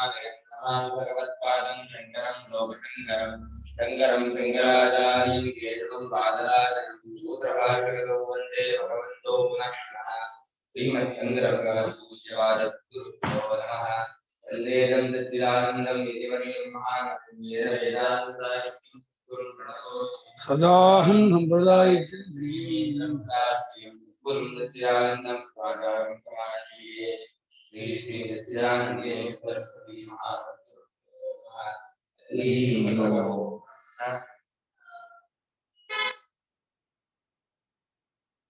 भगवत्पादं शंकरं लोकशंकरं शंकरं शंकराचार्यं केशवं बादरायणं सूत्रभाष्यकृतौ वन्दे भगवन्तो पुनः श्रीमच्छंकरभगवत्पूज्यपादगुरुभ्यो नमः। वन्देदं सच्चिदानन्दं यतिवर्यं महानवेदान्ताख्यं गुरुं प्रणतोऽस्मि सदाहं सम्प्रदाय गुरुं सच्चिदानन्दं स्वागतं समाश्रिये श्री श्री सच्चिदानन्देव सरस्वती महागुरुभ्यो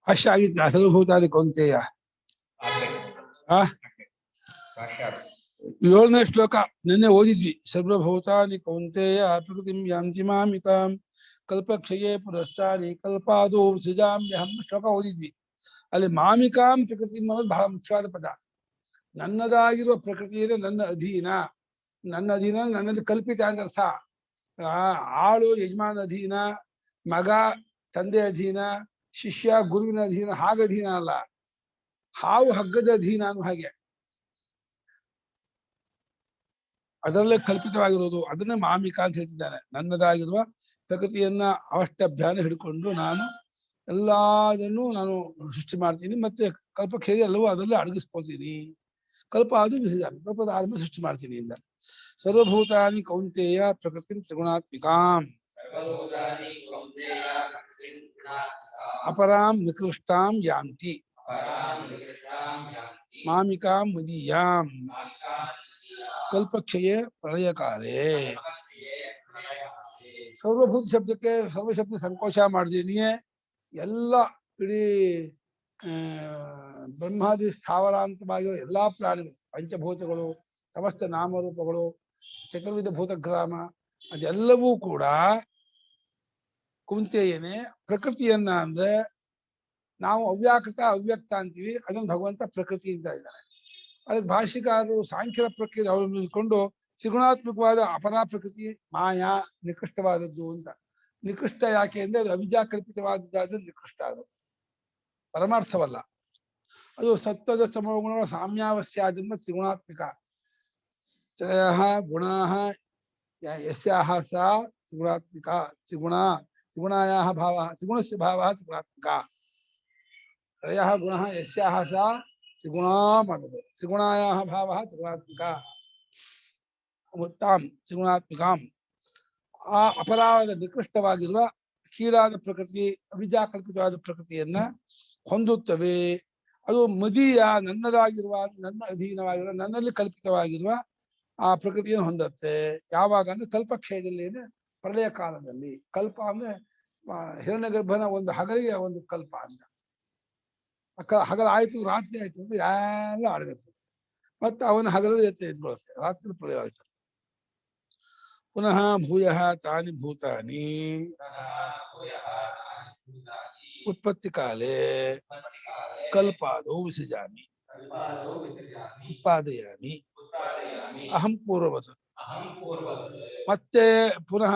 ಭಾಷ್ಯ ಆಗಿದ್ದ ಸರ್ವಭೂತಾದಿ ಕೌಂತೆಯ 7ನೇ ಶ್ಲೋಕ ನಿನ್ನೆ ಓದಿದ್ವಿ. ಸರ್ವಭೂತಾನಿ ಕೌಂತೆಯ ಪ್ರಕೃತಿಂ ಯಾಂತಿ ಮಾಮಿಕಾಂ ಕಲ್ಪಕ್ಷಯೇ ಪುರಸ್ತಾರಿ ಕಲ್ಪಾದೋ ಸೃಜಾಮ್ಯಹಂ ಶ್ಲೋಕ ಓದಿದ್ವಿ. ಅಲ್ಲಿ ಮಾಮಿಕಾಂ ಪ್ರಕೃತಿ ಅನ್ನೋದು ಬಹಳ ಮುಖ್ಯವಾದ ಪದ. ನನ್ನದಾಗಿರುವ ಪ್ರಕೃತಿಯಲ್ಲಿ ನನ್ನ ಅಧೀನ, ನನ್ನಲ್ಲಿ ಕಲ್ಪಿತ ಅಂತ ಅರ್ಥ. ಆಳು ಯಜಮಾನ ಅಧೀನ, ಮಗ ತಂದೆ ಅಧೀನ, ಶಿಷ್ಯ ಗುರುವಿನ ಅಧೀನ, ಹಾಗೆ ಅಧೀನ ಅಲ್ಲ, ಹಾವು ಹಗ್ಗದ ಅಧೀನ ಅನ್ನೋ ಹಾಗೆ ಅದರಲ್ಲೇ ಕಲ್ಪಿತವಾಗಿರೋದು. ಅದನ್ನೇ ಮಾಮಿಕ ಅಂತ ಹೇಳ್ತಿದ್ದಾನೆ. ನನ್ನದಾಗಿರುವ ಪ್ರಕೃತಿಯನ್ನ ಅವಷ್ಟಭ್ಯಾನ ಹಿಡ್ಕೊಂಡು ನಾನು ಎಲ್ಲದನ್ನು ನಾನು ಸೃಷ್ಟಿ ಮಾಡ್ತೀನಿ, ಮತ್ತೆ ಕಲ್ಪಕ್ಕೆ ಎಲ್ಲವೂ ಅದರಲ್ಲೇ ಅಡಗಿಸ್ಕೊಳ್ತೀನಿ. ಕಲ್ಪ ಅದು ಕಲ್ಪದ ಆರಂಭ ಸೃಷ್ಟಿ ಮಾಡ್ತೀನಿ ಇಂದ. ಸರ್ವಭೂತಾನಿ ಕೌಂತೆಯ ಪ್ರಕೃತಿ ತ್ರಿಗುಣಾತ್ಮಿಕಾಂ ಅಪರಾಂ ನಿಕೃಷ್ಟಾಂ ಯಾಂತಿ ಮಾಮಿಕಾಂ ಮದೀಯಾಂ ಕಲ್ಪಕ್ಷಯೇ ಪ್ರಳಯಕಾಲೇ. ಸರ್ವಭೂತ ಶಬ್ದಕ್ಕೆ ಸರ್ವಶಬ್ದ ಸಂಕೋಚ ಮಾಡಿದೀನಿಯೇ ಎಲ್ಲ ಇಡೀ ಬ್ರಹ್ಮಾದಿ ಸ್ಥಾವರಾಂತವಾಗಿರೋ ಎಲ್ಲಾ ಪ್ರಾಣಿಗಳು, ಪಂಚಭೂತಗಳು, ಸಮಸ್ತ ನಾಮರೂಪಗಳು, ಚತುರ್ವಿಧ ಭೂತಗ್ರಾಮ, ಅದೆಲ್ಲವೂ ಕೂಡ ಕುಂತೆಯೇನೆ. ಪ್ರಕೃತಿಯನ್ನ ಅಂದ್ರೆ ನಾವು ಅವ್ಯಾಕೃತ ಅವ್ಯಕ್ತ ಅಂತೀವಿ, ಅದನ್ನು ಭಗವಂತ ಪ್ರಕೃತಿ ಅಂತ ಇದ್ದಾನೆ. ಅದಕ್ಕೆ ಭಾಷ್ಯಕಾರರು ಸಾಂಖ್ಯರ ಪ್ರಕ್ರಿಯೆ ಅವಲಂಬಿಸಿಕೊಂಡು ತ್ರಿಗುಣಾತ್ಮಕವಾದ ಅಪರಾ ಪ್ರಕೃತಿ ಮಾಯಾ ನಿಕೃಷ್ಟವಾದದ್ದು ಅಂತ. ನಿಕೃಷ್ಟ ಯಾಕೆ ಅಂದ್ರೆ ಅದು ಅವಿದ್ಯಾ ಕಲ್ಪಿತವಾದದ್ದು ನಿಕೃಷ್ಟ, ಅದು ಪರಮಾರ್ಥವಲ್ಲ. ಅದು ಸತ್ವದ ಸಮಗುಣಗಳ ಸಾಮ್ಯಾವಸ್ಯಾದಿಂದ ತ್ರಿಗುಣಾತ್ಮಿಕ. ತ್ರಯಃ ಗುಣಾಃ ಯಸ್ಯಾಃ ಸಾ ತ್ರಿಗುಣಾತ್ಮಿಕ. ತ್ರಿಗುಣಾಯಾಃ ಭಾವಃ ತ್ರಿಗುಣಸ್ಯ ಭಾವಃ ತ್ರಿಗುಣಾತ್ಮಿಕ. ತ್ರಯಃ ಗುಣಃ ಯಸ್ಯಾಃ ಸಾ ತ್ರಿಗುಣಾ ಮಾಡೋದು. ತ್ರಿಗುಣಾಯಾಃ ಭಾವಃ ತ್ರಿಗುಣಾತ್ಮಿಕ ತಾಂ ತ್ರಿಗುಣಾತ್ಮಿಕಾಂ. ಆ ಅಪರಾಧ ನಿಕೃಷ್ಟವಾಗಿರುವ ಕೀಳಾದ ಪ್ರಕೃತಿ, ಅವಿದ್ಯಾಕಲ್ಪಿತವಾದ ಪ್ರಕೃತಿಯನ್ನ ಹೊಂದುತ್ತವೆ. ಅದು ಮದೀಯ, ನನ್ನದಾಗಿರುವ, ನನ್ನ ಅಧೀನವಾಗಿರುವ, ನನ್ನಲ್ಲಿ ಕಲ್ಪಿತವಾಗಿರುವ ಆ ಪ್ರಕೃತಿಯನ್ನು ಹೊಂದುತ್ತೆ. ಯಾವಾಗ ಅಂದ್ರೆ ಕಲ್ಪಕ್ಷಯದಲ್ಲಿ, ಪ್ರಳಯ ಕಾಲದಲ್ಲಿ. ಕಲ್ಪ ಅಂದ್ರೆ ಹಿರಣ್ಯಗರ್ಭನ ಒಂದು ಹಗಲಿಗೆ ಒಂದು ಕಲ್ಪ ಅಂತ. ಹಗಲಾಯ್ತು ರಾತ್ರಿ ಆಯ್ತು ಅಂದ್ರೆ ಎಲ್ಲ ಆಡಬೇಕು, ಮತ್ತೆ ಅವನ ಹಗಲಲ್ಲಿ ಎದ್ಕೊಳ್ಳುತ್ತೆ, ರಾತ್ರಿ ಪ್ರಳಯ ಆಯ್ತು. ಪುನಃ ಭೂಯಃ ತಾನಿ ಭೂತಾನಿ ಉತ್ಪತ್ತಿ ಕಾಲೇ ಕಲ್ಪಾದೋ ವಿಸೃಜಾಮಿ ಉತ್ಪಾದಯಾಮಿ ಅಹಂ ಪೂರ್ವವತ್. ಮತ್ತೆ ಪುನಃ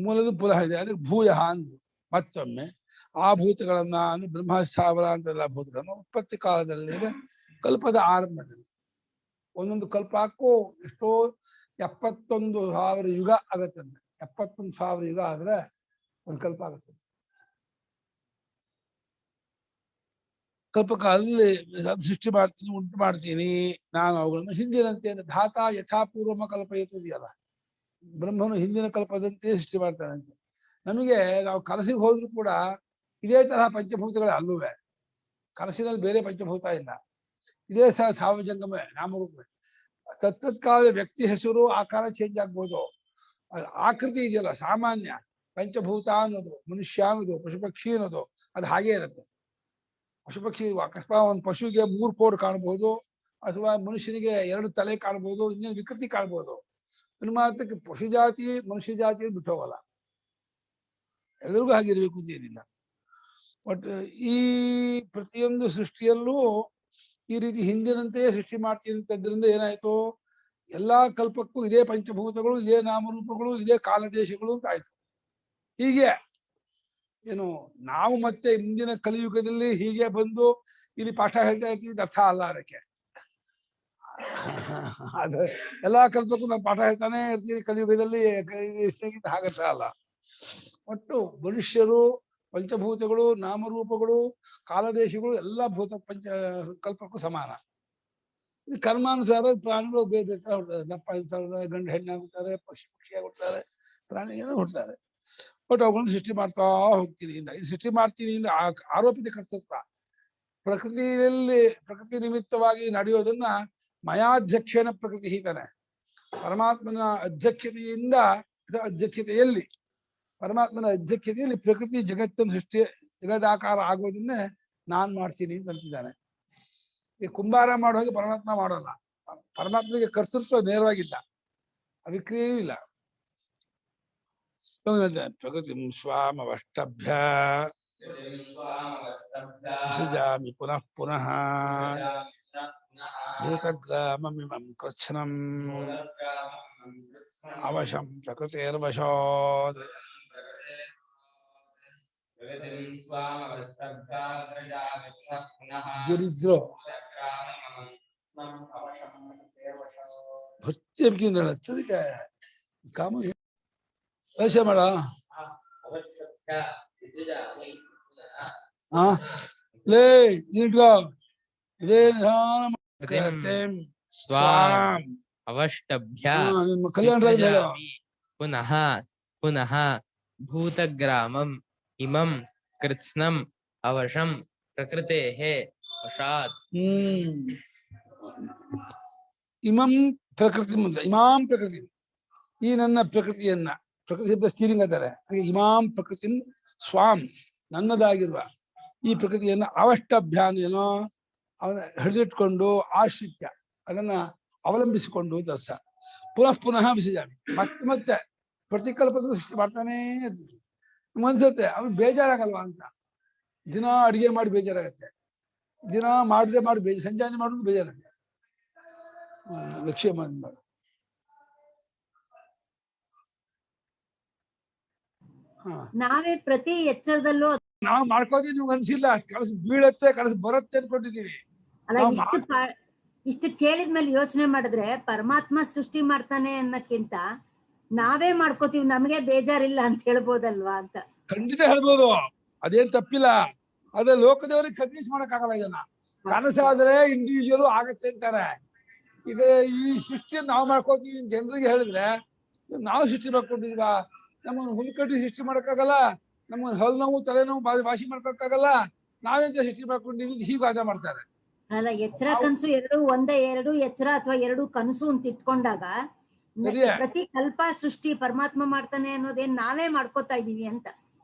ಮೂಲದ ಪುನಃ ಇದೆ, ಅದಕ್ಕೆ ಭೂಯಃ ಅಂದ್ರು. ಮತ್ತೊಮ್ಮೆ ಆ ಭೂತಗಳನ್ನ ಅಂದ್ರೆ ಬ್ರಹ್ಮಸ್ಥಾವರ ಅಂತೆಲ್ಲ ಭೂತಗಳನ್ನ ಉತ್ಪತ್ತಿ ಕಾಲದಲ್ಲಿ, ಕಲ್ಪದ ಆರಂಭದಲ್ಲಿ. ಒಂದೊಂದು ಕಲ್ಪಕ್ಕೂ ಎಷ್ಟೋ 71,000 ಯುಗ ಆಗತ್ತಂತೆ. 71,000 ಯುಗ ಆದ್ರೆ ಒಂದು ಕಲ್ಪ ಆಗತ್ತೆ. ಕಲ್ಪಕಾಲದಲ್ಲಿ ಸೃಷ್ಟಿ ಮಾಡ್ತೀನಿ, ಉಂಟು ಮಾಡ್ತೀನಿ ನಾನು ಅವುಗಳನ್ನು ಹಿಂದಿನಂತೆ. ಧಾತ ಯಥಾಪೂರ್ವಮ ಕಲ್ಪಯಿತು ಇದೆಯಲ್ಲ, ಬ್ರಹ್ಮನು ಹಿಂದಿನ ಕಲ್ಪದಂತೆ ಸೃಷ್ಟಿ ಮಾಡ್ತಾನಂತೆ. ನಮಗೆ ನಾವು ಕನಸಿಗೆ ಹೋದ್ರು ಕೂಡ ಇದೇ ತರಹ ಪಂಚಭೂತಗಳೇ ಅಲ್ಲವೇ. ಕನಸಿನಲ್ಲಿ ಬೇರೆ ಪಂಚಭೂತ ಇಲ್ಲ, ಇದೇ ಸಹ ಸಾವಜಂಗಮೇ, ನಾಮರೂಪವೇ. ತತ್ತತ್ಕಾಲ ವ್ಯಕ್ತಿ ಹೆಸರು ಆಕಾರ ಚೇಂಜ್ ಆಗ್ಬೋದು, ಆಕೃತಿ ಇದೆಯಲ್ಲ ಸಾಮಾನ್ಯ. ಪಂಚಭೂತ ಅನ್ನೋದು, ಮನುಷ್ಯ ಅನ್ನೋದು, ಪಶುಪಕ್ಷಿ ಅನ್ನೋದು ಅದು ಹಾಗೇ ಇರುತ್ತೆ. ಪಶುಪಕ್ಷಿ ಅಕಸ್ಮಾತ್ ಒಂದು ಪಶುವಿಗೆ 3 ಕೋಡ್ ಕಾಣಬಹುದು, ಅಥವಾ ಮನುಷ್ಯನಿಗೆ 2 ತಲೆ ಕಾಣ್ಬೋದು, ಇನ್ನೇನು ವಿಕೃತಿ ಕಾಣ್ಬೋದು. ಅನುಮಾನಕ್ಕೆ ಪಶು ಜಾತಿ ಮನುಷ್ಯ ಜಾತಿ ಬಿಟ್ಟು ಹೋಗಲ್ಲ, ಎಲ್ಲರಿಗೂ ಹಾಗಿರ್ಬೇಕು ಅಂತ ಏನಿಲ್ಲ. ಬಟ್ ಈ ಪ್ರತಿಯೊಂದು ಸೃಷ್ಟಿಯಲ್ಲೂ ಈ ರೀತಿ ಹಿಂದಿನಂತೆಯೇ ಸೃಷ್ಟಿ ಮಾಡ್ತೀನಿ ಅಂತದ್ರಿಂದ ಏನಾಯ್ತು, ಎಲ್ಲಾ ಕಲ್ಪಕ್ಕೂ ಇದೇ ಪಂಚಭೂತಗಳು, ಇದೇ ನಾಮರೂಪಗಳು, ಇದೇ ಕಾಲದೇಶಗಳು ಅಂತ ಆಯ್ತು. ಹೀಗೆ ಏನು ನಾವು ಮತ್ತೆ ಮುಂದಿನ ಕಲಿಯುಗದಲ್ಲಿ ಹೀಗೆ ಬಂದು ಇಲ್ಲಿ ಪಾಠ ಹೇಳ್ತಾ ಇರ್ತೀವಿ ಅರ್ಥ ಅಲ್ಲ. ಅದಕ್ಕೆ ಅದ ಎಲ್ಲಾ ಕಲ್ಪಕ್ಕೂ ನಾವು ಪಾಠ ಹೇಳ್ತಾನೆ ಇರ್ತೀವಿ ಕಲಿಯುಗದಲ್ಲಿ ಎಷ್ಟಾಗಿದ್ದು ಹಾಗಂತ ಅಲ್ಲ. ಒಟ್ಟು ಮನುಷ್ಯರು, ಪಂಚಭೂತಗಳು, ನಾಮರೂಪಗಳು, ಕಾಲದೇಶಗಳು ಎಲ್ಲ ಭೂತ ಪಂಚ ಕಲ್ಪಕ್ಕೂ ಸಮಾನ. ಕರ್ಮಾನುಸಾರ ಪ್ರಾಣಿಗಳು ಬೇರೆ ಬೇರೆ ತರ ಹುಡ್ತಾರೆ. ದಪ್ಪ ಇರ್ತಾರೆ, ಗಂಡು ಹೆಣ್ಣಾಗುತ್ತಾರೆ, ಪಕ್ಷಿಯಾಗಿ ಹುಡ್ತಾರೆ, ಪ್ರಾಣಿ ಏನೋ ಹುಡ್ತಾರೆ. ಬಟ್ ಅವುಗಳನ್ನು ಸೃಷ್ಟಿ ಮಾಡ್ತಾ ಹೋಗ್ತೀನಿ ಇಂದ ಇದು ಸೃಷ್ಟಿ ಮಾಡ್ತೀನಿ ಇಂದ ಆರೋಪಿತ ಕರ್ತೃತ್ವ. ಪ್ರಕೃತಿ ನಿಮಿತ್ತವಾಗಿ ನಡೆಯೋದನ್ನ ಮಯಾಧ್ಯಕ್ಷೇನ ಪ್ರಕೃತಿ ಹೀತಾನೆ. ಪರಮಾತ್ಮನ ಅಧ್ಯಕ್ಷತೆಯಿಂದ ಅಧ್ಯಕ್ಷತೆಯಲ್ಲಿ ಪರಮಾತ್ಮನ ಅಧ್ಯಕ್ಷತೆಯಲ್ಲಿ ಪ್ರಕೃತಿ ಜಗತ್ತನ್ನು ಜಗದಾಕಾರ ಆಗೋದನ್ನೇ ನಾನ್ ಮಾಡ್ತೀನಿ ಅಂತ ಅಂತಿದ್ದಾನೆ. ಈ ಕುಂಬಾರ ಮಾಡೋ ಹಾಗೆ ಪರಮಾತ್ಮ ಮಾಡೋಲ್ಲ. ಪರಮಾತ್ಮನಿಗೆ ಕರ್ತೃತ್ವ ನೇರವಾಗಿಲ್ಲ, ಅವಿಕ್ರಿಯೂ ಇಲ್ಲ. ಪ್ರಕೃತಿ ಸ್ವಾಮವಷ್ಟಭ್ಯ ವಿಸೃಜಾಮಿ ಪುನಃ ಪುನಃ ಭೂತಗ್ರಾಮಮಿಮಂ ಕೃಚ್ಛ್ನಂ ಅವಶಂ ಪ್ರಕೃತಿರ್ವಶಾತ್. ದರಿದ್ರೋ ಭಕ್ತಿಯಿಂದ ಹಚ್ಚದಕ್ಕೆ ಕಾಮ ವಶ ಮಾಡ. ಲೇ ನೀಟ್ಗೋ ಇದೇ ಸ್ವಾಂ ಅವಷ್ಟಭ್ಯ ನಿಮ್ಮ ಕಲ್ಯಾಣ ಪುನಃ ಪುನಃ ಭೂತಗ್ರಾಮಂ ಇಮಂ ಕೃತ್ಸ್ನಂ ಅವಶಂ ಪ್ರಕೃತೇಃ ವಶಾತ್. ಇಮಂ ಪ್ರಕೃತಿ ಮುಂದೆ ಇಮಾಂ ಪ್ರಕೃತಿ, ಈ ನನ್ನ ಪ್ರಕೃತಿಯನ್ನ, ಪ್ರಕೃತಿ ಶಬ್ದ ಸ್ಟೀರಿಂಗ್ ಅಂತಾರೆ. ಹಾಗೆ ಇಮಾಂ ಪ್ರಕೃತಿ ಸ್ವಾಂ ನನ್ನದಾಗಿರುವ ಈ ಪ್ರಕೃತಿಯನ್ನ ಅವಷ್ಟಭ್ಯಾನ್ ಏನೋ ಅವನ ಹಿಡಿದಿಟ್ಕೊಂಡು ಆಶ್ರಿತ್ಯ ಅದನ್ನ ಅವಲಂಬಿಸಿಕೊಂಡು ದರ್ಶ ಪುನಃ ಪುನಃ ವಿಸರ್ಜಾಮಿ ಮತ್ತೆ ಮತ್ತೆ ಪ್ರತಿಕಲ್ಪದ ಸೃಷ್ಟಿ ಮಾಡ್ತಾನೇ ಇರ್ತೀವಿ. ಅನ್ಸುತ್ತೆ ಅವ್ನು ಬೇಜಾರಾಗಲ್ವಾ ಅಂತ. ದಿನ ಅಡಿಗೆ ಮಾಡಿ ಬೇಜಾರಾಗತ್ತೆ, ದಿನ ಮಾಡದೆ ಮಾಡಿ ಸಂಜಾನೆ ಮಾಡೋದು ಬೇಜಾರಾಗತ್ತೆ. ಲಕ್ಷ್ಯ ಮಾಡು. ನಾವೇ ಪ್ರತಿ ಎಚ್ಚರದಲ್ಲೂ ನಾವು ಮಾಡ್ಕೋತೀವಿ, ನಿಮ್ಗೆ ಅನ್ಸಿಲ್ಲ. ಕನಸು ಬೀಳತ್ತೆ, ಕನಸು ಬರುತ್ತೆ ಅನ್ಕೊಂಡಿದೀವಿ. ಅಲ್ಲ, ಇಷ್ಟು ಕೇಳಿದ್ಮೇಲೆ ಯೋಚನೆ ಮಾಡಿದ್ರೆ ಪರಮಾತ್ಮ ಸೃಷ್ಟಿ ಮಾಡ್ತಾನೆ ಅನ್ನಕ್ಕಿಂತ ನಾವೇ ಮಾಡ್ಕೋತೀವಿ, ನಮಗೆ ಬೇಜಾರಿಲ್ಲ ಅಂತ ಹೇಳ್ಬೋದಲ್ವಾ ಅಂತ. ಖಂಡಿತ ಹೇಳ್ಬೋದು, ಅದೇನ್ ತಪ್ಪಿಲ್ಲ. ಅದೇ ಲೋಕದವರಿಗೆ ಕನ್ವಿನ್ಸ್ ಮಾಡಕ್ಕಾಗಲ್ಲ ಇದನ್ನ. ಕನಸಾದ್ರೆ ಇಂಡಿವಿಜುವಲ್ ಆಗತ್ತೆ ಅಂತಾರೆ. ಈಗ ಈ ಸೃಷ್ಟಿಯನ್ನು ನಾವು ಮಾಡ್ಕೋತೀವಿ ಜನರಿಗೆ ಹೇಳಿದ್ರೆ ನಾವು ಸೃಷ್ಟಿ ಮಾಡ್ಕೊಂಡಿದೀವ, ನಮ್ಮನ್ನು ಹುಲ್ಕಟ್ಟಿ ಸೃಷ್ಟಿ ಮಾಡಕ್ಕಾಗಲ್ಲ, ನಮ್ಮನ್ನು ಹಲ್ ನೋವು ತಲೆನೋವು ವಾಸಿ ಮಾಡ್ಕೊಳಕ್ಕಾಗಲ್ಲ, ನಾವೆಂತ ಸೃಷ್ಟಿ ಮಾಡ್ಕೊಂಡಿವಿ ಹೀಗೆ ವಾದ ಮಾಡ್ತಾರೆ. ಅಲ್ಲ, ಎಚ್ಚರ ಕನಸು ಎರಡು ಒಂದೇ, ಎರಡು ಎಚ್ಚರ ಅಥವಾ ಎರಡು ಕನಸು ಅಂತ ಇಟ್ಕೊಂಡಾಗ ಪ್ರತಿ ಕಲ್ಪ ಸೃಷ್ಟಿ ಪರಮಾತ್ಮ ಮಾಡ್ತಾನೆ ಅನ್ನೋದೇನ್ ನಾವೇ ಮಾಡ್ಕೋತಾ ಇದೀವಿ ಅಂತ.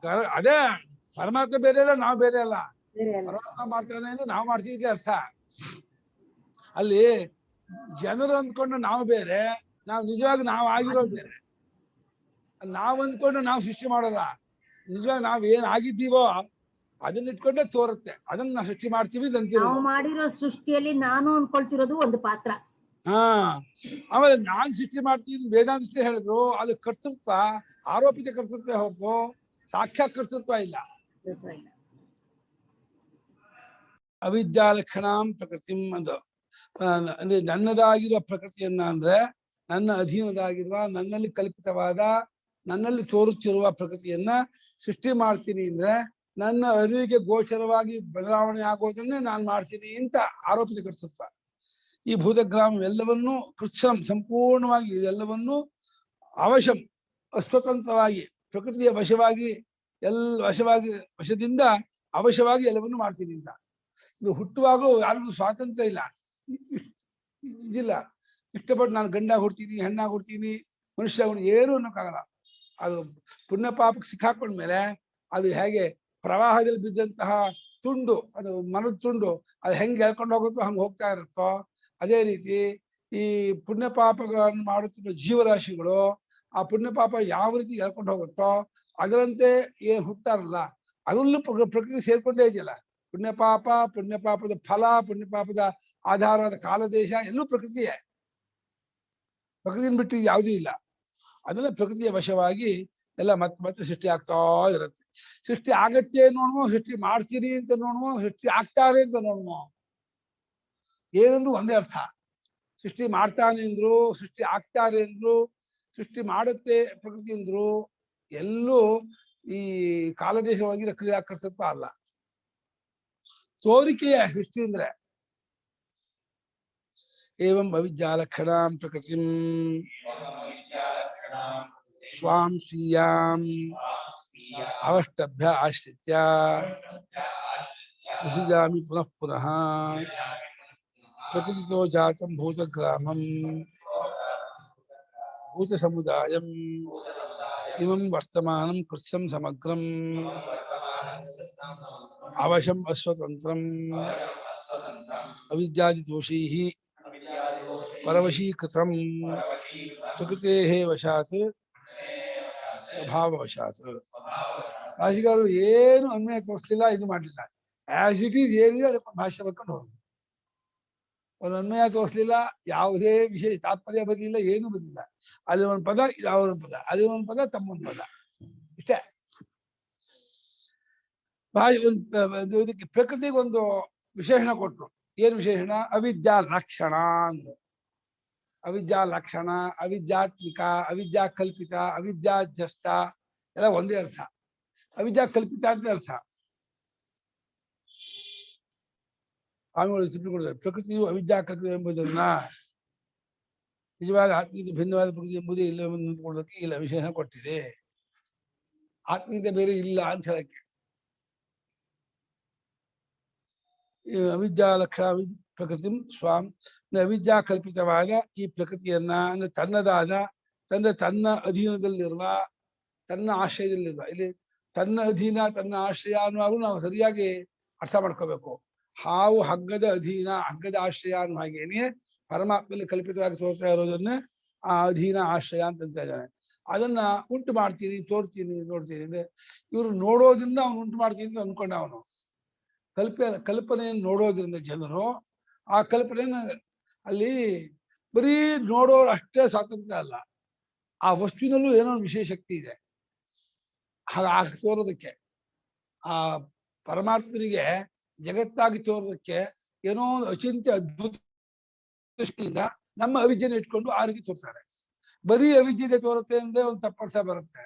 ಅದೇ ಪರಮಾತ್ಮ ಬೇರೆ ಅಲ್ಲ, ನಾವು ಬೇರೆ ಅಲ್ಲ. ಪರಮಾತ್ಮ ಮಾಡ್ತಾನೆ ಅಂದ್ರೆ ನಾವು ಮಾಡ್ತಿದ್ದೆ ಅರ್ಥ. ಅಲ್ಲಿ ಜನರು ಅಂದ್ಕೊಂಡು ನಾವು ಬೇರೆ, ನಾವು ನಿಜವಾಗಿ ನಾವು ಆಗಿರೋದು ಬೇರೆ. ನಾವ್ ಅಂದ್ಕೊಂಡು ನಾವು ಸೃಷ್ಟಿ ಮಾಡೋಲ್ಲ, ನಿಜವಾಗಿ ನಾವ್ ಏನ್ ಆಗಿದ್ದೀವೋ ಅದನ್ನ ಇಟ್ಕೊಂಡೆ ತೋರುತ್ತೆ, ಅದನ್ನ ನಾವು ಸೃಷ್ಟಿ ಮಾಡ್ತೀವಿ ಅಂತೀವಿ. ನಾವು ಮಾಡಿರೋ ಸೃಷ್ಟಿಯಲ್ಲಿ ನಾನು ಅನ್ಕೊಳ್ತಿರೋದು ಒಂದು ಪಾತ್ರ. ಆಮೇಲೆ ನಾನ್ ಸೃಷ್ಟಿ ಮಾಡ್ತೀನಿ ವೇದಾಂತ ಹೇಳಿದ್ರು, ಅದು ಕರ್ತೃತ್ವ, ಆರೋಪಿತ ಕರ್ತೃತ್ವ ಹೊರತು ಸಾಕ್ಷಾತ್ ಕರ್ತೃತ್ವ ಇಲ್ಲ. ಅವಿದ್ಯಾಲಕ್ಷಣಾಂ ಪ್ರಕೃತಿ ಅಂತ ಅಂದ್ರೆ ನನ್ನದಾಗಿರುವ ಪ್ರಕೃತಿಯನ್ನ ಅಂದ್ರೆ ನನ್ನ ಅಧೀನದಾಗಿರುವ, ನನ್ನಲ್ಲಿ ಕಲ್ಪಿತವಾದ, ನನ್ನಲ್ಲಿ ತೋರುತ್ತಿರುವ ಪ್ರಕೃತಿಯನ್ನ ಸೃಷ್ಟಿ ಮಾಡ್ತೀನಿ ಅಂದ್ರೆ ನನ್ನ ಅರಿವಿಗೆ ಗೋಚರವಾಗಿ ಬದಲಾವಣೆ ಆಗೋದನ್ನೇ ನಾನು ಮಾಡ್ತೀನಿ ಅಂತ ಆರೋಪಿತ ಕರ್ತೃತ್ವ. ಈ ಭೂತಗ್ರಾಮ ಎಲ್ಲವನ್ನೂ ಕೃತ್ಸಂ ಸಂಪೂರ್ಣವಾಗಿ ಇದೆಲ್ಲವನ್ನೂ ಅವಶಂ ಅಸ್ವತಂತ್ರವಾಗಿ ಪ್ರಕೃತಿಯ ವಶದಿಂದ ಅವಶ್ಯವಾಗಿ ಎಲ್ಲವನ್ನೂ ಮಾಡ್ತೀನಿ ಅಂತ. ಇದು ಹುಟ್ಟುವಾಗೂ ಯಾರಿಗೂ ಸ್ವಾತಂತ್ರ್ಯ ಇಲ್ಲ, ಇದಿಲ್ಲ. ಇಷ್ಟಪಟ್ಟು ನಾನು ಗಂಡಾಗಿ ಹುಡ್ತೀನಿ, ಹೆಣ್ಣಾಗಿ ಹುಡ್ತೀನಿ, ಮನುಷ್ಯ ಏನು ಅನ್ನೋಕ್ಕಾಗಲ್ಲ. ಅದು ಪುಣ್ಯ ಪಾಪಕ್ಕೆ ಸಿಕ್ಕಾಕೊಂಡ್ಮೇಲೆ ಅದು ಹೇಗೆ ಪ್ರವಾಹದಲ್ಲಿ ಬಿದ್ದಂತಹ ತುಂಡು, ಅದು ಮನದ ತುಂಡು, ಅದು ಹೆಂಗೆ ಎಳ್ಕೊಂಡು ಹೋಗುತ್ತೋ ಹಂಗೆ ಹೋಗ್ತಾ ಇರುತ್ತೋ, ಅದೇ ರೀತಿ ಈ ಪುಣ್ಯ ಪಾಪಗಳನ್ನು ಮಾಡುತ್ತಿರುವ ಜೀವರಾಶಿಗಳು ಆ ಪುಣ್ಯ ಪಾಪ ಯಾವ ರೀತಿ ಎಳ್ಕೊಂಡು ಹೋಗುತ್ತೋ ಅದರಂತೆ ಏನ್ ಹುಟ್ಟಾರಲ್ಲ ಅದರಲ್ಲೂ ಪ್ರಕೃತಿ ಸೇರ್ಕೊಂಡೇ ಇದೆಯಲ್ಲ. ಪುಣ್ಯ ಪಾಪದ ಫಲ, ಪುಣ್ಯ ಪಾಪದ ಆಧಾರವಾದ ಕಾಲದೇಶ ಎಲ್ಲೂ ಪ್ರಕೃತಿಯೇ. ಪ್ರಕೃತಿನ ಬಿಟ್ಟು ಯಾವುದೂ ಇಲ್ಲ. ಅದೆಲ್ಲ ಪ್ರಕೃತಿಯ ವಶವಾಗಿ ಎಲ್ಲ ಮತ್ತೆ ಸೃಷ್ಟಿ ಆಗ್ತಾ ಇರುತ್ತೆ. ಸೃಷ್ಟಿ ಆಗತ್ತೆ ನೋಡುವ, ಸೃಷ್ಟಿ ಮಾಡ್ತೀರಿ ಅಂತ ನೋಡುವ, ಸೃಷ್ಟಿ ಆಗ್ತಾರೆ ಅಂತ ನೋಡುವ, ಏನಂದು ಒಂದೇ ಅರ್ಥ. ಸೃಷ್ಟಿ ಮಾಡ್ತಾನೆ ಅಂದ್ರು, ಸೃಷ್ಟಿ ಆಗ್ತಾರೆ ಅಂದ್ರು, ಸೃಷ್ಟಿ ಮಾಡುತ್ತೆ ಪ್ರಕೃತಿ ಅಂದ್ರು, ಎಲ್ಲೂ ಈ ಕಾಲದೇಶವಾಗಿ ಕ್ರಿಯಾಕರ್ಷತ್ವ ಅಲ್ಲ. ತೋರಿಕೆಯ ಸೃಷ್ಟಿ ಅಂದ್ರೆ ಏವಂ ಅವಿದ್ಯಾಲಕ್ಷಣಾಂ ಪ್ರಕೃತಿಂ ಸ್ವಾಂ ಶ್ರೀಯಾಂ ಅವಷ್ಟಭ್ಯ ಆಶ್ರಿತ್ಯ ವಿಸೃಜಾಮಿ ಪುನಃ ಪುನಃ ಪ್ರಕೃತಿತೋ ಜಾತಂ ಭೂತಗ್ರಾಮಂ ಭೂತ ಸಮುದಾಯಂ ಇಮಂ ವರ್ತಮಾನಂ ಕೃತ್ಸಂ ಸಮಗ್ರಂ ಅವಶಂ ಅಸ್ವತಂತ್ರಂ ಅವಿದ್ಯಾದಿ ದೋಷೈಃ ಪರವಶೀಕೃತಂ ಪ್ರಕೃತೇಃ ವಶಾತ್ ಸ್ವಭಾವವಶಾತ್. ಭಾಷೆಗಾರರು ಏನು ಅನ್ವಯ ತೋರಿಸಲಿಲ್ಲ, ಇದು ಮಾಡಲಿಲ್ಲ. ಆಸ್ ಇಟ್ ಈಸ್ ಏನಿದೆ ಅದಕ್ಕೆ ಭಾಷೆ ಬರ್ಕೊಂಡು ಹೋಗಿ. ಒಂದು ಅನ್ವಯ ತೋರಿಸಲಿಲ್ಲ, ಯಾವುದೇ ವಿಶೇಷ ತಾತ್ಪರ್ಯ ಬರಲಿಲ್ಲ, ಏನು ಬರಲಿಲ್ಲ. ಅಲ್ಲಿ ಒಂದು ಪದ, ಇದು ಅವರೊಂದು ಪದ, ಅಲ್ಲಿ ಒಂದು ಪದ, ತಮ್ಮೊಂದು ಪದ, ಇಷ್ಟೇ. ಇದಕ್ಕೆ ಪ್ರಕೃತಿಗೆ ಒಂದು ವಿಶೇಷಣ ಕೊಟ್ರು. ಏನು ವಿಶೇಷಣ? ಅವಿದ್ಯಾ ಲಕ್ಷಣ ಅಂದ್ರು. ಅವಿದ್ಯಾ ಲಕ್ಷಣ, ಅವಿದ್ಯಾತ್ಮಿಕ, ಅವಿದ್ಯಾ ಕಲ್ಪಿತ, ಅವಿದ್ಯಾಧ್ಯಸ್ಥ ಎಲ್ಲ ಒಂದೇ ಅರ್ಥ. ಅವಿದ್ಯಾ ಕಲ್ಪಿತ ಅಂತ ಅರ್ಥ. ಸ್ವಾಮಿಗಳು ಪ್ರಕೃತಿಯು ಅವಿದ್ಯಾ ಕಲ್ಪಿತ ಎಂಬುದನ್ನ ನಿಜವಾಗಿ ಆತ್ಮೀಯತೆ ಭಿನ್ನವಾದ ಪ್ರಕೃತಿ ಎಂಬುದೇ ಇಲ್ಲ ನಿಂತ್ಕೊಳ್ಳೋದಕ್ಕೆ ಇಲ್ಲ ವಿಶೇಷ ಕೊಟ್ಟಿದೆ. ಆತ್ಮೀಯತೆ ಬೇರೆ ಇಲ್ಲ ಅಂತ ಹೇಳಕ್ಕೆ. ಅವಿದ್ಯಾ ಲಕ್ಷಣ ಪ್ರಕೃತಿ ಸ್ವಾಂ ಅವಿದ್ಯಾ ಕಲ್ಪಿತವಾದ ಈ ಪ್ರಕೃತಿಯನ್ನ ಅಂದ್ರೆ ತನ್ನದಾದ ತನ್ನ ಅಧೀನದಲ್ಲಿರುವ, ತನ್ನ ಆಶ್ರಯದಲ್ಲಿರುವ, ಇಲ್ಲಿ ತನ್ನ ಅಧೀನ ತನ್ನ ಆಶ್ರಯ ಅನ್ನುವಾಗೂ ನಾವು ಸರಿಯಾಗಿ ಅರ್ಥ ಮಾಡ್ಕೋಬೇಕು. ಹಾವು ಹಗ್ಗದ ಅಧೀನ, ಹಗ್ಗದ ಆಶ್ರಯ ಅನ್ನೋ ಹಾಗೇನೆ ಪರಮಾತ್ಮಲ್ಲಿ ಕಲ್ಪಿತವಾಗಿ ತೋರ್ತಾ ಇರೋದನ್ನ ಆ ಅಧೀನ ಆಶ್ರಯ ಅಂತ ಇದ್ದಾನೆ. ಅದನ್ನ ಉಂಟು ಮಾಡ್ತೀನಿ, ತೋರ್ತೀನಿ, ನೋಡ್ತೀನಿ ಅಂದ್ರೆ ಇವರು ನೋಡೋದ್ರಿಂದ ಅವನು ಉಂಟು ಮಾಡ್ತೀನಿ ಅಂತ ಅನ್ಕೊಂಡ. ಅವನು ಕಲ್ಪನೆಯನ್ನು ನೋಡೋದ್ರಿಂದ ಜನರು ಆ ಕಲ್ಪನೆಯನ್ನ ಅಲ್ಲಿ ಬರೀ ನೋಡೋರು ಅಷ್ಟೇ ಸ್ವಾತಂತ್ರ್ಯ ಅಲ್ಲ, ಆ ವಸ್ತುವಿನಲ್ಲೂ ಏನೋ ಒಂದು ವಿಶೇಷ ಶಕ್ತಿ ಇದೆ. ಹಾಗೆ ತೋರೋದಕ್ಕೆ ಆ ಪರಮಾತ್ಮನಿಗೆ ಜಗತ್ತಾಗಿ ತೋರೋದಕ್ಕೆ ಏನೋ ಒಂದು ಅಚಿಂತ್ಯ ಅದ್ಭುತ ದೃಷ್ಟಿಯಿಂದ ನಮ್ಮ ಅವಿದ್ಯೆನ ಇಟ್ಕೊಂಡು ಆ ರೀತಿ ತೋರ್ತಾರೆ. ಬರೀ ಅವಿದ್ಯೆ ತೋರುತ್ತೆ ಅಂದ್ರೆ ಒಂದು ತಪ್ಪರ್ಥ ಬರುತ್ತೆ.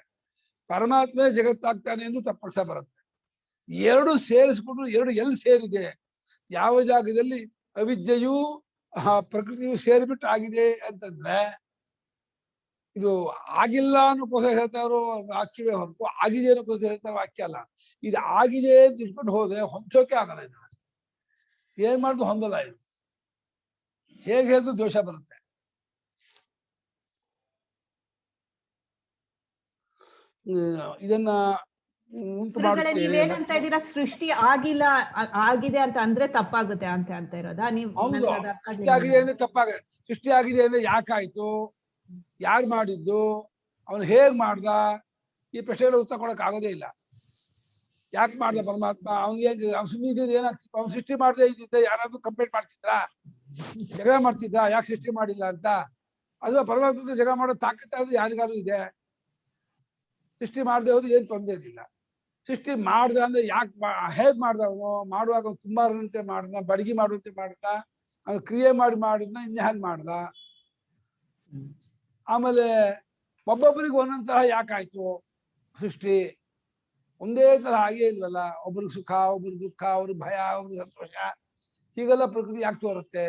ಪರಮಾತ್ಮ ಜಗತ್ತಾಗ್ತಾನೆ ಎಂದು ತಪ್ಪರ್ಥ ಬರುತ್ತೆ. ಎರಡು ಸೇರಿಸ್ಬಿಟ್ಟು ಎರಡು ಎಲ್ಲಿ ಸೇರಿದೆ, ಯಾವ ಜಾಗದಲ್ಲಿ ಅವಿದ್ಯೆಯು ಪ್ರಕೃತಿಯು ಸೇರಿಬಿಟ್ಟು ಆಗಿದೆ ಅಂತಂದ್ರೆ ಇದು ಆಗಿಲ್ಲ ಅನ್ನೋಕೋಸ್ಕರ ಹೇಳ್ತಾರೋ ವಾಕ್ಯವೇ ಹೊರತು ಆಗಿದೆ ಅನ್ನೋಕೋಸ್ಕರ ಹೇಳ್ತಾರೋ ವಾಕ್ಯ ಅಲ್ಲ. ಇದು ಆಗಿದೆ ಅಂತ ಇಟ್ಕೊಂಡು ಹೋದ್ರೆ ಹೊಂದೋಕೆ ಆಗಲ್ಲ. ಇದು ಏನ್ ಮಾಡಿದ್ರು ಹೊಂದಲ್ಲ. ಇದು ಹೇಗೆ ಹೇಳಿದ್ರು ದೋಷ ಬರುತ್ತೆ. ಇದನ್ನ ಉಂಟು ಮಾಡುತ್ತೇನೆ. ಏನಂತ ಇದ್ದೀರಾ? ಸೃಷ್ಟಿ ಆಗಿಲ್ಲ, ಆಗಿದೆ ಅಂತ ಅಂದ್ರೆ ತಪ್ಪಾಗುತ್ತೆ ಅಂತ ಇರೋದಾ ನೀವು? ಸೃಷ್ಟಿ ಆಗಿದೆ ಅಂದ್ರೆ ತಪ್ಪಾಗುತ್ತೆ. ಸೃಷ್ಟಿ ಆಗಿದೆ ಅಂದ್ರೆ ಯಾಕಾಯ್ತು, ಯಾರು ಮಾಡಿದ್ದು, ಅವನು ಹೇಗ್ ಮಾಡ್ದ, ಈ ಪ್ರಶ್ನೆಗಳ ಉತ್ತರ ಕೊಡಕ್ ಆಗೋದೇ ಇಲ್ಲ. ಯಾಕೆ ಮಾಡ್ದ ಪರಮಾತ್ಮ, ಅವ್ನಿಗೆ ಅವ್ನು ಸುಮ್ಮನೆ ಏನಾಗ್ತಿತ್ತು, ಅವ್ನು ಸೃಷ್ಟಿ ಮಾಡದೇ ಇದ್ದಿದ್ದ ಯಾರಾದ್ರೂ ಕಂಪ್ಲೇಂಟ್ ಮಾಡ್ತಿದ್ರ, ಜಗಳ ಮಾಡ್ತಿದ್ದ ಯಾಕೆ ಸೃಷ್ಟಿ ಮಾಡಿಲ್ಲ ಅಂತ? ಅಥವಾ ಪರಮಾತ್ಮ ಜಗಳ ಮಾಡೋ ತಾಕತ್ತಾದ್ರು ಯಾರಿಗಾರು ಇದೆ? ಸೃಷ್ಟಿ ಮಾಡದೆ ಹೋದ್ರೆ ಏನ್ ತೊಂದರೆ ಇಲ್ಲ. ಸೃಷ್ಟಿ ಮಾಡ್ದ ಅಂದ್ರೆ ಯಾಕೆ ಹೇಗ್ ಮಾಡ್ದ ಅವನು? ಮಾಡುವಾಗ ಕುಂಬಾರನಂತೆ ಮಾಡ್ದ, ಬಡಗಿ ಮಾಡುವಂತೆ ಮಾಡ್ದ, ಅವನು ಕ್ರಿಯೆ ಮಾಡಿದ್ನ ಇನ್ನ ಹೇಗೆ ಮಾಡ್ದ? ಆಮೇಲೆ ಒಬ್ಬೊಬ್ಬರಿಗೆ ಒಂದೊಂದ್ ಯಾಕಾಯ್ತು ಸೃಷ್ಟಿ? ಒಂದೇ ತರ ಹಾಗೆ ಇಲ್ವಲ್ಲ. ಒಬ್ರಿಗೆ ಸುಖ, ಒಬ್ರಿಗೆ ದುಃಖ, ಒಬ್ರಿಗೆ ಭಯ, ಒಬ್ರಿಗೆ ಸಂತೋಷ, ಹೀಗೆಲ್ಲ ಪ್ರಕೃತಿ ಯಾಕೆ ತೋರುತ್ತೆ?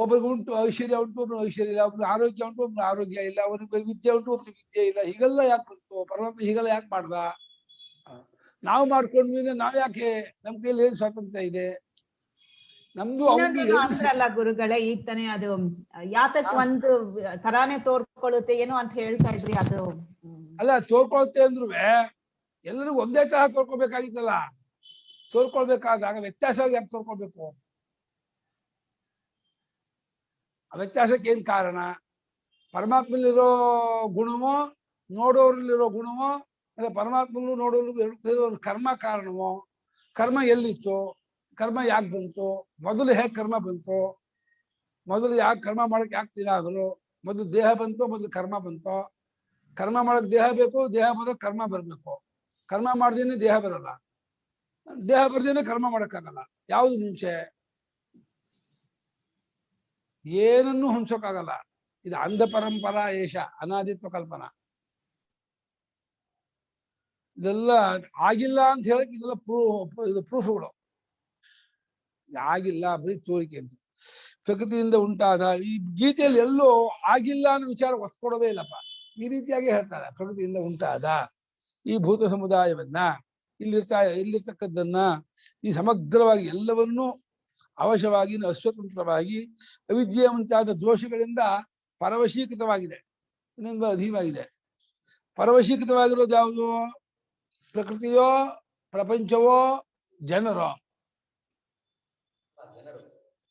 ಒಬ್ರಿಗೆ ಉಂಟು ಐಶ್ವರ್ಯ ಉಂಟು, ಒಬ್ರಿಗೆ ಐಶ್ವರ್ಯ ಇಲ್ಲ, ಒಬ್ರಿಗೆ ಆರೋಗ್ಯ ಉಂಟು, ಒಬ್ರಿಗೆ ಆರೋಗ್ಯ ಇಲ್ಲ, ಒಬ್ರಿಗೆ ವಿದ್ಯೆ ಉಂಟು, ಒಬ್ರಿಗೆ ವಿದ್ಯೆ ಇಲ್ಲ. ಹೀಗೆಲ್ಲ ಯಾಕೆ ಬಂತು? ಪರಮಾತ್ಮ ಹೀಗೆಲ್ಲ ಯಾಕೆ ಮಾಡ್ದ? ನಾವು ಮಾಡ್ಕೊಂಡ್ಮೇಲೆ ನಾವ್ ಯಾಕೆ, ನಮ್ ಕೈಯಲ್ಲಿ ಏನ್ ಸ್ವಾತಂತ್ರ್ಯ ಇದೆ? ನಮ್ದು ಅಂದ್ರಲ್ಲ ಗುರುಗಳೇ, ಈಗ ತಾನೇ ಅದು ಯಾತಕ್ ಒಂದು ತರಾನೇ ತೋರ್ಕೊಳ್ಳುತ್ತೆ ಏನೋ ಅಂತ ಹೇಳ್ತಾ ಇದ್ರಿ. ಅದು ಅಲ್ಲ, ತೋರ್ಕೊಳುತ್ತೆ ಅಂದ್ರು ಎಲ್ಲರಿಗೂ ಒಂದೇ ತರ ತೋರ್ಕೊಳ್ಬೇಕಾಗಿತ್ತಲ್ಲ. ತೋರ್ಕೊಳ್ಬೇಕಾದಾಗ ವ್ಯತ್ಯಾಸವಾಗಿ ಯಾಕೆ ತೋರ್ಕೊಳ್ಬೇಕು? ಆ ವ್ಯತ್ಯಾಸಕ್ಕೆ ಏನ್ ಕಾರಣ? ಪರಮಾತ್ಮನಲ್ಲಿರೋ ಗುಣವೋ, ನೋಡೋರಲ್ಲಿರೋ ಗುಣವೋ, ಅಂದ್ರೆ ಪರಮಾತ್ಮನು ನೋಡೋರು ಕರ್ಮ ಕಾರಣವೋ? ಕರ್ಮ ಎಲ್ಲಿತ್ತು? ಕರ್ಮ ಯಾಕೆ ಬಂತು? ಮೊದಲು ಹೇಗೆ ಕರ್ಮ ಬಂತು? ಮೊದಲು ಯಾಕೆ ಕರ್ಮ ಮಾಡಕ್ ಯಾಕೆ ಇದಾದ್ರು? ಮೊದಲು ದೇಹ ಬಂತು, ಮೊದಲು ಕರ್ಮ ಬಂತು. ಕರ್ಮ ಮಾಡಕ್ ದೇಹ ಬೇಕು, ದೇಹ ಬಂದಾಗ ಕರ್ಮ ಬರ್ಬೇಕು. ಕರ್ಮ ಮಾಡ್ದೇನೆ ದೇಹ ಬರಲ್ಲ, ದೇಹ ಬರ್ದೇನೆ ಕರ್ಮ ಮಾಡಕ್ಕಾಗಲ್ಲ. ಯಾವ್ದು ಮುಂಚೆ? ಏನನ್ನೂ ಹೊಂದ್ಸೋಕ್ಕಾಗಲ್ಲ. ಇದು ಅಂಧ ಪರಂಪರಾ ಏಷ ಅನಾದಿತ್ವ ಕಲ್ಪನಾ. ಇದೆಲ್ಲ ಆಗಿಲ್ಲ ಅಂತ ಹೇಳಕ್ ಇದೆಲ್ಲ ಇದು ಪ್ರೂಫ್ಗಳು. ಆಗಿಲ್ಲ ಬರೀ ತೋರಿಕೆ ಅಂತ. ಪ್ರಕೃತಿಯಿಂದ ಉಂಟಾದ ಈ ಗೀತೆಯಲ್ಲಿ ಎಲ್ಲೋ ಆಗಿಲ್ಲ ಅನ್ನೋ ವಿಚಾರ ಹೊಸ್ಕೊಡೋದೇ ಇಲ್ಲಪ್ಪ. ಈ ರೀತಿಯಾಗಿ ಹೇಳ್ತಾರೆ. ಪ್ರಕೃತಿಯಿಂದ ಉಂಟಾದ ಈ ಭೂತ ಸಮುದಾಯವನ್ನ ಇಲ್ಲಿರ್ತಕ್ಕದ್ದನ್ನ ಈ ಸಮಗ್ರವಾಗಿ ಎಲ್ಲವನ್ನೂ ಅವಶ್ಯವಾಗಿ ಅಸ್ವತಂತ್ರವಾಗಿ ಅವಿದ್ಯೆ ಮುಂತಾದ ದೋಷಗಳಿಂದ ಪರವಶೀಕೃತವಾಗಿದೆ, ಇನ್ನೊಂದು ಅಧೀನವಾಗಿದೆ. ಪರವಶೀಕೃತವಾಗಿರೋದು ಯಾವುದು? ಪ್ರಕೃತಿಯೋ, ಪ್ರಪಂಚವೋ, ಜನರೋ?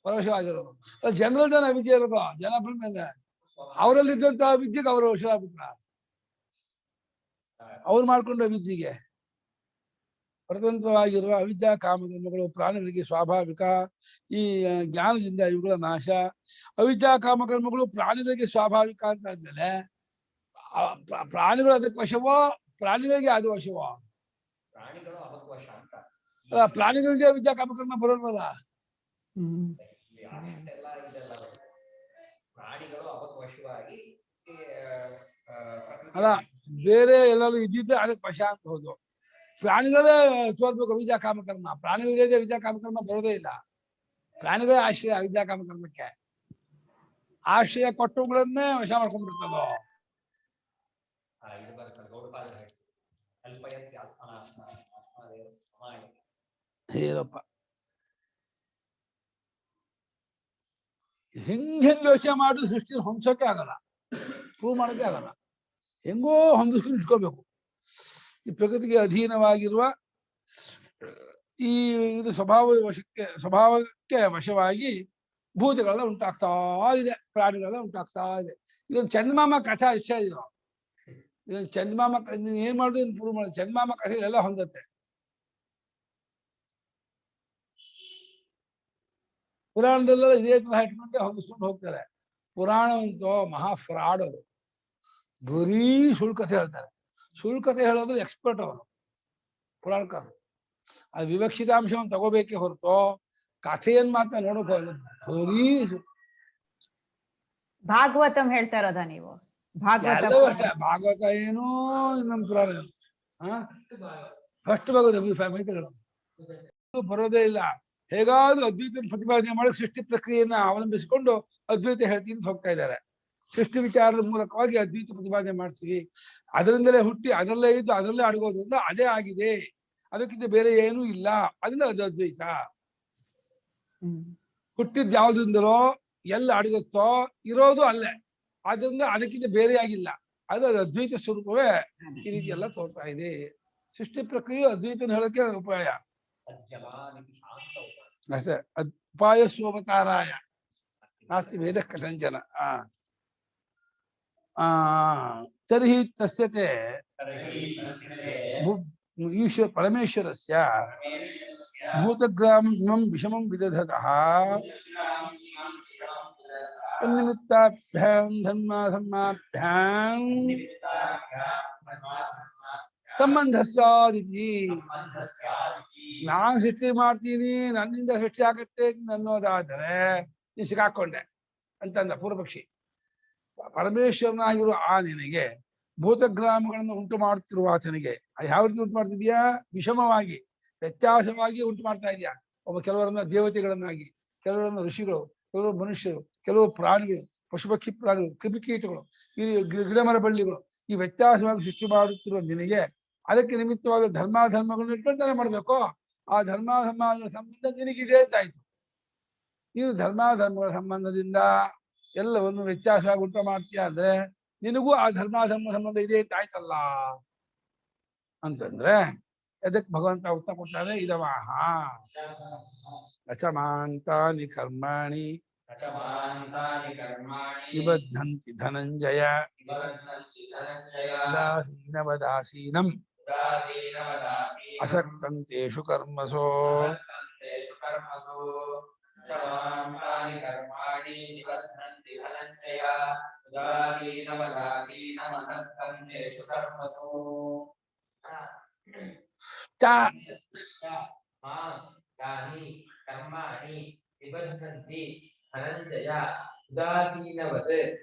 ಪರವಶವಾಗಿರೋದು. ಜನರಲ್ಲಿ ಜನ ಅವಿದ್ಯೆ ಇರೋದು. ಜನ ಬಂದ ಅವರಲ್ಲಿದ್ದಂತಹ ವಿದ್ಯೆಗೆ ಅವರು ವಶರಾಗ್ಬಿಟ್ರ. ಅವ್ರು ಮಾಡ್ಕೊಂಡ ವಿದ್ಯೆಗೆ ಸ್ವತಂತ್ರವಾಗಿರುವ ಅವಿದ್ಯಾ ಕಾಮಕರ್ಮಗಳು ಪ್ರಾಣಿಗಳಿಗೆ ಸ್ವಾಭಾವಿಕ. ಈ ಜ್ಞಾನದಿಂದ ಇವುಗಳ ನಾಶ. ಅವಿದ್ಯಾ ಕಾಮಕರ್ಮಗಳು ಪ್ರಾಣಿಗಳಿಗೆ ಸ್ವಾಭಾವಿಕ ಅಂತ ಆದ್ಮೇಲೆ ಪ್ರಾಣಿಗಳು ಅದಕ್ಕೆ ವಶವೋ, ಪ್ರಾಣಿಗಳಿಗೆ ಅದು ವಶವೋ? ಪ್ರಾಣಿಗಳು ಅವಕ್ಕೆ ವಶ ಅಂತ ಅಲ್ಲ, ಪ್ರಾಣಿಗಳಿಗೆ ಅವಿದ್ಯಾ ಕಾಮಕರ್ಮ ಬರೋಲ್ವಲ್ಲ. ಅಷ್ಟೆಲ್ಲ ಇದೆಲ್ಲ ಪ್ರಾಣಿಗಳು ಅವಕ್ಕೆ ವಶವಾಗಿ ಅಲ್ಲ, ಬೇರೆ ಎಲ್ಲರೂ ಇದ್ದಿದ್ದೆ ಅದಕ್ಕೆ ವಶ ಅಂತ ಹೋದು. ಪ್ರಾಣಿಗಳೇ ತೋರ್ಬೇಕು ಅವಿದ್ಯಾ ಕಾಮಕರ್ಮ. ಪ್ರಾಣಿಗಳಿಗೆ ಅವಿದ್ಯಾ ಕಾಮಕರ್ಮ ಬರೋದೇ ಇಲ್ಲ. ಪ್ರಾಣಿಗಳೇ ಆಶ್ರಯ ಅವಿದ್ಯಾ ಕಾಮಕರ್ಮಕ್ಕೆ. ಆಶ್ರಯ ಕೊಟ್ಟವುಗಳನ್ನೇ ವಶ ಮಾಡ್ಕೊಂಡ್ಬಿಡ್ತದೋ. ಇದು ಬರ್ತದೆ ಗೌಡಪಾದ ಏನಪ್ಪ ಹೆಂಗೆ ಯೋಚನೆ ಮಾಡಿ ಸೃಷ್ಟಿ ಹೊಂದ್ಸೋಕೆ ಆಗಲ್ಲ, ಪ್ರೂವ್ ಮಾಡೋಕೆ ಆಗಲ್ಲ. ಹೆಂಗೋ ಹೊಂದಿಸ್ಕೊಂಡು ಇಟ್ಕೋಬೇಕು. ಈ ಪ್ರಕೃತಿಗೆ ಅಧೀನವಾಗಿರುವ ಈ ಇದು ಸ್ವಭಾವಕ್ಕೆ ವಶವಾಗಿ ಭೂತಗಳೆಲ್ಲ ಉಂಟಾಗ್ತಾ ಇದೆ, ಪ್ರಾಣಿಗಳೆಲ್ಲ ಉಂಟಾಗ್ತಾ ಇದೆ. ಇದೊಂದು ಚಂದಮಾಮ ಕಥಾ ಇಷ್ಟ ಇದು. ಇದೊಂದು ಚಂದಮಾಮ ಏನ್ ಮಾಡುದು ಅಂತ ಪ್ರೂವ್ ಮಾಡೋದು. ಚಂದಮಾಮ ಕಥೆ ಎಲ್ಲ ಹೊಂದತ್ತೆ. ಪುರಾಣದಲ್ಲೆಲ್ಲ ಇದೇ ತರ ಇಟ್ಕೊಂಡೆ ಹೊಂದಿಸ್ಕೊಂಡು ಹೋಗ್ತಾರೆ. ಪುರಾಣ ಅಂತೂ ಮಹಾ ಫ್ರಾಡ್ ಅದು. ಬರೀ ಸುಳ್ಕಥೆ ಹೇಳ್ತಾರೆ. ಸುಳ್ಕಥೆ ಹೇಳೋದು ಎಕ್ಸ್ಪರ್ಟ್ ಅವರು ಪುರಾಣಕಾರರು. ಅದು ವಿವಕ್ಷಿತಾಂಶವನ್ನು ತಗೋಬೇಕೇ ಹೊರತು ಕಥೆಯನ್ ಮಾತ್ರ ನೋಡಕ್ ಹೋಗಲ್ಲ. ಬರೀ ಭಾಗವತಂ ಹೇಳ್ತಾ ಇರೋದಾ ನೀವು? ಎಲ್ಲವೂ ಅಷ್ಟೇ. ಭಾಗವತ ಏನು ನಮ್ಮ ಪುರಾಣ ಫಸ್ಟ್ ಭಾಗವತ ಬರೋದೇ ಇಲ್ಲ. ಹೇಗಾದ್ರೂ ಅದ್ವೈತ ಪ್ರತಿಪಾದನೆ ಮಾಡಿ ಸೃಷ್ಟಿ ಪ್ರಕ್ರಿಯೆಯನ್ನ ಅವಲಂಬಿಸಿಕೊಂಡು ಅದ್ವೈತ ಹೇಳ್ತೀನಿ ಅಂತ ಹೋಗ್ತಾ ಇದ್ದಾರೆ. ಸೃಷ್ಟಿ ವಿಚಾರದ ಮೂಲಕವಾಗಿ ಅದ್ವೈತ ಪ್ರತಿಪಾದನೆ ಮಾಡ್ತೀವಿ, ಅದರಿಂದಲೇ ಹುಟ್ಟಿ ಅದರಲ್ಲೇ ಇದ್ದು ಅದರಲ್ಲೇ ಅಡಗೋದ್ರಿಂದ ಅದೇ ಆಗಿದೆ, ಅದಕ್ಕಿಂತ ಬೇರೆ ಏನೂ ಇಲ್ಲ, ಅದರಿಂದ ಅದು ಅದ್ವೈತ. ಹುಟ್ಟಿದ್ ಯಾವ್ದಿಂದಲೋ ಎಲ್ಲ ಅಡಗುತ್ತೋ ಇರೋದು ಅಲ್ಲೇ, ಆದ್ರಿಂದ ಅದಕ್ಕಿಂತ ಬೇರೆ ಆಗಿಲ್ಲ, ಅದು ಅದ್ವೈತ ಸ್ವರೂಪವೇ ಈ ರೀತಿ ಎಲ್ಲ ತೋರ್ತಾ ಇದೆ. ಸೃಷ್ಟಿ ಪ್ರಕ್ರಿಯೆ ಅದ್ವೈತನ ಹೇಳಕ್ಕೆ ಉಪಾಯ ಅಷ್ಟೇ. ಉಪಾಯ ಸ್ವವತಾರಾಯ ನಾಸ್ತಿ ವೇದ ಕಥಂಚನ. ತರ್ಹಿ ತಸ್ಯತೆ ಈಶ್ವರ ಪರಮೇಶ್ವರಸ್ಯ ಭೂತಗ್ರಾಮಂ ಇಮಂ ವಿಷಮಂ ವಿದಧತಃ ತನ್ನಿಮಿತ್ತಾಭ್ಯಾಂ ಧರ್ಮಾಧರ್ಮಾಭ್ಯಾಂ ಸಂಬಂಧ ಸ್ಯಾದಿತಿ. ನಾನು ಸೃಷ್ಟಿ ಮಾಡ್ತೀನಿ, ನನ್ನಿಂದ ಸೃಷ್ಟಿ ಆಗತ್ತೆ ಅನ್ನೋದಾದರೆ ನೀ ಸಿಕ್ಕಾಕೊಂಡೆ ಅಂತಂದ ಪೂರ್ವಪಕ್ಷಿ. ಪರಮೇಶ್ವರನಾಗಿರುವ ಆ ನಿನಗೆ ಭೂತಗ್ರಾಮಗಳನ್ನು ಉಂಟು ಮಾಡುತ್ತಿರುವ ಆತನಿಗೆ ಯಾವ ರೀತಿ ಉಂಟು ಮಾಡ್ತಿದ್ಯಾ? ವಿಷಮವಾಗಿ, ವ್ಯತ್ಯಾಸವಾಗಿ ಉಂಟು ಮಾಡ್ತಾ ಇದೆಯಾ. ಕೆಲವರನ್ನ ದೇವತೆಗಳನ್ನಾಗಿ, ಕೆಲವರನ್ನ ಋಷಿಗಳು, ಕೆಲವರು ಮನುಷ್ಯರು, ಕೆಲವು ಪ್ರಾಣಿಗಳು, ಪಶುಪಕ್ಷಿ ಪ್ರಾಣಿಗಳು, ಕ್ರಿಮಿಕೀಟಗಳು, ಈ ಗಿಡಮರ ಬಳ್ಳಿಗಳು, ಈ ವ್ಯತ್ಯಾಸವಾಗಿ ಸೃಷ್ಟಿ ಮಾಡುತ್ತಿರುವ ನಿನಗೆ ಅದಕ್ಕೆ ನಿಮಿತ್ತವಾದ ಧರ್ಮಾಧರ್ಮಗಳನ್ನು ಇಟ್ಕೊಂತಾನೆ ಮಾಡ್ಬೇಕು. ಆ ಧರ್ಮಾಧರ್ಮಗಳ ಸಂಬಂಧ ನಿನಗಿದೆ ಅಂತಾಯ್ತು. ನೀನು ಧರ್ಮಾಧರ್ಮಗಳ ಸಂಬಂಧದಿಂದ ಎಲ್ಲವನ್ನು ವ್ಯತ್ಯಾಸವಾಗಿ ಉಂಟು ಮಾಡ್ತೀಯ ಅಂದ್ರೆ ನಿನಗೂ ಆ ಧರ್ಮಾಧರ್ಮ ಸಂಬಂಧ ಇದೆ ಅಂತ ಆಯ್ತಲ್ಲ ಅಂತಂದ್ರೆ ಅದಕ್ಕೆ ಭಗವಂತ ಉತ್ತರ ಕೊಡ್ತಾರೆ. ಇದವಾಹ ಅಚಮಾಂತಾನಿ ಕರ್ಮಾಣಿ ನಿಬದ್ಧಂತಿ ಧನಂಜಯ ಉದಾಸೀನವದಾಸೀನಂ ಅಸಕ್ತಂತೇಷು ಕರ್ಮಸೋ. ಉದಾಸೀನವತ್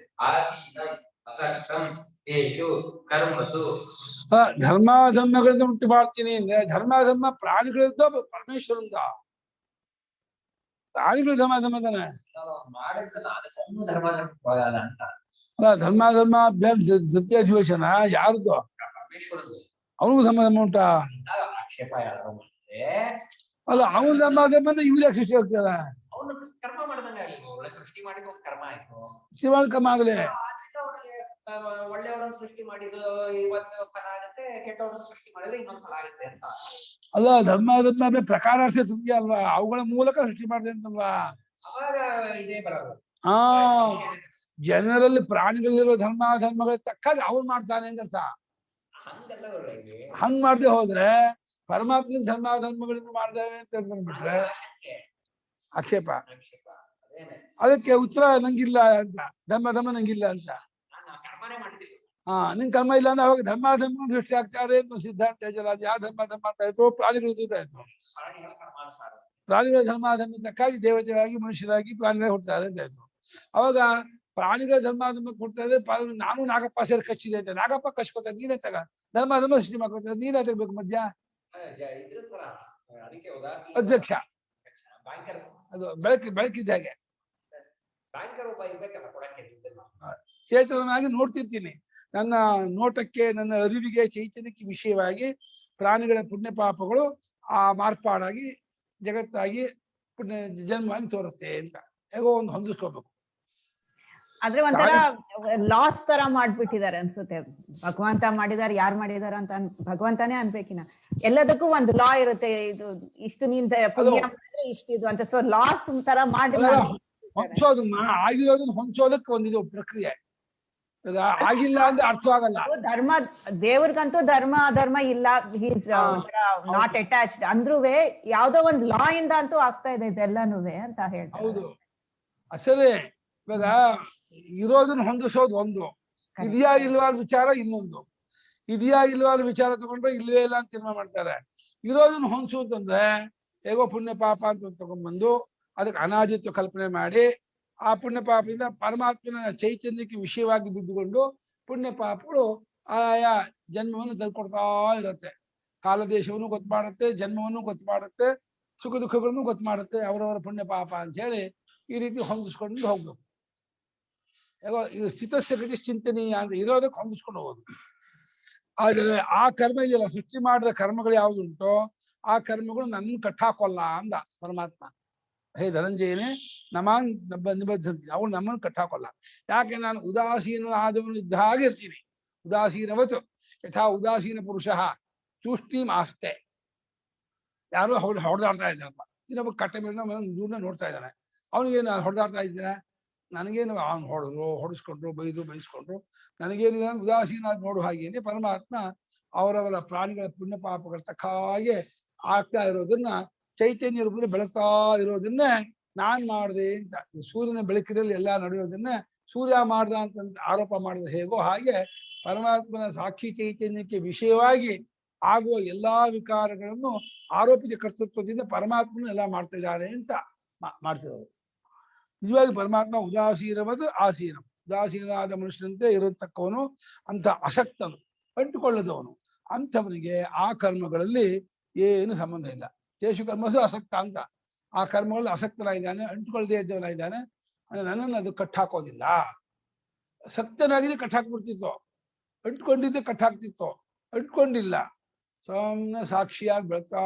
ಆಸೀನಂ ಅಸಕ್ತಂ ತೇಷು ಕರ್ಮಸು. ಧರ್ಮಾಧರ್ಮಗಳನ್ನ ಉಂಟು ಮಾಡ್ತೀನಿ ಅಂದ್ರೆ ಧರ್ಮಾಧರ್ಮ ಪ್ರಾಣಿಗಳಿಂದ ಪರಮೇಶ್ವರಿಂದ. ಪ್ರಾಣಿಗಳು ಧರ್ಮಾಧರ್ಮ ತಾನೆ. ಮಾಡಿದ್ರೆ ನಾನು ಸಣ್ಣ ಧರ್ಮ ಅಂತ ಅಲ್ಲ ಧರ್ಮಾಧರ್ಮ ಸತ್ಯಾಧಿವೇಶನ ಯಾರ್ದು? ಪರಮೇಶ್ವರದ್ದು. ಅವನಿಗೂ ಧರ್ಮಾಧರ್ಮ ಉಂಟಾ? ಆಕ್ಷೇಪ ಯಾರು ಮಾಡಿದ್ರೆ ಅಲ್ಲ ಅವನ ಧರ್ಮಾಧರ್ಮ ಅಂದ್ರೆ ಇವ್ರು ಯಾಕೆ ಸೃಷ್ಟಿ ಆಗ್ತಾರ? ಅವನು ಕರ್ಮ ಮಾಡ್ದಂಗ ಒಳ್ಳೆ ಸೃಷ್ಟಿ ಮಾಡಿದ ಒಂದು ಕರ್ಮ ಆಯ್ತು. ಸೃಷ್ಟಿ ಮಾಡಿ ಕರ್ಮ ಆಗಲಿ. ಆದ್ರಿಂದ ಅವನಿಗೆ ಒಳ್ಳೆಯವರನ್ನು ಸೃಷ್ಟಿ ಮಾಡಿದ್ದು ಇವತ್ತು ಫಲ ಆಗುತ್ತೆ, ಕೆಟ್ಟವರನ್ನು ಸೃಷ್ಟಿ ಮಾಡಿದ್ರೆ ಇನ್ನೊಂದು ಫಲ ಆಗುತ್ತೆ ಅಂತ. ಅಲ್ಲ ಧರ್ಮಾಧರ್ಮ ಪ್ರಕಾರ ಸೃಷ್ಟಿ ಅಲ್ವಾ, ಅವುಗಳ ಮೂಲಕ ಸೃಷ್ಟಿ ಮಾಡಿದೆ ಅಂತಲ್ವಾ? ಅವಾಗ ಇದೇ ಬರೋದು. ಜನರಲ್ಲಿ ಪ್ರಾಣಿಗಳಿರುವ ಧರ್ಮಾಧರ್ಮಗಳ ತಕ್ಕಾಗಿ ಅವ್ರು ಮಾಡ್ತಾನೆ ಅಂತ ಅರ್ಥ. ಹಂಗಲ್ಲ ಹಂಗ್ ಮಾಡದೆ ಹೋದ್ರೆ ಪರಮಾತ್ಮ ಧರ್ಮಾಧರ್ಮಗಳಿಂದ ಮಾಡ್ದೇವೆ ಅಂತ ಅಂದ್ಬಿಟ್ರೆ ಆಕ್ಷೇಪ. ಅದಕ್ಕೆ ಉತ್ತರ ನಂಗಿಲ್ಲ ಅಂತ, ಧರ್ಮ ನಂಗಿಲ್ಲ ಅಂತ. ನಿನ್ ಕರ್ಮ ಇಲ್ಲ ಅಂದ್ರೆ ಅವಾಗ ಧರ್ಮಾಧರ್ಮ ಸೃಷ್ಟಿ ಆಗ್ತಾರೆ ಅಂತ ಸಿದ್ಧಾಂತ ಹೇಳಲ್ಲ. ಅದು ಯಾವ ಧರ್ಮ ಅಂತ ಆಯ್ತು? ಪ್ರಾಣಿಗಳು ಇರ್ತಾಯಿತ್ತು. ಪ್ರಾಣಿಗಳ ಧರ್ಮಾಧರ್ಮ ತಕ್ಕಾಗಿ ದೇವತೆಗಳಾಗಿ ಮನುಷ್ಯರಾಗಿ ಪ್ರಾಣಿಗಳೇ ಹುಡ್ತಾರೆ ಅಂತ ಆಯ್ತು. ಅವಾಗ ಪ್ರಾಣಿಗಳ ಧರ್ಮಾಧರ್ಮ ಕೊಡ್ತಾ ಇದ್ರೆ ನಾನು ನಾಗಪ್ಪ ಸೇರಿ ಕಚ್ಚಿದೆ ಅಂತ ನಾಗಪ್ಪ ಕಚ್ಕೋತ ನೀನೇ ತಗ ಧರ್ಮಾಧರ್ಮ ಸೃಷ್ಟಿ ಮಾಡ್ಕೊತಾರೆ. ನೀನೇ ತೆಗ್ಬೇಕು ಮಧ್ಯ ಅಧ್ಯಕ್ಷ. ಅದು ಬೆಳಕಿದ್ದಾಗೆ ಚೇತನನಾಗಿ ನೋಡ್ತಿರ್ತೀನಿ. ನನ್ನ ನೋಟಕ್ಕೆ ನನ್ನ ಅರಿವಿಗೆ ಚೈತನ್ಯಕ್ಕೆ ವಿಷಯವಾಗಿ ಪ್ರಾಣಿಗಳ ಪುಣ್ಯ ಪಾಪಗಳು ಆ ಮಾರ್ಪಾಡಾಗಿ ಜಗತ್ತಾಗಿ ಪುಣ್ಯ ಜನ್ಮವಾಗಿ ತೋರುತ್ತೆ ಅಂತ ಹೇಗೋ ಒಂದು ಹೊಂದಿಸ್ಕೋಬೇಕು. ಆದ್ರೆ ಒಂಥರ ಲಾಸ್ ತರ ಮಾಡ್ಬಿಟ್ಟಿದ್ದಾರೆ ಅನ್ಸುತ್ತೆ. ಭಗವಂತ ಮಾಡಿದಾರೆ, ಯಾರು ಮಾಡಿದಾರ ಅಂತ ಭಗವಂತನೇ ಅನ್ಬೇಕಿನ. ಎಲ್ಲದಕ್ಕೂ ಒಂದು ಲಾ ಇರುತ್ತೆ, ಇದು ಇಷ್ಟು ನೀನ್ ಪುಣ್ಯ ಮಾಡಿದ್ರೆ ಇಷ್ಟಿದು ಅಂತ. ಸೊ ಲಾಸ್ ತರ ಮಾಡಿ ಹೊಂಚೋದನ್ನ ಆಗಿರೋದನ್ನ ಹೊಂಚೋದಕ್ಕೆ ಒಂದಿದು ಪ್ರಕ್ರಿಯೆ. ಈಗ ಆಗಿಲ್ಲ ಅಂದ್ರೆ ಅರ್ಥವಾಗಲ್ಲ. ಧರ್ಮ ದೇವ್ರಿಗಂತೂ ಧರ್ಮ ಅಧರ್ಮ ಇಲ್ಲ, ನಾಟ್ ಅಟ್ಯಾಚ್ಡ್ ಅಂದ್ರೂ ಯಾವ್ದೋ ಒಂದ್ ಲಾ ಇಂದ ಅಂತೂ ಆಗ್ತಾ ಇದೆ ಇದೆಲ್ಲಾನು ಅಂತ ಹೇಳ್ತಾರೆ. ಹೌದು ಅಸಲೇ. ಇವಾಗ ಇರೋದನ್ನ ಹೊಂದಿಸೋದು ಒಂದು, ಇದೆಯಾ ಇಲ್ವಾ ವಿಚಾರ ಇನ್ನೊಂದು. ಇದೆಯಾ ಇಲ್ವಾ ವಿಚಾರ ತಗೊಂಡ್ರೆ ಇಲ್ವೇ ಇಲ್ಲ ಅಂತ ತೀರ್ಮಾನ ಮಾಡ್ತಾರೆ. ಇರೋದನ್ನ ಹೊಂದಿಸೋದಂದ್ರೆ ಹೇಗೋ ಪುಣ್ಯ ಪಾಪ ಅಂತ ತಗೊಂಡ್ಬಂದು ಅದಕ್ಕೆ ಅನಾದಿತ್ವ ಕಲ್ಪನೆ ಮಾಡಿ ಆ ಪುಣ್ಯ ಪಾಪದಿಂದ ಪರಮಾತ್ಮನ ಚೈತನ್ಯಕ್ಕೆ ವಿಷಯವಾಗಿ ಬಿದ್ದುಕೊಂಡು ಪುಣ್ಯ ಪಾಪಗಳು ಆಯಾ ಜನ್ಮವನ್ನು ತಂದುಕೊಡ್ತಾ ಇರುತ್ತೆ. ಕಾಲದೇಶವನ್ನು ಗೊತ್ತು ಮಾಡುತ್ತೆ, ಜನ್ಮವನ್ನು ಗೊತ್ತು ಮಾಡುತ್ತೆ, ಸುಖ ದುಃಖಗಳನ್ನು ಗೊತ್ತು ಮಾಡುತ್ತೆ, ಅವರವರ ಪುಣ್ಯ ಪಾಪ ಅಂತ ಹೇಳಿ ಈ ರೀತಿ ಹೊಂದಿಸ್ಕೊಂಡು ಹೋಗ್ಬೇಕು. ಹೇಗೋ ಇದು ಸ್ಥಿತಸ್ಯ ಗತಿ ಚಿಂತನೀಯ ಅಂತ ಇರೋದಕ್ಕೆ ಹೊಂದಿಸ್ಕೊಂಡು ಹೋಗೋದು. ಆದರೆ ಆ ಕರ್ಮ ಇದೆಯಲ್ಲ, ಸೃಷ್ಟಿ ಮಾಡಿದ ಕರ್ಮಗಳು ಯಾವುದುಂಟೋ ಆ ಕರ್ಮಗಳು ನನ್ನ ಕಟ್ಟಾಕೋಲ್ಲ ಅಂದ ಪರಮಾತ್ಮ. ಹೇ ಧನಂಜಯನೇ ನಮಾನ್ ನಿಬದ್ಧಂತಿ, ಅವಳು ನಮ್ಮನ್ನು ಕಟ್ಟಾಕೋಲ್ಲ. ಯಾಕೆ? ನಾನು ಉದಾಸೀನ ಆದವನು ಇದ್ದ ಹಾಗೆ ಇರ್ತೀನಿ. ಉದಾಸೀನವತ್ತು ಯಥಾ ಉದಾಸೀನ ಪುರುಷ ತೂಷ್ಣೀಂ ಆಸ್ತೆ. ಯಾರೋ ಹೊಡೆದಾಡ್ತಾ ಇದ್ದಾರಪ್ಪ, ಇನ್ನೊಬ್ಬ ಕಟ್ಟೆ ಮೇಲೆ ದೂರನ ನೋಡ್ತಾ ಇದ್ದಾನೆ. ಅವನಿಗೇನು ಹೊಡೆದಾಡ್ತಾ ಇದ್ದಾನೆ, ನನಗೇನು ಅವನು ಹೊಡೆಸ್ಕೊಂಡ್ರು ಬೈಸ್ಕೊಂಡ್ರು ನನಗೇನಿಲ್ಲ ಉದಾಸೀನ ನೋಡು ಹಾಗೇನೆ ಪರಮಾತ್ಮ ಅವರವರ ಪ್ರಾಣಿಗಳ ಪುಣ್ಯ ಪಾಪಗಳ ತಕ್ಕಾಗೆ ಆಗ್ತಾ ಇರೋದನ್ನ ಚೈತನ್ಯ ರೂಪದಲ್ಲಿ ಬೆಳಗ್ತಾ ಇರೋದನ್ನೇ ನಾನ್ ಮಾಡಿದೆ ಅಂತ. ಸೂರ್ಯನ ಬೆಳಕಿನಲ್ಲಿ ಎಲ್ಲ ನಡೆಯೋದನ್ನ ಸೂರ್ಯ ಮಾಡ್ದ ಅಂತ ಆರೋಪ ಮಾಡಿದ ಹೇಗೋ ಹಾಗೆ ಪರಮಾತ್ಮನ ಸಾಕ್ಷಿ ಚೈತನ್ಯಕ್ಕೆ ವಿಷಯವಾಗಿ ಆಗುವ ಎಲ್ಲಾ ವಿಕಾರಗಳನ್ನು ಆರೋಪಿತ ಕರ್ತೃತ್ವದಿಂದ ಪರಮಾತ್ಮನ ಎಲ್ಲ ಮಾಡ್ತಾ ಇದ್ದಾರೆ ಅಂತ ಮಾಡ್ತಿರೋದು. ನಿಜವಾಗಿ ಪರಮಾತ್ಮ ಉದಾಸೀನವದು ಆಸೀನ, ಉದಾಸೀನಾದ ಮನುಷ್ಯನಂತೆ ಇರತಕ್ಕವನು, ಅಂತ ಅಸಕ್ತನು, ಅಂಟುಕೊಳ್ಳದವನು. ಅಂಥವನಿಗೆ ಆ ಕರ್ಮಗಳಲ್ಲಿ ಏನು ಸಂಬಂಧ ಇಲ್ಲ. ತೇಷು ಕರ್ಮಸು ಅಸಕ್ತ ಅಂತ. ಆ ಕರ್ಮಗಳಲ್ಲಿ ಅಸಕ್ತನಾಗಿದ್ದಾನೆ, ಅಂಟುಕೊಳ್ಳದೆ ಇದ್ದವನಾಗಿದ್ದಾನೆ. ನನ್ನನ್ನು ಅದು ಕಟ್ಟಾಕೋದಿಲ್ಲ. ಸಕ್ತನಾಗಿದೆ ಕಟ್ಟಾಕ್ಬಿಡ್ತಿತ್ತು, ಅಂಟ್ಕೊಂಡಿದ್ದೆ ಕಟ್ಟಾಕ್ತಿತ್ತು, ಅಂಟ್ಕೊಂಡಿಲ್ಲ. ಸುಮ್ಮನೆ ಸಾಕ್ಷಿಯಾಗಿ ಬೆಳಗ್ತಾ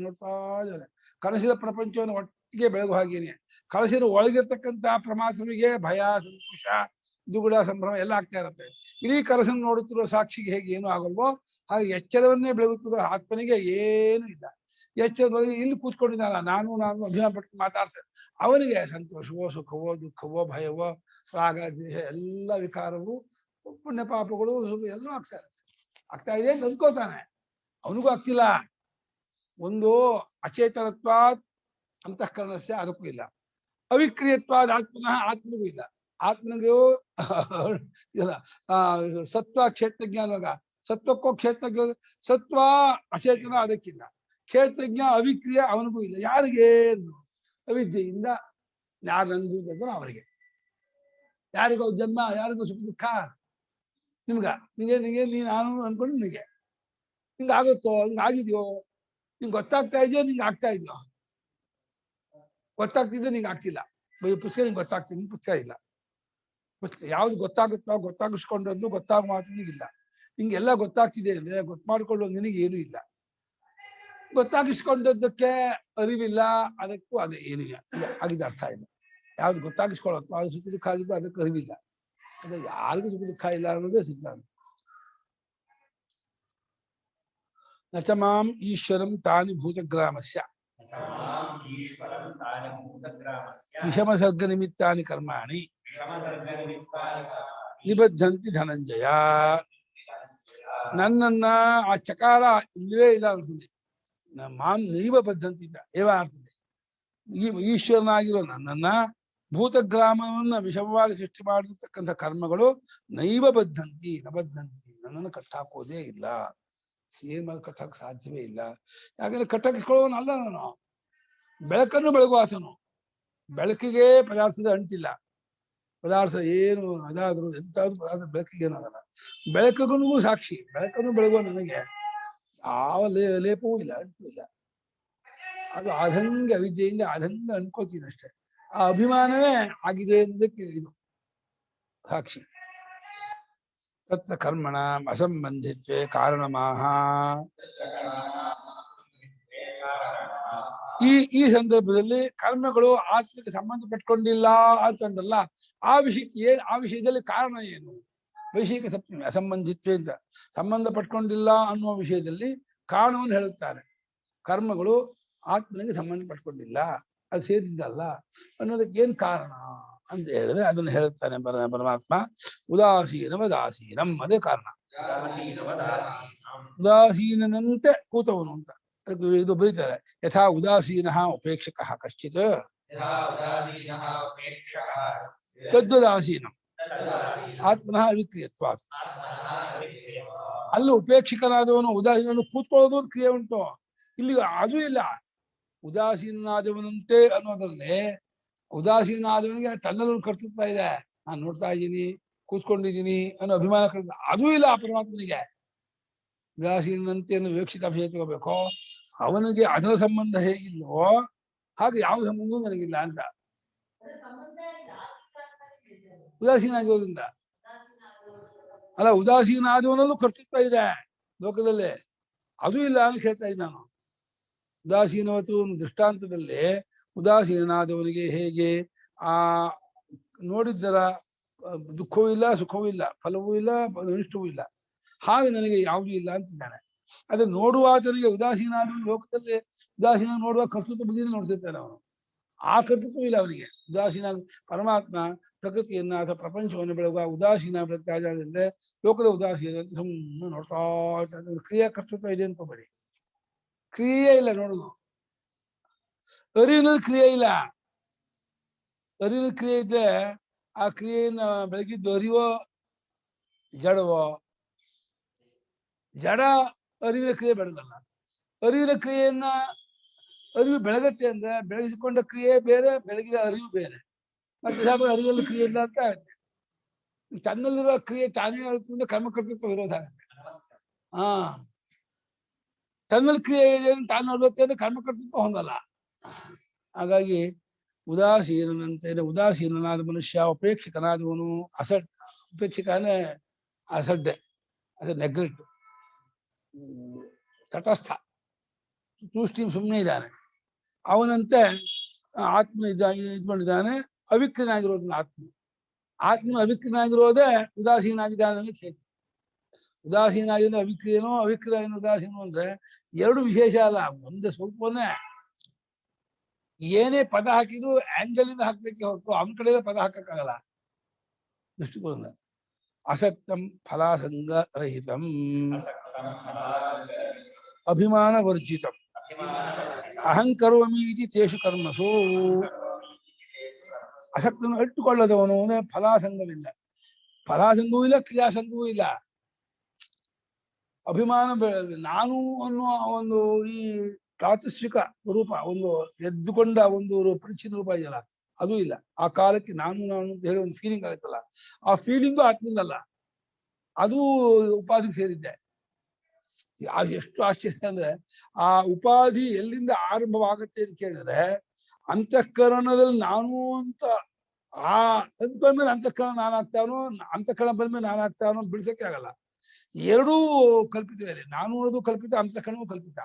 ನೋಡ್ತಾ ಇದ್ದಾನೆ. ಕನಸಿದ ಪ್ರಪಂಚವನ್ನು ಒಟ್ಟಿಗೆ ಬೆಳಗು ಹಾಗೇನೆ ಕನಸಿನ ಒಳಗಿರ್ತಕ್ಕಂಥ ಪ್ರಮಾತ್ಮಿಗೆ ಭಯ, ಸಂತೋಷ, ದುಗುಡ, ಸಂಭ್ರಮ ಎಲ್ಲ ಆಗ್ತಾ ಇರುತ್ತೆ. ಇಡೀ ಕನಸನ್ನು ನೋಡುತ್ತಿರುವ ಸಾಕ್ಷಿಗೆ ಹೇಗೆ ಏನು ಆಗಲ್ವೋ ಹಾಗೆ ಎಚ್ಚರವನ್ನೇ ಬೆಳಗುತ್ತಿರುವ ಆತ್ಮನಿಗೆ ಏನು ಇಲ್ಲ. ಎಚ್ಚರದೊಳಗೆ ಇಲ್ಲಿ ಕೂತ್ಕೊಂಡಿದ್ದಾನ, ನಾನು ಅಭಿಮಾನ ಪಟ್ಟು ಮಾತಾಡ್ತೇನೆ. ಅವನಿಗೆ ಸಂತೋಷವೋ, ಸುಖವೋ, ದುಃಖವೋ, ಭಯವೋ, ರಾಗ, ದ್ವೇಷ ಎಲ್ಲ ವಿಕಾರವು, ಪುಣ್ಯ ಪಾಪಗಳು ಎಲ್ಲೂ ಆಗ್ತಾ ಇದೆ ಅಂತ ಅಂದ್ಕೋತಾನೆ. ಅವನಿಗೂ ಆಗ್ತಿಲ್ಲ. ಒಂದು ಅಚೇತನತ್ವಾದ್ ಅಂತಃಕರಣಸ್ಯ, ಅದಕ್ಕೂ ಇಲ್ಲ. ಅವಿಕ್ರಿಯತ್ವಾದ ಆತ್ಮನಃ, ಆತ್ಮನಿಗೂ ಇಲ್ಲ. ಆತ್ಮನಿಗೂ ಇಲ್ಲ. ಸತ್ವ ಕ್ಷೇತ್ರಜ್ಞಾನವಾಗ ಸತ್ವಕ್ಕೋ ಕ್ಷೇತ್ರಜ್ಞ, ಸತ್ವ ಅಚೇತನ ಅದಕ್ಕಿಲ್ಲ. ಕ್ಷೇತ್ರಜ್ಞ ಅವಿಕ್ರಿಯ ಅವನಿಗೂ ಇಲ್ಲ. ಯಾರಿಗೆ? ಅವಿದ್ಯೆಯಿಂದ ಯಾರು ನಂದು ಅವರಿಗೆ. ಯಾರಿಗೋ ಜನ್ಮ, ಯಾರಿಗೋ ಸುಖ ದುಃಖ, ನಿನಗೆ ನಾನು ಅನ್ಕೊಂಡು ನಿನಗೆ ಹಿಂಗ ಆಗುತ್ತೋ, ಹಿಂಗ ಆಗಿದ್ಯೋ, ನಿಂಗೆ ಗೊತ್ತಾಗ್ತಾ ಇದೆಯೋ, ನಿಂಗೆ ಆಗ್ತಾ ಇದೆಯೋ? ಗೊತ್ತಾಗ್ತಿದ್ದೆ ನಿಂಗೆ ಆಗ್ತಿಲ್ಲ. ಪುಸ್ತಕ ನಿಂಗೆ ಗೊತ್ತಾಗ್ತಿದೆ, ನಿಂಗೆ ಪುಸ್ತಕ ಇಲ್ಲ. ಪುಸ್ತಕ ಯಾವ್ದು ಗೊತ್ತಾಗುತ್ತೋ ಗೊತ್ತಾಗಿಸ್ಕೊಂಡದ್ದು ಗೊತ್ತಾಗ ಮಾತ್ರ ನಿನಗಿಲ್ಲ. ನಿಂಗೆಲ್ಲ ಗೊತ್ತಾಗ್ತಿದೆ ಅಂದ್ರೆ ಗೊತ್ತು ಮಾಡ್ಕೊಳ್ಳೋದು ನಿನಗೆ ಏನೂ ಇಲ್ಲ. ಗೊತ್ತಾಗಿಸ್ಕೊಂಡದ್ದಕ್ಕೆ ಅರಿವಿಲ್ಲ, ಅದಕ್ಕೂ ಅದೇ ಏನೂ ಇಲ್ಲ ಆಗಿದ್ದು ಅರ್ಥ ಇಲ್ಲ. ಯಾವ್ದು ಗೊತ್ತಾಗಿಸ್ಕೊಳ್ಳುತ್ತೋ ಅದು ಸುಖ ದುಃಖ ಆಗಿದ್ದು ಅದಕ್ಕೆ ಅರಿವಿಲ್ಲ. ಅದೇ ಯಾರಿಗೂ ಸುಖ ದುಃಖ ಇಲ್ಲ ಅನ್ನೋದೇ ಸಿದ್ಧಾಂತ. ನಚಮಾಂ ಈಶ್ವರಂ ತಾನಿ ಭೂತಗ್ರಾಮಸ್ಯ ವಿಷಮಸರ್ಗ ನಿಮಿತ್ತಾನಿ ಕರ್ಮಾಣಿ ನಿಬದ್ಧಂತಿ ಧನಂಜಯ. ನನ್ನನ್ನ ಆ ಚಕಾರ ಇಲ್ಲವೇ ಇಲ್ಲ ಅನ್ಸುತ್ತೆ. ಮಾಂ ನೈವ ಬದ್ಧಂತಿ ಏವ ಆಗ್ತದೆ. ಈಶ್ವರನಾಗಿರೋ ನನ್ನನ್ನ ಭೂತಗ್ರಾಮವನ್ನ ವಿಷಮವಾಗಿ ಸೃಷ್ಟಿ ಮಾಡಿರ್ತಕ್ಕಂಥ ಕರ್ಮಗಳು ನೈವ ಬದ್ಧಂತಿ ನಬದ್ಧಂತಿ, ನನ್ನನ್ನು ಕಟ್ಟಾಕೋದೇ ಇಲ್ಲ. ಏನ್ ಮಾಡಿ ಕಟ್ಟಕ್ಕೆ ಸಾಧ್ಯವೇ ಇಲ್ಲ. ಯಾಕಂದ್ರೆ ಕಟ್ಟಕ್ಕಿಸ್ಕೊಳ್ಳೋನಲ್ಲ ನಾನು. ಬೆಳಕನ್ನು ಬೆಳಗುವಾಸನು. ಬೆಳಕಿಗೆ ಪದಾರ್ಥದ ಅಂಟಿಲ್ಲ. ಪದಾರ್ಥ ಏನು ಅದಾದ್ರು ಎಂತಾದ್ರು ಪದಾರ್ಥ ಬೆಳಕಿಗೆ ಏನಾಗಲ್ಲ. ಬೆಳಕಿಗೂ ಸಾಕ್ಷಿ. ಬೆಳಕನ್ನು ಬೆಳಗುವ ನನಗೆ ಯಾವ ಲೇಪವೂ ಇಲ್ಲ, ಅಂಟೂ ಇಲ್ಲ. ಅದು ಆದಂಗೆ ಅವಿದ್ಯೆಯಿಂದ ಆದಂಗೆ ಅನ್ಕೋತೀನಿ ಅಷ್ಟೇ. ಆ ಅಭಿಮಾನವೇ ಆಗಿದೆ ಅನ್ನೋದಕ್ಕೆ ಇದು ಸಾಕ್ಷಿ. ತತ್ರ ಕರ್ಮಣ ಅಸಂಬಂಧಿತ್ವೇ ಕಾರಣಮಾಹ. ಈ ಸಂದರ್ಭದಲ್ಲಿ ಕರ್ಮಗಳು ಆತ್ಮಕ್ಕೆ ಸಂಬಂಧಪಟ್ಕೊಂಡಿಲ್ಲ ಅಂತಂದಲ್ಲ, ಆ ವಿಷಯದಲ್ಲಿ ಕಾರಣ ಏನು? ವೈಷಯಿಕ ಸಪ್ತಮಿ ಅಸಂಬಂಧಿತ್ವೇ ಅಂತ ಸಂಬಂಧಪಟ್ಕೊಂಡಿಲ್ಲ ಅನ್ನುವ ವಿಷಯದಲ್ಲಿ ಕಾರಣವನ್ನು ಹೇಳುತ್ತಾರೆ. ಕರ್ಮಗಳು ಆತ್ಮನಿಗೆ ಸಂಬಂಧಪಟ್ಕೊಂಡಿಲ್ಲ, ಅದು ಸೇರಿದ್ದಲ್ಲ ಅನ್ನೋದಕ್ಕೆ ಏನ್ ಕಾರಣ ಅಂತ ಹೇಳಿದ್ರೆ ಅದನ್ನು ಹೇಳುತ್ತಾನೆ ಪರಮಾತ್ಮ. ಉದಾಸೀನಂ ಅದೇ ಕಾರಣ. ಉದಾಸೀನಂತೆ ಕೂತವನು ಅಂತ ಇದು ಬರೀತಾರೆ. ಯಥಾ ಉದಾಸೀನ ಉಪೇಕ್ಷಕ ಕಶ್ಚಿತ್ ತದ್ವದಾಸೀನಂ ಆತ್ಮನಃ ಅವಿಕ್ರಿಯತ್ವಾತ್. ಅಲ್ಲಿ ಉಪೇಕ್ಷಕನಾದವನು ಉದಾಸೀನನು ಕೂತ್ಕೊಳ್ಳೋದು ಕ್ರಿಯೆ ಉಂಟು, ಇಲ್ಲಿ ಅದೂ ಇಲ್ಲ. ಉದಾಸೀನಾದವನಂತೆ ಅನ್ನೋದ್ರಲ್ಲಿ ಉದಾಸೀನಾದವನಿಗೆ ತನ್ನಲ್ಲೂ ಕರ್ತೃತ್ವ ಇದೆ. ನಾನು ನೋಡ್ತಾ ಇದ್ದೀನಿ, ಕೂತ್ಕೊಂಡಿದ್ದೀನಿ ಅನ್ನೋ ಅಭಿಮಾನ ಕರ್ತೃತ್ವ ಅದೂ ಇಲ್ಲ ಆ ಪರಮಾತ್ಮನಿಗೆ. ಉದಾಸೀನಂತೆ ಅನ್ನೋ ವೀಕ್ಷಿತ ಅಭಿಷೇಕ ತಗೋಬೇಕು. ಅವನಿಗೆ ಅದರ ಸಂಬಂಧ ಹೇಗಿಲ್ವೋ ಹಾಗೆ ಯಾವ ಸಂಬಂಧವೂ ನನಗಿಲ್ಲ ಅಂತ. ಉದಾಸೀನ ಆಗಿರೋದ್ರಿಂದ ಅಲ್ಲ, ಉದಾಸೀನ ಆದವನಲ್ಲೂ ಕರ್ತೃತ್ವ ಇದೆ ಲೋಕದಲ್ಲಿ, ಅದೂ ಇಲ್ಲ ಅಂತ ಹೇಳ್ತಾ ಇದ್ದ ನಾನು. ಉದಾಸೀನವತ್ತು ದೃಷ್ಟಾಂತದಲ್ಲಿ ಉದಾಸೀನಾದವನಿಗೆ ಹೇಗೆ ಆ ನೋಡಿದ್ದರ ದುಃಖವೂ ಇಲ್ಲ, ಸುಖವೂ ಇಲ್ಲ, ಫಲವೂ ಇಲ್ಲ, ಅನಿಷ್ಟವೂ ಇಲ್ಲ, ಹಾಗೆ ನನಗೆ ಯಾವುದೂ ಇಲ್ಲ ಅಂತಿದ್ದಾನೆ. ಅದೇ ನೋಡುವಾತನಿಗೆ ಉದಾಸೀನ ಆದವನು ಲೋಕದಲ್ಲಿ ಉದಾಸೀನ ನೋಡುವ ಕರ್ತೃತ್ವ ಬುದ್ಧಿಯನ್ನು ನೋಡ್ತಿರ್ತಾನೆ ಅವನು. ಆ ಕರ್ತೃತ್ವ ಇಲ್ಲ ಅವನಿಗೆ. ಉದಾಸೀನ ಪರಮಾತ್ಮ ಪ್ರಕೃತಿಯನ್ನ ಅಥವಾ ಪ್ರಪಂಚವನ್ನು ಬೆಳಗುವ ಉದಾಸೀನ ಬೆಳಗ್ತಾ ಇದ್ದಾದ್ರೆ ಲೋಕದ ಉದಾಸೀನ ಅಂತ ಸುಮ್ಮನೆ ನೋಡ್ತಾ ಇರ್ತಾನೆ. ಕ್ರಿಯಾ ಕರ್ತೃತ್ವ ಇದೆ ಅನ್ಕೋಬೇಡಿ. ಕ್ರಿಯೆ ಇಲ್ಲ ನೋಡುದು. ಅರಿವಿನಲ್ಲಿ ಕ್ರಿಯೆ ಇಲ್ಲ. ಅರಿವಿನ ಕ್ರಿಯೆ ಇದ್ರೆ ಆ ಕ್ರಿಯೆಯನ್ನ ಬೆಳಗಿದ್ದು ಅರಿವೋ ಜಡವೋ? ಜಡ ಅರಿವಿನ ಕ್ರಿಯೆ ಬೆಳಗಲ್ಲ. ಅರಿವಿನ ಕ್ರಿಯೆಯನ್ನ ಅರಿವು ಬೆಳಗತ್ತೆ ಅಂದ್ರೆ ಬೆಳಗಿಸಿಕೊಂಡ ಕ್ರಿಯೆ ಬೇರೆ, ಬೆಳಗಿದ ಅರಿವು ಬೇರೆ. ಮತ್ತೆ ಅರಿವಲ್ಲಿ ಕ್ರಿಯೆ ಇಲ್ಲ ಅಂತ ಆಗುತ್ತೆ. ತನ್ನಲ್ಲಿರುವ ಕ್ರಿಯೆ ತಾನೇ ಆಗುತ್ತೆ, ಕರ್ಮಕರ್ತೃತ್ವ ವಿರೋಧ ಆಗುತ್ತೆ. ತನ್ನಲ್ಲಿ ಕ್ರಿಯೆ ಇದೆ ತಾನು ನೋಡುತ್ತೆ ಅಂದ್ರೆ ಕರ್ಮಕರ್ತೃತ್ವ ಹೊಂದಲ್ಲ. ಹಾಗಾಗಿ ಉದಾಸೀನನಾದ ಮನುಷ್ಯ ಉಪೇಕ್ಷಕನಾದವನು ಉಪೇಕ್ಷಕನೇ ಅಸಡ್ಡೆ, ಅದೇ ನೆಗ್ಲೆಕ್ಟ್, ತಟಸ್ಥ, ತೂಷ್ಟಿ ಸುಮ್ಮನೆ ಇದ್ದಾನೆ. ಅವನಂತೆ ಆತ್ಮ ಇದ್ಕೊಂಡಿದ್ದಾನೆ. ಅವಿಕ್ರನಾಗಿರೋದನ್ನ ಆತ್ಮ ಅವಿಕ್ರನಾಗಿರೋದೇ ಉದಾಸೀನಾಗಿದ್ದಾನೆ ಕೇಳಿ. ಉದಾಸೀನ ಆಗಿರೋ ಅವಿಕ್ರಿಯನೋ, ಅವಿಕ್ರಿಯ ಉದಾಸೀನೋ ಅಂದ್ರೆ ಎರಡು ವಿಶೇಷ ಅಲ್ಲ, ಒಂದೇ ಸ್ವಲ್ಪನೇ. ಏನೇ ಪದ ಹಾಕಿದ್ರು ಆಂಗಲ್ ಇಂದ ಹಾಕ್ಬೇಕೆ ಹೊರತು ಅವನ ಕಡೆ ಪದ ಹಾಕಕ್ಕಾಗಲ್ಲ. ದೃಷ್ಟಿಕೋನ ಅಸಕ್ತಂ ಫಲಾಸಂಗ ರಹಿತಂ ಅಭಿಮಾನ ವರ್ಜಿತಂ ಅಹಂಕರೋಮಿ ಇತಿ ತೇಷು ಕರ್ಮಸು. ಅಸಕ್ತನು ಇಟ್ಟುಕೊಳ್ಳದವನು ಅಂದ್ರೆ ಫಲಾಸಂಗವಿಲ್ಲ, ಫಲಾಸಂಗವೂ ಇಲ್ಲ, ಕ್ರಿಯಾಸಂಗವೂ ಇಲ್ಲ. ಅಭಿಮಾನ ನಾನು ಅನ್ನುವ ಒಂದು ಈ ಪ್ರಾತಿಷ್ಠಿಕ ರೂಪ, ಒಂದು ಎದ್ದುಕೊಂಡ ಒಂದು ಪರಿಚಿತ ರೂಪ ಇದೆಯಲ್ಲ, ಅದು ಇಲ್ಲ. ಆ ಕಾಲಕ್ಕೆ ನಾನು ಅಂತ ಹೇಳಿ ಒಂದು ಫೀಲಿಂಗ್ ಆಗುತ್ತಲ್ಲ, ಆ ಫೀಲಿಂಗು ಆತ್ಮದಲ್ಲ, ಅದು ಉಪಾಧಿಗೆ ಸೇರಿದ್ದೆ. ಅದು ಎಷ್ಟು ಆಶ್ಚರ್ಯ ಅಂದ್ರೆ ಆ ಉಪಾಧಿ ಎಲ್ಲಿಂದ ಆರಂಭವಾಗುತ್ತೆ ಅಂತ ಕೇಳಿದ್ರೆ ಅಂತಃಕರಣದಲ್ಲಿ ನಾನು ಅಂತ ಆ ಅಂದ್ಕೊಂಡ್ಮೇಲೆ ಅಂತಃಕರಣ ನಾನಾಗ್ತಾನೋ, ಅಂತಃಕರಣ ಬಂದ್ಮೇಲೆ ನಾನಾಗ್ತಾನೋ ಬಿಡ್ಸಕ್ಕೆ ಆಗಲ್ಲ. ಎರಡೂ ಕಲ್ಪಿತವೇ. ನಾನು ಅನ್ನೋದು ಕಲ್ಪಿತ, ಅಂತಃಕರಣವೂ ಕಲ್ಪಿತ.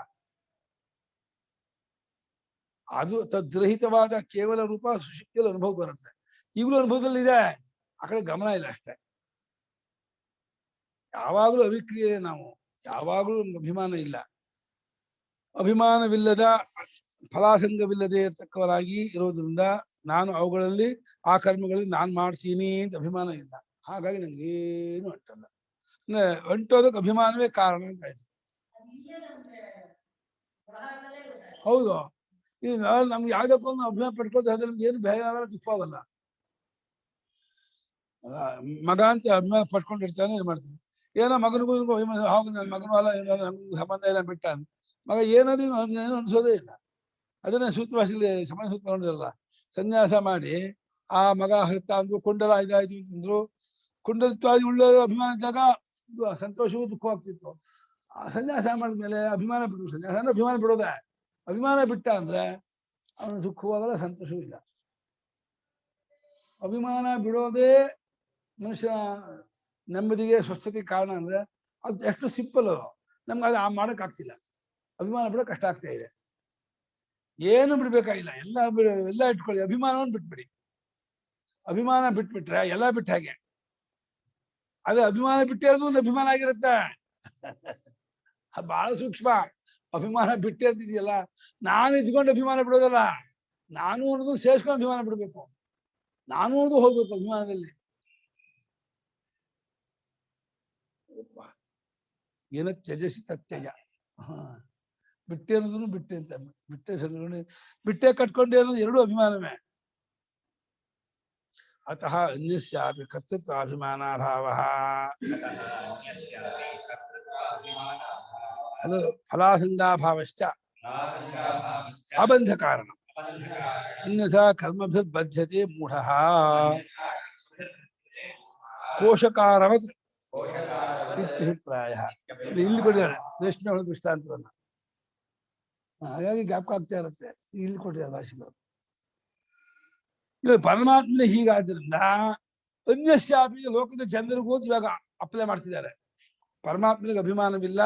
ಅದು ತದ್ರಹಿತವಾದ ಕೇವಲ ರೂಪ ಸುಶುಕ್ತಿಯಲ್ಲಿ ಅನುಭವ ಬರುತ್ತೆ. ಈಗಲೂ ಅನುಭವದಲ್ಲಿ ಇದೆ, ಆ ಕಡೆ ಗಮನ ಇಲ್ಲ ಅಷ್ಟೇ. ಯಾವಾಗಲೂ ಅವಿಕ್ರಿಯೆ, ನಾವು ಯಾವಾಗಲೂ ಅಭಿಮಾನ ಇಲ್ಲ. ಅಭಿಮಾನವಿಲ್ಲದ ಫಲಾಸಂಗವಿಲ್ಲದೆ ಇರ್ತಕ್ಕವರಾಗಿ ಇರೋದ್ರಿಂದ ನಾನು ಅವುಗಳಲ್ಲಿ ಆ ಕರ್ಮಗಳಲ್ಲಿ ನಾನು ಮಾಡ್ತೀನಿ ಅಂತ ಅಭಿಮಾನ ಇಲ್ಲ. ಹಾಗಾಗಿ ನಂಗೇನು ಅಂಟಲ್ಲ. ಅಂಟೋದಕ್ಕೆ ಅಭಿಮಾನವೇ ಕಾರಣ ಅಂತ ಆಯ್ತು. ಹೌದು, ಈಗ ನಮ್ಗೆ ಯಾವ್ದಕ್ಕೊಂದು ಅಭಿಮಾನ ಪಡ್ಕೊಳ್ತಾ ಇದ್ರೆ ನಮ್ಗೆ ಏನು ಭಯ ಆಗಲ್ಲ, ದುಃಖ ಆಗಲ್ಲ. ಮಗ ಅಂತ ಅಭಿಮಾನ ಪಡ್ಕೊಂಡಿರ್ತಾನೆ, ಏನ್ ಮಾಡ್ತೀನಿ, ಏನೋ ಮಗನಿಗೂ ಅಭಿಮಾನ, ಹೌದು ನನ್ನ ಮಗನೂ ಅಲ್ಲ, ಏನೋ ನಮ್ಗೆ ಸಂಬಂಧ ಇಲ್ಲ ಬಿಟ್ಟ ಮಗ, ಏನದು ಏನು ಅನ್ಸೋದೇ ಇಲ್ಲ. ಅದನ್ನ ಸೂತ್ರವಾಸಿಲಿ ಸಮಾನ ಸೂತ್ರ ನೋಡಿರಲ್ಲ, ಸನ್ಯಾಸ ಮಾಡಿ ಆ ಮಗ ಹತ್ತ ಅಂದ್ರು, ಕುಂಡಲ ಇದಾಯ್ತು ಅಂತಂದ್ರು. ಕುಂಡಲಿತ್ವಾದಿ ಉಳ್ಳ ಅಭಿಮಾನ ಇದ್ದಾಗ ಸಂತೋಷವೂ ದುಃಖ ಆಗ್ತಿತ್ತು. ಸನ್ಯಾಸ ಮಾಡಿದ್ಮೇಲೆ ಅಭಿಮಾನ ಬಿಡು, ಸನ್ಯಾಸ ಅಂದ್ರೆ ಅಭಿಮಾನ ಬಿಡೋದೆ. ಅಭಿಮಾನ ಬಿಟ್ಟ ಅಂದ್ರೆ ಅವನು ದುಃಖವೂ ಆಗಲ್ಲ, ಸಂತೋಷವೂ ಇಲ್ಲ. ಅಭಿಮಾನ ಬಿಡೋದೇ ಮನುಷ್ಯ ನೆಮ್ಮದಿಗೆ ಸ್ವಸ್ಥತೆಗೆ ಕಾರಣ ಅಂದ್ರೆ ಅದು ಎಷ್ಟು ಸಿಂಪಲ್. ನಮ್ಗೆ ಅದು ಮಾಡಕ್ ಆಗ್ತಿಲ್ಲ. ಅಭಿಮಾನ ಬಿಡೋ ಕಷ್ಟ ಆಗ್ತಾ ಇದೆ. ಏನು ಬಿಡ್ಬೇಕಾಗಿಲ್ಲ, ಎಲ್ಲ ಇಟ್ಕೊಳ್ಳಿ, ಅಭಿಮಾನವನ್ನು ಬಿಟ್ಬಿಡಿ. ಅಭಿಮಾನ ಬಿಟ್ಬಿಟ್ರೆ ಎಲ್ಲ ಬಿಟ್ಟ ಹಾಗೆ. ಅದೇ ಅಭಿಮಾನ ಬಿಟ್ಟಿರೋದು ಒಂದು ಅಭಿಮಾನ ಆಗಿರುತ್ತೆ. ಬಹಳ ಸೂಕ್ಷ್ಮ. ಅಭಿಮಾನ ಬಿಟ್ಟಿರ್ತಿದೆಯಲ್ಲ, ನಾನು ಇದ್ಕೊಂಡು ಅಭಿಮಾನ ಬಿಡೋದಲ್ಲ, ನಾನು ಅನ್ನೋದು ಸೇರಿಸ್ಕೊಂಡು ಅಭಿಮಾನ ಬಿಡ್ಬೇಕು. ನಾನು ಅನ್ನೋದು ಹೋಗ್ಬೇಕು ಅಭಿಮಾನದಲ್ಲಿ. ಏನ ತ್ಯಜಸಿ ತತ್ಯಜ. ಬಿಟ್ಟೆ ಅನ್ನೋದನ್ನು ಬಿಟ್ಟೆ ಅಂತ, ಬಿಟ್ಟೆ ಕಟ್ಕೊಂಡೆ ಅನ್ನೋದು ಎರಡು ಅಭಿಮಾನವೇ. ಅತಃ ಅನ್ಯಸ್ಯಾಪಿ ಕರ್ತೃತ್ವಾಭಿಮಾನಾಭಾವ ಫಲಾಸಂಗಾಭಾವಶ್ಚ ಅಬಂಧ ಕಾರಣ ಅನ್ಯಥಾ ಕರ್ಮಭಿರ್ಬಧ್ಯತೆ ಮೂಢಃ ಕೋಶಕಾರವತ್ ಇತ್ಯಭಿಪ್ರಾಯ. ಇಲ್ಲಿ ಕೊಟ್ಟಿದ್ದಾರೆ ರೇಷ್ಮೆ ದೃಷ್ಟಾಂತವನ್ನ, ಹಾಗಾಗಿ ಜ್ಞಾಪಕ ಆಗ್ತಾ ಇರುತ್ತೆ. ಇಲ್ಲಿ ಕೊಟ್ಟಿದ್ದಾರೆ ಭಾಷೆಗಳು. ಪರಮಾತ್ಮನೇ ಹೀಗಾದ್ರಿಂದ ಅನ್ಯಸ್ಯಾಪಿ ಲೋಕದ ಜನರಿಗೂ ಇವಾಗ ಅಪ್ಲೈ ಮಾಡ್ತಿದ್ದಾರೆ. ಪರಮಾತ್ಮನಿಗೆ ಅಭಿಮಾನವಿಲ್ಲ,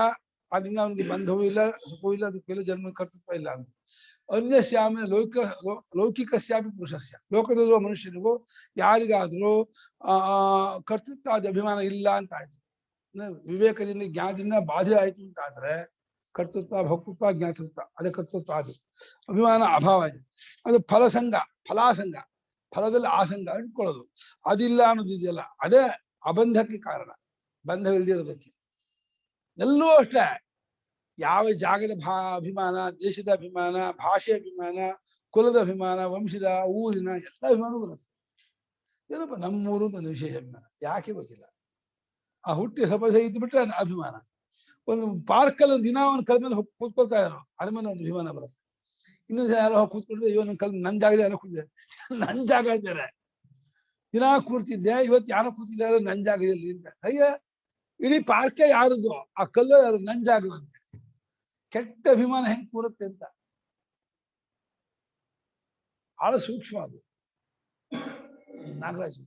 ಅದರಿಂದ ಅವನಿಗೆ ಬಂಧವೂ ಇಲ್ಲ, ಸುಖವೂ ಇಲ್ಲ, ದುಃಖ ಜನ್ಮ ಕರ್ತೃತ್ವ ಇಲ್ಲ ಅಂತ. ಅನ್ಯಸ್ಯಾಮಿ ಲೌಕಿಕಸ್ಯಾಪಿ ಪುರುಷಸ್ಯ, ಲೋಕದಲ್ಲಿರುವ ಮನುಷ್ಯನಿಗೂ ಯಾರಿಗಾದ್ರೂ ಕರ್ತೃತ್ವ ಅಭಿಮಾನ ಇಲ್ಲ ಅಂತ ಆಯ್ತು. ವಿವೇಕದಿಂದ ಜ್ಞಾನದಿಂದ ಬಾಧೆ ಆಯ್ತು ಅಂತ ಆದ್ರೆ ಕರ್ತೃತ್ವ ಭೋಕ್ತೃತ್ವ ಜ್ಞಾತೃತ್ವ ಅದೇ ಕರ್ತೃತ್ವ. ಅದು ಅಭಿಮಾನ ಅಭಾವ ಇದೆ. ಅದು ಫಲಾಸಂಗ, ಫಲದಲ್ಲಿ ಆಸಂಗ ಅಂಟ್ಕೊಳ್ಳೋದು, ಅದಿಲ್ಲ ಅನ್ನೋದಿದೆಯಲ್ಲ, ಅದೇ ಅಬಂಧಕ್ಕೆ ಕಾರಣ. ಬಂಧವಿಲ್ದಿರೋದಕ್ಕೆ ಎಲ್ಲೂ ಅಷ್ಟೇ. ಯಾವ ಜಾಗದ ಅಭಿಮಾನ, ದೇಶದ ಅಭಿಮಾನ, ಭಾಷೆ ಅಭಿಮಾನ, ಕುಲದ ಅಭಿಮಾನ, ವಂಶದ, ಊರಿನ ಎಲ್ಲ ಅಭಿಮಾನ ಬರುತ್ತೆ. ಏನಪ್ಪ ನಮ್ಮೂರು ಒಂದು ವಿಶೇಷ ಅಭಿಮಾನ, ಯಾಕೆ ಗೊತ್ತಿಲ್ಲ. ಆ ಹುಟ್ಟಿ ಸಪದ ಇದ್ದು ಬಿಟ್ರೆ ಅಭಿಮಾನ. ಒಂದು ಪಾರ್ಕಲ್ಲಿ ಒಂದು ದಿನ ಒಂದು ಕಲ್ ಮೇಲೆ ಹೋಗಿ ಕೂತ್ಕೊಳ್ತಾ ಇರೋ ಅದ್ರ ಮೇಲೆ ಒಂದು ಅಭಿಮಾನ ಬರುತ್ತೆ. ಇನ್ನೊಂದು ಯಾರೋ ಹೋಗಿ ಕೂತ್ಕೊಂಡ್ರೆ ಇವನ್ ಕಲ್ ನನ್ ಜಾಗದ ಯಾರೋ ಕೂತಿದ್ದಾರೆ, ನನ್ ಜಾಗ ಇದ್ದಾರೆ. ದಿನ ಕೂರ್ತಿದ್ದೆ, ಇವತ್ತು ಯಾರೋ ಕೂತಿದ್ದಾರೆ ನನ್ ಜಾಗದಲ್ಲಿ ಅಂತ. ಅಯ್ಯ, ಇಡೀ ಪಾರ್ಕೆ ಯಾರದು, ಆ ಕಲ್ಲು ಯಾರು, ನನ್ ಜಾಗವಂತೆ. ಕೆಟ್ಟ ಅಭಿಮಾನ ಹೆಂಗ್ ಕೂರುತ್ತೆ ಅಂತ ಬಹಳ ಸೂಕ್ಷ್ಮ ಅದು. ನಾಗರಾಜ್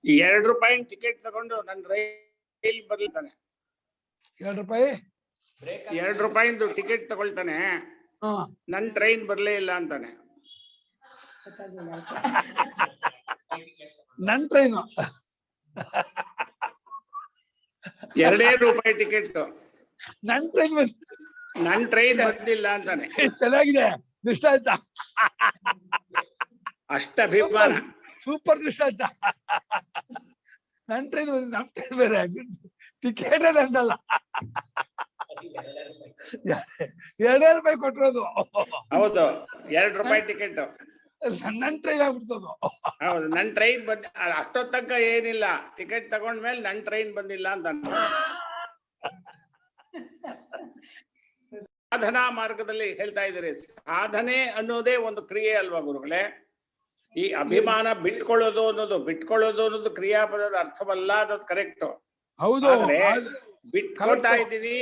₹2 ಟಿಕೆಟ್ ತಗೊಂಡು ನನ್ನ ರೈಲ್ ಬರ್ಲಿತಾನೆ. ₹2 ಟಿಕೆಟ್ ತಗೊಳ್ತಾನೆ, ನನ್ ಟ್ರೈನ್ ಬರ್ಲೇ ಇಲ್ಲ ಅಂತಾನೆ. ನನ್ ಟ್ರೈನು ₹2 ಟಿಕೆಟ್, ನನ್ ಟ್ರೈನ್ ಬಂದಿಲ್ಲ ಅಂತಾನೆ. ಚೆನ್ನಾಗಿದೆ ದೃಷ್ಟಾಂತ, ಅಷ್ಟ ಅಭಿಮಾನ, ಸೂಪರ್ ದೃಷ್ಟಾಂತ. ನನ್ ಟ್ರೈನ್ ನಮ್ ಟ್ರೈನ್ ಬೇರೆ, ಟಿಕೆಟ್ ನಂದಲ್ಲ. ₹2 ಕೊಟ್ಟಿರೋದು. ಹೌದು, ₹2 ಟಿಕೆಟ್ ನನ್ ಟ್ರೈನ್ ಆಗ್ಬಿಡ್ತದು. ಹೌದು, ನನ್ ಟ್ರೈನ್ ಬಂದ ಅಷ್ಟೊತ್ತ ತನಕ ಏನಿಲ್ಲ, ಟಿಕೆಟ್ ತಗೊಂಡ್ಮೇಲೆ ನನ್ ಟ್ರೈನ್ ಬಂದಿಲ್ಲ ಅಂತ. ಸಾಧನಾ ಮಾರ್ಗದಲ್ಲಿ ಹೇಳ್ತಾ ಇದ್ದೀರಿ. ಸಾಧನೆ ಅನ್ನೋದೇ ಒಂದು ಕ್ರಿಯೆ ಅಲ್ವಾ ಗುರುಗಳೇ? ಈ ಅಭಿಮಾನ ಬಿಟ್ಕೊಳ್ಳೋದು ಅನ್ನೋದು ಕ್ರಿಯಾಪದದ ಅರ್ಥವಲ್ಲ ಅನ್ನೋದು ಕರೆಕ್ಟ್. ಹೌದು, ಆದ್ರೆ ಬಿಟ್ಕೋತಾ ಇದ್ದೀನಿ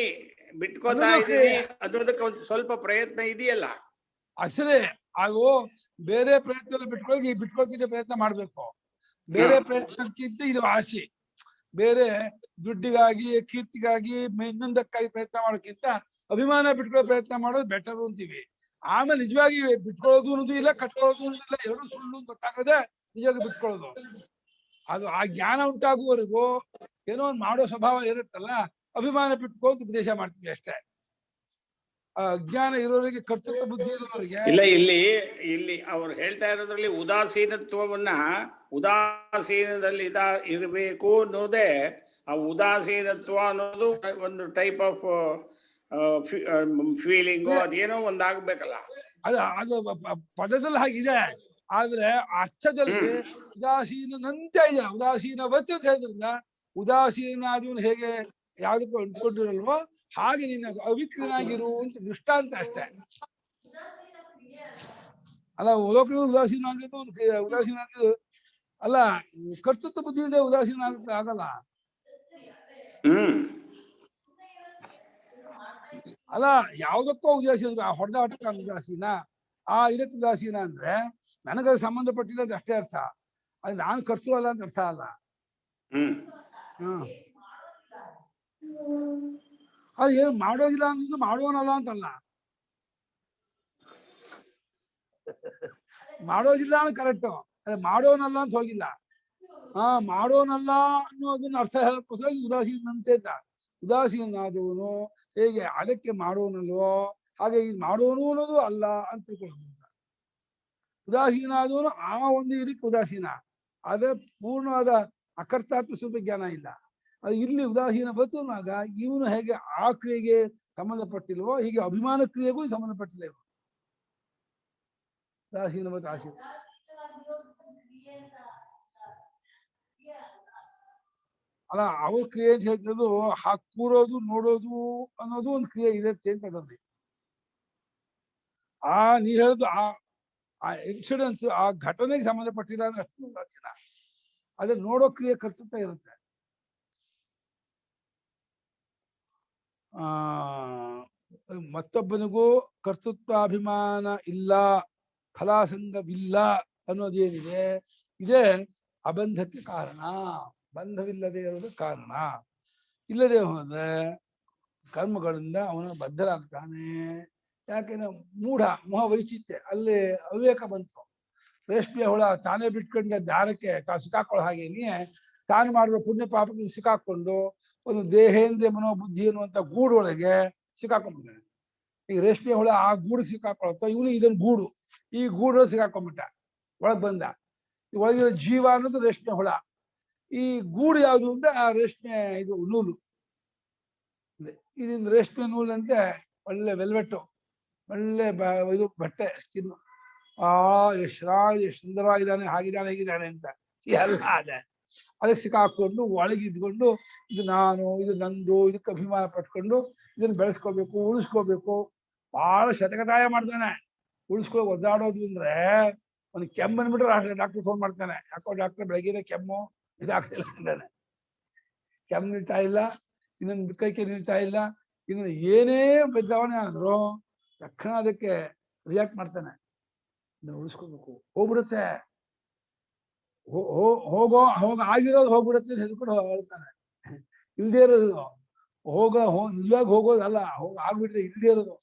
ಅನ್ನೋದಕ್ಕೆ ಒಂದು ಸ್ವಲ್ಪ ಪ್ರಯತ್ನ ಇದೆಯಲ್ಲ. ಅಸಲೇ ಅದು ಬೇರೆ ಪ್ರಯತ್ನ ಬಿಟ್ಕೊಳ್ತಿದ್ದ ಪ್ರಯತ್ನ ಮಾಡ್ಬೇಕು. ಬೇರೆ ಪ್ರಯತ್ನಕ್ಕಿಂತ ಇದು ಆಸೆ. ಬೇರೆ ದುಡ್ಡಿಗಾಗಿ, ಕೀರ್ತಿಗಾಗಿ, ಇನ್ನೊಂದಕ್ಕಾಗಿ ಪ್ರಯತ್ನ ಮಾಡೋಕ್ಕಿಂತ ಅಭಿಮಾನ ಬಿಟ್ಕೊಳ್ಳೋ ಪ್ರಯತ್ನ ಮಾಡೋದು ಬೆಟರ್ ಅಂತೀವಿ. ಆಮೇಲೆ ನಿಜವಾಗಿ ಬಿಟ್ಕೊಳ್ಳೋದು ಅನ್ನೋದು ಇಲ್ಲ, ಕಟ್ಕೊಳ್ಳೋದು ಅನ್ನೋದು ಇಲ್ಲ, ಎರಡು ಸುಳ್ಳು ಗೊತ್ತಾಗದೆ ನಿಜವಾಗಿ ಬಿಟ್ಕೊಳ್ಳೋದು. ಅದು ಆ ಜ್ಞಾನ ಉಂಟಾಗುವವರೆಗೂ ಏನೋ ಒಂದು ಮಾಡೋ ಸ್ವಭಾವ ಇರುತ್ತಲ್ಲ, ಅಭಿಮಾನ ಬಿಟ್ಕೊಂಡು ಉಪದೇಶ ಮಾಡ್ತೀವಿ ಅಷ್ಟೇ. ಅಜ್ಞಾನ ಇರೋರಿಗೆ, ಕರ್ತೃತ್ವ ಬುದ್ಧಿ ಇರೋರಿಗೆ ಇಲ್ಲ. ಇಲ್ಲಿ ಅವ್ರು ಹೇಳ್ತಾ ಇರೋದ್ರಲ್ಲಿ ಉದಾಸೀನದಲ್ಲಿ ಇರಬೇಕು ಅನ್ನೋದೇ. ಆ ಉದಾಸೀನತ್ವ ಅನ್ನೋದು ಒಂದು ಟೈಪ್ ಆಫ್ ಫೀಲಿಂಗು, ಅದೇನೋ ಒಂದಾಗ್ಬೇಕಲ್ಲ. ಅದು ಪದದಲ್ಲಿ ಹಾಗಿದೆ, ಆದ್ರೆ ಅರ್ಥದಲ್ಲಿ ಉದಾಸೀನಂತೆ ಇದೆ. ಉದಾಸೀನವತ್ತು ಅಂತ ಹೇಳಿದ್ರಿಂದ ಉದಾಸೀನ ಆದವನು ಹೇಗೆ ಯಾವ್ದಕ್ಕೂ ಅಂಟ್ಕೊಂಡಿರಲ್ವೋ ಹಾಗೆ ನೀನು ಅವಿಕ್ರನಾಗಿರು ಅಂತ ದೃಷ್ಟಾಂತ ಅಷ್ಟೇ. ಅಲ್ಲ, ಲೋಕ ಉದಾಸೀನ ಆಗಿದ್ದು ಉದಾಸೀನ ಆಗಿದ್ದು ಅಲ್ಲ, ಕರ್ತೃತ್ವ ಬುದ್ಧಿಯಿಂದ ಉದಾಸೀನ ಆಗುತ್ತೆ ಆಗಲ್ಲ. ಅಲ್ಲ, ಯಾವ್ದಕ್ಕೋ ಉದಾಸೀನ, ಹೊಡೆದಾಟಕ್ಕೆ ಉದಾಸೀನ, ಇದಕ್ಕೆ ಉದಾಸೀನ ಅಂದ್ರೆ ನನಗದು ಸಂಬಂಧಪಟ್ಟಿಲ್ಲ ಅಂತ ಅಷ್ಟೇ ಅರ್ಥ. ಅದು ನಾನು ಕರ್ತೃ ಅಲ್ಲ ಅಂತ ಅರ್ಥ ಅಲ್ಲ. ಅದು ಏನು ಮಾಡೋದಿಲ್ಲ ಅನ್ನೋದು ಮಾಡೋನಲ್ಲ ಅಂತಲ್ಲ. ಮಾಡೋದಿಲ್ಲ ಅನ್ನೋ ಕರೆಕ್ಟು, ಅದೇ ಮಾಡೋನಲ್ಲ ಅಂತ ಹೋಗಿಲ್ಲ. ಮಾಡೋನಲ್ಲ ಅನ್ನೋದನ್ನ ಅರ್ಥ ಹೇಳಕ್ಕೋಸ್ಕರ ಉದಾಸೀನಂತೆ ಅಂತ. ಉದಾಸೀನಾದವನು ಹೇಗೆ ಅದಕ್ಕೆ ಮಾಡೋನಲ್ವೋ ಹಾಗೆ ಇದು ಮಾಡೋನು ಅನ್ನೋದು ಅಲ್ಲ ಅಂತ ತಿಳ್ಕೊಳ್ಳೋದು. ಉದಾಸೀನ ಆದವನು ಆ ಒಂದು ಇದಕ್ಕೆ ಉದಾಸೀನ, ಅದೇ ಪೂರ್ಣವಾದ ಅಕರ್ತಾತ್ಮ ಸ್ವಲ್ಪ ಜ್ಞಾನ ಇಲ್ಲ. ಅದು ಇಲ್ಲಿ ಉದಾಸೀನ ಬರ್ತನಾಗ ಇವನು ಹೇಗೆ ಆ ಕ್ರಿಯೆಗೆ ಸಂಬಂಧಪಟ್ಟಿಲ್ವೋ ಹೀಗೆ ಅಭಿಮಾನ ಕ್ರಿಯೆಗೂ ಸಂಬಂಧಪಟ್ಟಿಲ್ಲ ಇವರು. ಉದಾಸೀನ ಮತ್ತು ಆಸೀನ ಅಲ್ಲ, ಅವ್ರ ಕ್ರಿಯೆ ಅಂತ ಹೇಳ್ತದ್ದು ಕೂರೋದು ನೋಡೋದು ಅನ್ನೋದು ಒಂದು ಕ್ರಿಯೆ ಇರುತ್ತೆ ಅಂತ ಅದರಲ್ಲಿ. ನೀ ಹೇಳುದು ಆ ಇನ್ಸಿಡೆನ್ಸ್, ಆ ಘಟನೆಗೆ ಸಂಬಂಧಪಟ್ಟಿಲ್ಲ ಅಂದ್ರೆ ಅಷ್ಟು ಉದಾಸೀನ. ಅದೇ ನೋಡೋ ಕ್ರಿಯೆ ಕರ್ತೃತ್ವ ಇರುತ್ತೆ. ಮತ್ತೊಬ್ಬನಿಗೂ ಕರ್ತೃತ್ವಾಭಿಮಾನ ಇಲ್ಲ, ಫಲಾಸಂಗವಿಲ್ಲ ಅನ್ನೋದೇನಿದೆ ಇದೇ ಅಬಂಧಕ್ಕೆ ಕಾರಣ. ಬಂಧವಿಲ್ಲದೆ ಇರೋದು ಕಾರಣ. ಇಲ್ಲದೆ ಹೋದ್ರೆ ಕರ್ಮಗಳಿಂದ ಅವನು ಬದ್ಧರಾಗ್ತಾನೆ. ಯಾಕೆಂದ್ರೆ ಮೋಹ ವೈಚಿತ್ಯ, ಅಲ್ಲಿ ಅವಿವೇಕ ಬಂತು. ರೇಷ್ಮೆಯ ಹುಳ ತಾನೇ ಬಿಟ್ಕೊಂಡ ದಾರಕ್ಕೆ ಸಿಕ್ಕಾಕೊಳ್ಳೋ ಹಾಗೇನೆ ತಾನು ಮಾಡಿರೋ ಪುಣ್ಯ ಪಾಪಕ್ಕೆ ಸಿಕ್ಕಾಕೊಂಡು ಒಂದು ದೇಹೇಂದ್ರಿಯ ಮನೋಬುದ್ಧಿ ಅನ್ನುವಂಥ ಗೂಡೊಳಗೆ ಸಿಕ್ಕಾಕೊಂಡ್ಬಿಡ್ತಾನೆ. ಈಗ ರೇಷ್ಮೆ ಹುಳ ಆ ಗೂಡಿಗೆ ಸಿಕ್ಕಾಕೊಳತ್ತೋ, ಇವನು ಇದೊಂದು ಗೂಡು, ಈ ಗೂಡೊಳಗೆ ಸಿಕ್ಕಾಕೊಂಡ್ಬಿಟ್ಟ, ಒಳಗ್ ಬಂದ. ಒಳಗಿರೋ ಜೀವ ಅನ್ನೋದು ರೇಷ್ಮೆ ಹುಳ. ಈ ಗೂಡು ಯಾವುದು ಅಂದ್ರೆ ಆ ರೇಷ್ಮೆ ಇದು ನೂಲು. ಇದರಿಂದ ರೇಷ್ಮೆ ನೂಲಂತೆ ಒಳ್ಳೆ ವೆಲ್ವೆಟ್ಟು, ಒಳ್ಳೆ ಇದು ಬಟ್ಟೆ, ಸ್ಕಿನ್. ಎಷ್ಟು ಸುಂದರವಾಗಿದ್ದಾನೆ, ಹಾಗಿದ್ದಾನೆ, ಹೇಗಿದ್ದಾನೆ ಅಂತ ಎಲ್ಲ ಅದೇ. ಅದಕ್ಕೆ ಸಿಕ್ಕಾಕೊಂಡು ಒಳಗಿದ್ಕೊಂಡು ಇದು ನಾನು, ಇದು ನಂದು, ಇದಕ್ಕೆ ಅಭಿಮಾನ ಪಟ್ಕೊಂಡು ಇದನ್ನ ಬೆಳೆಸ್ಕೋಬೇಕು, ಉಳಿಸ್ಕೋಬೇಕು. ಬಹಳ ಶತಕದಾಯ ಮಾಡ್ತಾನೆ. ಉಳಿಸ್ಕೊ ಒದ್ದಾಡೋದು ಅಂದ್ರೆ ಒಂದು ಕೆಮ್ಮು ಬಂದ್ಬಿಟ್ರೆ ಡಾಕ್ಟರ್ ಫೋನ್ ಮಾಡ್ತಾನೆ, ಯಾಕೋ ಡಾಕ್ಟರ್ ಬೆಳಗ್ಗೆ ಕೆಮ್ಮು ಇದಾಗ್ತಿಲ್ಲ ಅಂತಾನೆ. ಕೆಮ್ಮು ನಿಲ್ತಾ ಇಲ್ಲ, ಇನ್ನೊಂದು ಕೈಕೆ ನಿಲ್ತಾ ಇಲ್ಲ, ಇನ್ನೊಂದು ಏನೇ ಬದಲಾವಣೆ ಆದ್ರೂ ತಕ್ಷಣ ಅದಕ್ಕೆ ರಿಯಾಕ್ಟ್ ಮಾಡ್ತಾನೆ. ಇದನ್ನ ಉಳಿಸ್ಕೋಬೇಕು. ಹೋಗ್ಬಿಡುತ್ತೆ, ಆಗಿರೋದು ಹೋಗ್ಬಿಡುತ್ತೆ ಅಂತ ಹೇಳ್ಕೊಂಡು ಹೇಳ್ತಾನೆ. ಇಲ್ದೇ ಇರೋದು ನಿಜವಾಗಿ ಹೋಗೋದಲ್ಲ, ಆಗ್ಬಿಟ್ರೆ ಇಲ್ದೇ ಇರೋದು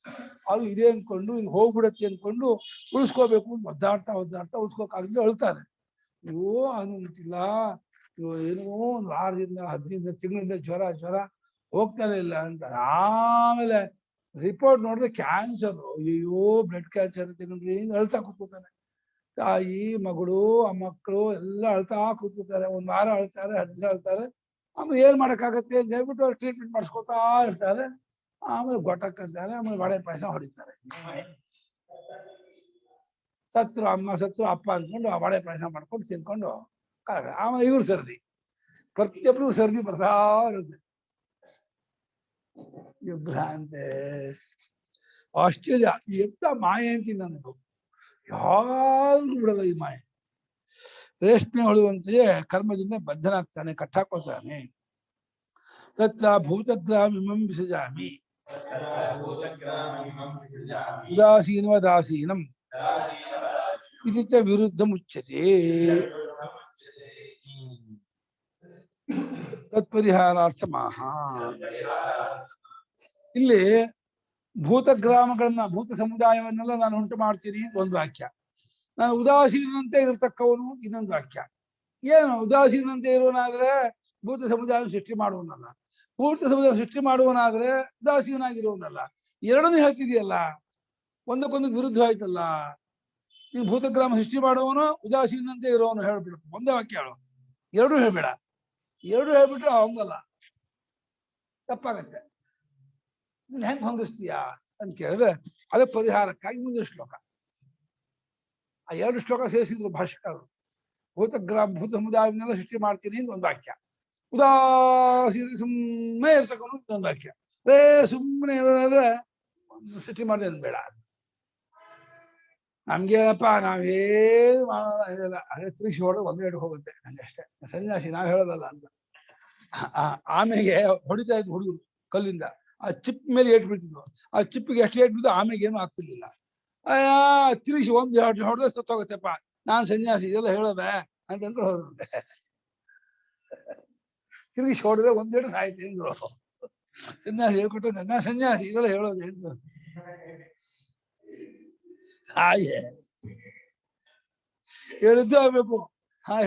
ಅದು ಇದೆ ಅನ್ಕೊಂಡು ಇದು ಹೋಗ್ಬಿಡತ್ತೆ ಅನ್ಕೊಂಡು ಉಳಿಸ್ಕೋಬೇಕು ಅಂತ ಒದ್ದಾಡ್ತಾ ಉಳಿಸ್ಕೋಕಾಗದೆ ಅಳ್ತಾನೆ. ಅದು ನಿಂತಿಲ್ಲ, ಏನೋ ಒಂದು 6 ದಿನ 10 ತಿಂಗಳಿಂದ ಜ್ವರ ಹೋಗ್ತಾನೆ ಇಲ್ಲ ಅಂತ. ಆಮೇಲೆ ರಿಪೋರ್ಟ್ ನೋಡಿದ್ರೆ ಕ್ಯಾನ್ಸರ್. ಅಯ್ಯೋ, ಬ್ಲಡ್ ಕ್ಯಾನ್ಸರ್ ತಗೊಂಡ್ರಿ ಅಳ್ತಾ ಕೂತ್ಕೋತಾನೆ. ತಾಯಿ, ಮಗಳು, ಆ ಮಕ್ಕಳು ಎಲ್ಲ ಅಳ್ತಾ ಕೂತ್ಕೋತಾರೆ. 1 ವಾರ ಅಳ್ತಾರೆ, 10 ದಿನ ಅಳ್ತಾರೆ. ಆಮೇಲೆ ಏನ್ ಮಾಡಕ್ಕಾಗತ್ತೆ ಅಂತ ಹೇಳ್ಬಿಟ್ಟು ಅವ್ರು ಟ್ರೀಟ್ಮೆಂಟ್ ಮಾಡಿಸ್ಕೊತಾ ಇರ್ತಾರೆ. ಆಮೇಲೆ ಗೊಟ್ಟಕ್ಕಂತಾರೆ, ಆಮೇಲೆ ವಡೆ ಪಾಯಸ ಹೊಡಿತಾರೆ. ಸತ್ರು ಅಮ್ಮ, ಸತ್ರು ಅಪ್ಪ ಅಂದ್ಕೊಂಡು ಆ ವಡೆ ಪಾಯಸ ಮಾಡ್ಕೊಂಡು ತಿನ್ಕೊಂಡು ಆಮೇಲೆ ಇವ್ರು ಸರ್ದಿ, ಪ್ರತಿಯೊಬ್ಬರಿಗೂ ಸರ್ದಿ ಬರ್ತಾ ಇರುತ್ತೆ. ಭ್ರಾಂತೆ. ಆಶ್ಚರ್ಯ, ಎಂತ ಮಾಯೆ ಅಂತೀನಿ ನನಗೂ. ಯಾರು ಬಿಡಲ್ಲ ಈ ಮಾಯೆ. ರೇಷ್ಮೆ ಹೊಳುವಂತೆಯೇ ಕರ್ಮದಿಂದ ಬದ್ಧನಾಗ್ತಾನೆ, ಕಟ್ಟಾಕೋತಾನೆ. ತತ್ರ ಭೂತಗ್ರಾಮಿಮಂ ವಿಸಜಾಮಿ ಉದಾಸೀನವದಾಸೀನಂ ಇತಿ ಚ ವಿರುದ್ಧ ಮುಚ್ಯತೆ. ತತ್ಪರಿಹಾರಾರ್ಥಮಾಹ. ಇಲ್ಲಿ ಭೂತಗ್ರಾಮಗಳನ್ನ, ಭೂತ ಸಮುದಾಯವನ್ನೆಲ್ಲ ನಾನು ಉಂಟು ಮಾಡ್ತೀನಿ ಒಂದು ವಾಕ್ಯ. ನಾನು ಉದಾಸೀನಂತೆ ಇರತಕ್ಕವನು ಇನ್ನೊಂದು ವಾಕ್ಯ. ಏನು ಉದಾಸೀನಂತೆ ಇರೋನಾದ್ರೆ ಭೂತ ಸಮುದಾಯ ಸೃಷ್ಟಿ ಮಾಡುವನಲ್ಲ, ಭೂತ ಸಮುದಾಯ ಸೃಷ್ಟಿ ಮಾಡುವನಾದ್ರೆ ಉದಾಸೀನಾಗಿರುವನಲ್ಲ. ಎರಡನ್ನೂ ಹೇಳ್ತಿದೆಯಲ್ಲ, ಒಂದಕ್ಕೊಂದು ವಿರುದ್ಧ ಆಯ್ತಲ್ಲ. ನೀನು ಭೂತಗ್ರಾಮ ಸೃಷ್ಟಿ ಮಾಡುವವನು, ಉದಾಸೀನಂತೆ ಇರೋವನು ಹೇಳ್ಬಿಡು, ಒಂದೇ ವಾಕ್ಯ ಹೇಳು. ಎರಡೂ ಹೇಳ್ಬೇಡ. ಎರಡು ಹೇಳ್ಬಿಟ್ರೆ ಅವಂಗಲ್ಲ, ತಪ್ಪಾಗತ್ತೆ. ನೀನ್ ಹೆಂಗ್ ಹೊಂದಿಸ್ತೀಯಾ ಅಂತ ಕೇಳಿದ್ರೆ ಅದಕ್ಕೆ ಪರಿಹಾರಕ್ಕಾಗಿ ಮುಂದಿನ ಶ್ಲೋಕ. ಆ ಎರಡು ಶ್ಲೋಕ ಸೇರಿಸಿದ್ರು ಭಾಷ್ಯಕಾರರು. ಭೂತ ಸಮುದಾಯವನ್ನೆಲ್ಲ ಸೃಷ್ಟಿ ಮಾಡ್ತೀನಿ ಅಂತ ಒಂದು ವಾಕ್ಯ, ಉದಾಸೀನ ಸುಮ್ಮನೆ ಇರ್ತಕ್ಕಂಥ ಒಂದು ವಾಕ್ಯ. ಸುಮ್ಮನೆ ಇರೋದ್ರೆ ಸೃಷ್ಟಿ ಮಾಡಿದೆ ಬೇಡ. ನಮ್ಗೇನಪ್ಪ, ನಾವೇನು ಮಾಡೋಲ್ಲ, ಅದೇ ತಿಳಿಸಿ ಹೊಡೆದು ಒಂದೆರಡು ಹೋಗುತ್ತೆ ನಂಗೆ ಅಷ್ಟೇ. ಸನ್ಯಾಸಿ ನಾವ್ ಹೇಳೋದಲ್ಲ ಅಂತ. ಆಮೆಗೆ ಹೊಡಿತಾ ಇದ್ರು ಹುಡುಗರು ಕಲ್ಲಿಂದ, ಆ ಚಿಪ್ ಮೇಲೆ ಏಟ್ ಬಿಡ್ತಿದ್ವು. ಆ ಚಿಪ್ಪಿಗೆ ಎಷ್ಟು ಏಟ್ ಬಿದ್ದು ಆಮೆಗೆ ಏನು ಆಗ್ತಿರ್ಲಿಲ್ಲ. ತಿರುಗಿಸಿ ಒಂದು ಹೊಡೆದ್ರೆ ಸತ್ತೋಗತ್ತೆಪ್ಪ, ನಾನ್ ಸನ್ಯಾಸಿ ಇದೆಲ್ಲ ಹೇಳೋದೆ ಅಂತ ಅಂದ್ಕೊಂಡು ಹೋದಂತೆ. ತಿರುಗಿಸಿ ಹೊಡೆದ್ರೆ ಒಂದೆರಡು ಸಾಯ್ತು ಎಂದ್ರು. ಸನ್ಯಾಸಿ ಹೇಳ್ಕೊಟ್ಟು ನಾ ಸನ್ಯಾಸಿ ಇದೆಲ್ಲ ಹೇಳೋದೆ ಎಂದು. ಹಾಗೆ ಹೇಳಿದ್ದು ಆಗ್ಬೇಕು,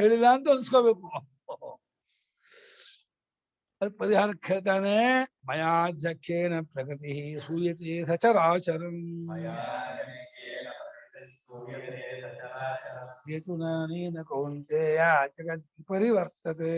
ಹೇಳಿಲ್ಲ ಅಂತ ಅನ್ಸ್ಕೋಬೇಕು. ಅದು ಪರಿಹಾರಕ್ಕೆ ಹೇಳ್ತಾನೆ. ಮಯಾಧ್ಯಕ್ಷೇಣ ಪ್ರಗತಿ ಸೂಯತೆ ಸಚರಾಚರಂ ಹೇತುನಾನೇನ ಕೌಂತೆಯ ಜಗತ್ ಪರಿವರ್ತತೆ.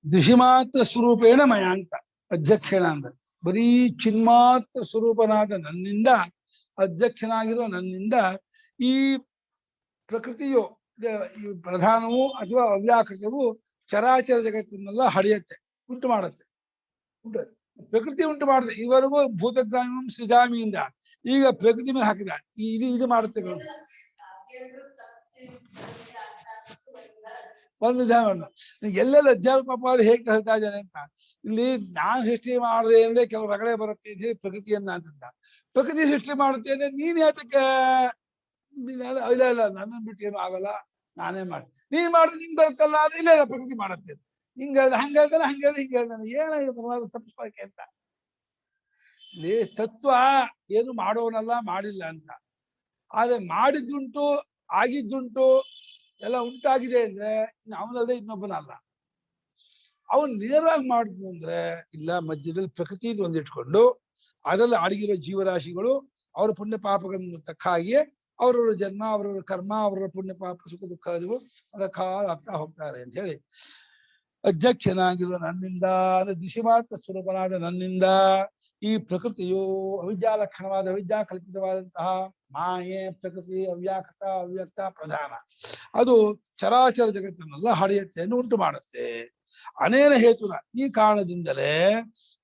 ದಿಶಿಮಾತ್ರ ಸ್ವರೂಪೇಣ ಮಯಾಂತ ಅಧ್ಯಕ್ಷಣ ಅಂದ್ರೆ ಬರೀ ಚಿನ್ಮಾತ್ರ ಸ್ವರೂಪನಾದ ನನ್ನಿಂದ, ಅಧ್ಯಕ್ಷನಾಗಿರೋ ನನ್ನಿಂದ ಈ ಪ್ರಕೃತಿಯು, ಈ ಪ್ರಧಾನವು ಅಥವಾ ಅವ್ಯಾಕೃತವು ಚರಾಚರ ಜಗತ್ತನ್ನೆಲ್ಲ ಹಡಿಯತ್ತೆ, ಉಂಟು ಮಾಡುತ್ತೆ. ಪ್ರಕೃತಿ ಉಂಟು ಮಾಡಿದೆ. ಇವರೆಗೂ ಭೂತಗ್ರಾಮ ಸೃಜಾಮಿಯಿಂದ ಈಗ ಪ್ರಕೃತಿ ಮೇಲೆ ಹಾಕಿದ. ಇದು ಮಾಡುತ್ತೆ. ಒಂದು ವಿಧಾನ ಎಲ್ಲೆಲ್ಲ ಅಜ್ಞಾನ ಪಾಪ ಹೇಗೆ ಹೇಳ್ತಾ ಇದ್ದಾನೆ ಅಂತ. ಇಲ್ಲಿ ನಾನ್ ಸೃಷ್ಟಿ ಮಾಡಿದೆ ಅಂದ್ರೆ ಕೆಲವು ರಗಳೆ ಬರುತ್ತೆ ಅಂತ ಹೇಳಿ ಪ್ರಕೃತಿಯನ್ನ ಅಂತಂದ. ಪ್ರಕೃತಿ ಸೃಷ್ಟಿ ಮಾಡುತ್ತೆ ಅಂದ್ರೆ ನೀನ್ ಯಾತಕ್ಕೆ ಇಲ್ಲ ಇಲ್ಲ ನನ್ನನ್ನು ಬಿಟ್ಟು ಏನು ಆಗಲ್ಲ, ನಾನೇ ಮಾಡಿ, ನೀನ್ ಮಾಡಿದ್ರೆ ನಿಂಗೆ ಬರುತ್ತಲ್ಲ, ಅದು ಇಲ್ಲ ಇಲ್ಲ ಪ್ರಕೃತಿ ಮಾಡುತ್ತೆ ಹಿಂಗ ಹಂಗಾದ್ರೆ ಹಂಗಾದ್ರೆ ಹಿಂಗೆ ಏನಾಗಿದೆ ತಪ್ಪಿಸ್ಬೇಕೆ ಅಂತ. ಇಲ್ಲಿ ತತ್ವ ಏನು ಮಾಡೋನಲ್ಲ, ಮಾಡಿಲ್ಲ ಅಂತ. ಆದ್ರೆ ಮಾಡಿದ್ದುಂಟು, ಆಗಿದ್ದುಂಟು, ಎಲ್ಲ ಉಂಟಾಗಿದೆ ಅಂದ್ರೆ ಅವನಲ್ಲದೆ ಇನ್ನೊಬ್ಬನಲ್ಲ. ಅವನ್ ನೇರವಾಗಿ ಮಾಡಿದ್ನು ಅಂದ್ರೆ ಇಲ್ಲ, ಮಧ್ಯದಲ್ಲಿ ಪ್ರಕೃತಿ ಒಂದು ಇಟ್ಕೊಂಡು ಅದರಲ್ಲಿ ಅಡಗಿರೋ ಜೀವರಾಶಿಗಳು ಅವರ ಪುಣ್ಯ ಪಾಪಗಳನ್ನು ತಕ್ಕ ಹಾಗೆ ಅವರವರ ಜನ್ಮ, ಅವರವರ ಕರ್ಮ, ಅವರವರ ಪುಣ್ಯ ಪಾಪ ಸುಖ ದುಃಖಗಳು ಅದಕ್ಕ ಆಗ್ತಾ ಹೋಗ್ತಾರೆ ಅಂತ ಹೇಳಿ ಅಧ್ಯಕ್ಷನಾಗಿರುವ ನನ್ನಿಂದ, ದಿಶಿಮಾತ್ರ ಸ್ವರೂಪನಾದ ನನ್ನಿಂದ ಈ ಪ್ರಕೃತಿಯು ಅವಿದ್ಯಾ ಲಕ್ಷಣವಾದ, ಅವಿದ್ಯಾ ಕಲ್ಪಿತವಾದಂತಹ ಮಾಯೆ, ಪ್ರಕೃತಿ, ಅವ್ಯಾಕೃತ, ಅವ್ಯಕ್ತ, ಪ್ರಧಾನ, ಅದು ಚರಾಚರ ಜಗತ್ತನ್ನೆಲ್ಲ ಹಡೆಯತ್ತೆಯನ್ನು ಉಂಟು ಮಾಡುತ್ತೆ. ಅನೇನ ಹೇತುನ, ಈ ಕಾರಣದಿಂದಲೇ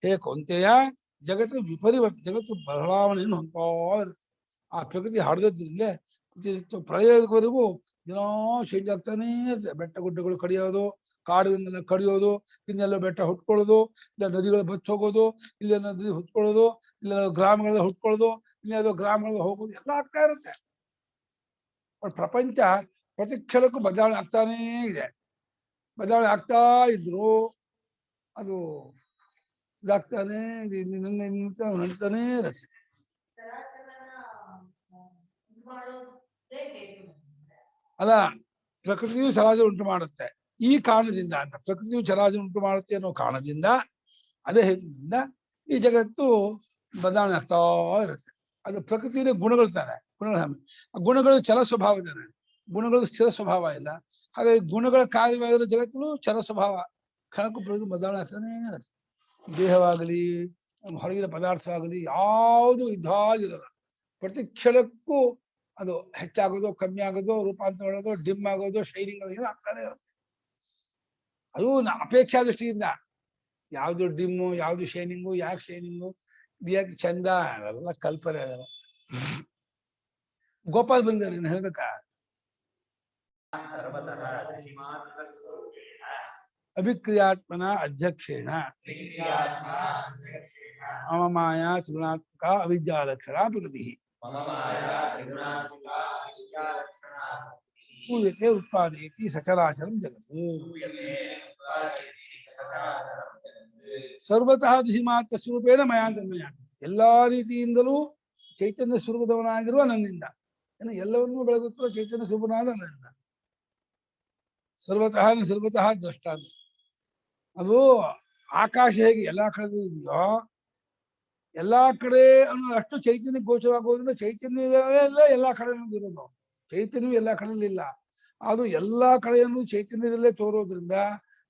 ಹೇ ಕೌಂತೆಯ ಜಗತ್ತು ವಿಪರಿವರ್ತ, ಜಗತ್ತು ಬದಲಾವಣೆಯನ್ನು ಹೊಂದ್ತಾ ಇರುತ್ತೆ. ಆ ಪ್ರಕೃತಿ ಹಡೆದ್ರಿಂದ ಪ್ರಳಯದವರೆಗೂ ದಿನೋ ಚೇಂಜ್ ಆಗ್ತಾನೇ ಇರುತ್ತೆ. ಬೆಟ್ಟ ಗುಡ್ಡಗಳು ಕಡಿಯೋದು, ಕಾಡುಗಳನ್ನೆಲ್ಲ ಕಡಿಯೋದು, ಇನ್ನೆಲ್ಲ ಬೆಟ್ಟ ಹುಟ್ಕೊಳ್ಳೋದು, ಇಲ್ಲ ನದಿಗಳು ಬಚ್ಚ ಹೋಗೋದು, ಇಲ್ಲ ನದಿ ಹುಟ್ಕೊಳ್ಳೋದು, ಇಲ್ಲ ಗ್ರಾಮಗಳೆಲ್ಲ ಹುಟ್ಕೊಳ್ಳೋದು, ಇನ್ಯಾವುದೋ ಗ್ರಾಮಗಳಿಗೆ ಹೋಗೋದು, ಎಲ್ಲ ಆಗ್ತಾ ಇರುತ್ತೆ. ಪ್ರಪಂಚ ಪ್ರತಿ ಕ್ಷಣಕ್ಕೂ ಬದಲಾವಣೆ ಆಗ್ತಾನೇ ಇದೆ. ಬದಲಾವಣೆ ಆಗ್ತಾ ಇದ್ರು ಅದು ಇದಾಗ್ತಾನೆ ನಡೀತಾನೇ ಇರುತ್ತೆ. ಅಲ್ಲ, ಪ್ರಕೃತಿಯು ಚರಾಚರ ಉಂಟು ಮಾಡುತ್ತೆ ಈ ಕಾರಣದಿಂದ ಅಂತ. ಪ್ರಕೃತಿಯು ಚರಾಚರ ಉಂಟು ಮಾಡುತ್ತೆ ಅನ್ನೋ ಕಾರಣದಿಂದ, ಅದೇ ಹೇತುದಿಂದ ಈ ಜಗತ್ತು ಬದಲಾವಣೆ ಆಗ್ತಾ ಇರುತ್ತೆ. ಅದು ಪ್ರಕೃತಿಯ ಗುಣಗಳು ತಾನೆ, ಗುಣಗಳು ಚಲ ಸ್ವಭಾವ ತಾನೆ. ಗುಣಗಳು ಸ್ಥಿರ ಸ್ವಭಾವ ಇಲ್ಲ. ಹಾಗಾಗಿ ಗುಣಗಳ ಕಾರ್ಯವಾಗಿರೋ ಜಗತ್ತಲ್ಲೂ ಚರ ಸ್ವಭಾವ, ಕ್ಷಣಕ್ಕೂ ಪ್ರತಿ ಬದಲಾವಣೆ ಆಗ್ತಾನೆ ಇರುತ್ತೆ. ದೇಹವಾಗಲಿ ಹೊರಗಿನ ಪದಾರ್ಥವಾಗಲಿ ಯಾವುದು ಇದಾಗಿರಲ್ಲ. ಪ್ರತಿ ಕ್ಷಣಕ್ಕೂ ಅದು ಹೆಚ್ಚಾಗೋದು, ಕಮ್ಮಿ ಆಗೋದು, ರೂಪಾಂತರ ಮಾಡೋದು, ಡಿಮ್ ಆಗೋದು, ಶೈನಿಂಗ್ ಆಗೋದು ಆಗ್ತಾನೆ ಇರುತ್ತೆ. ಅದು ಅಪೇಕ್ಷಾ ದೃಷ್ಟಿಯಿಂದ ಯಾವ್ದು ಡಿಮ್ಮು, ಯಾವ್ದು ಶೈನಿಂಗು, ಯಾಕೆ ಶೈನಿಂಗು, ಯಾಕೆ ಚಂದ, ಅದೆಲ್ಲ ಕಲ್ಪನೆ. ಅದೆಲ್ಲ ಗೋಪಾಲ್ ಬಂದಿದ್ದಾರೆ, ನೀನು ಹೇಳ್ಬೇಕಾ? ಅಭಿಕ್ರಿಯಾತ್ಮನ ಅಧ್ಯಕ್ಷೇಣ ಅಮಮಾಯ ತ್ರಿಗುಣಾತ್ಮಕ ಅವಿದ್ಯಾಲಕ್ಷಣ ಪ್ರಕೃತಿ ಪೂಯತೆ ಉತ್ಪಾದಯತಿ ಸಚರಾಚರಂ ಜಗತ್ತು. ಸರ್ವತಃ ದಿಶಿಮಾತ್ರ ಸ್ವರೂಪೇಣ ಮಯಾಂತಮಯ, ಎಲ್ಲಾ ರೀತಿಯಿಂದಲೂ ಚೈತನ್ಯ ಸ್ವರೂಪದವನಾಗಿರುವ ನನ್ನಿಂದ, ಎಲ್ಲವನ್ನೂ ಬೆಳಗುತ್ತಿರುವ ಚೈತನ್ಯ ಸ್ವರೂಪನಾದ ನನ್ನಿಂದ. ಸರ್ವತಃ ಸರ್ವತಃ ದ್ರಷ್ಟ. ಅದು ಆಕಾಶ ಹೇಗೆ ಎಲ್ಲಾ ಕಡೆ ಇದೆಯೋ, ಎಲ್ಲಾ ಕಡೆ ಅನ್ನೋ ಅಷ್ಟು ಚೈತನ್ಯ ಗೋಚರವಾಗೋದ್ರಿಂದ ಚೈತನ್ಯವೇ ಎಲ್ಲಾ ಕಡೆ ಇರೋದು. ಚೈತನ್ಯವು ಎಲ್ಲಾ ಕಡೆಯಲ್ಲಿ ಇಲ್ಲ, ಅದು ಎಲ್ಲಾ ಕಡೆಯನ್ನು ಚೈತನ್ಯದಲ್ಲೇ ತೋರೋದ್ರಿಂದ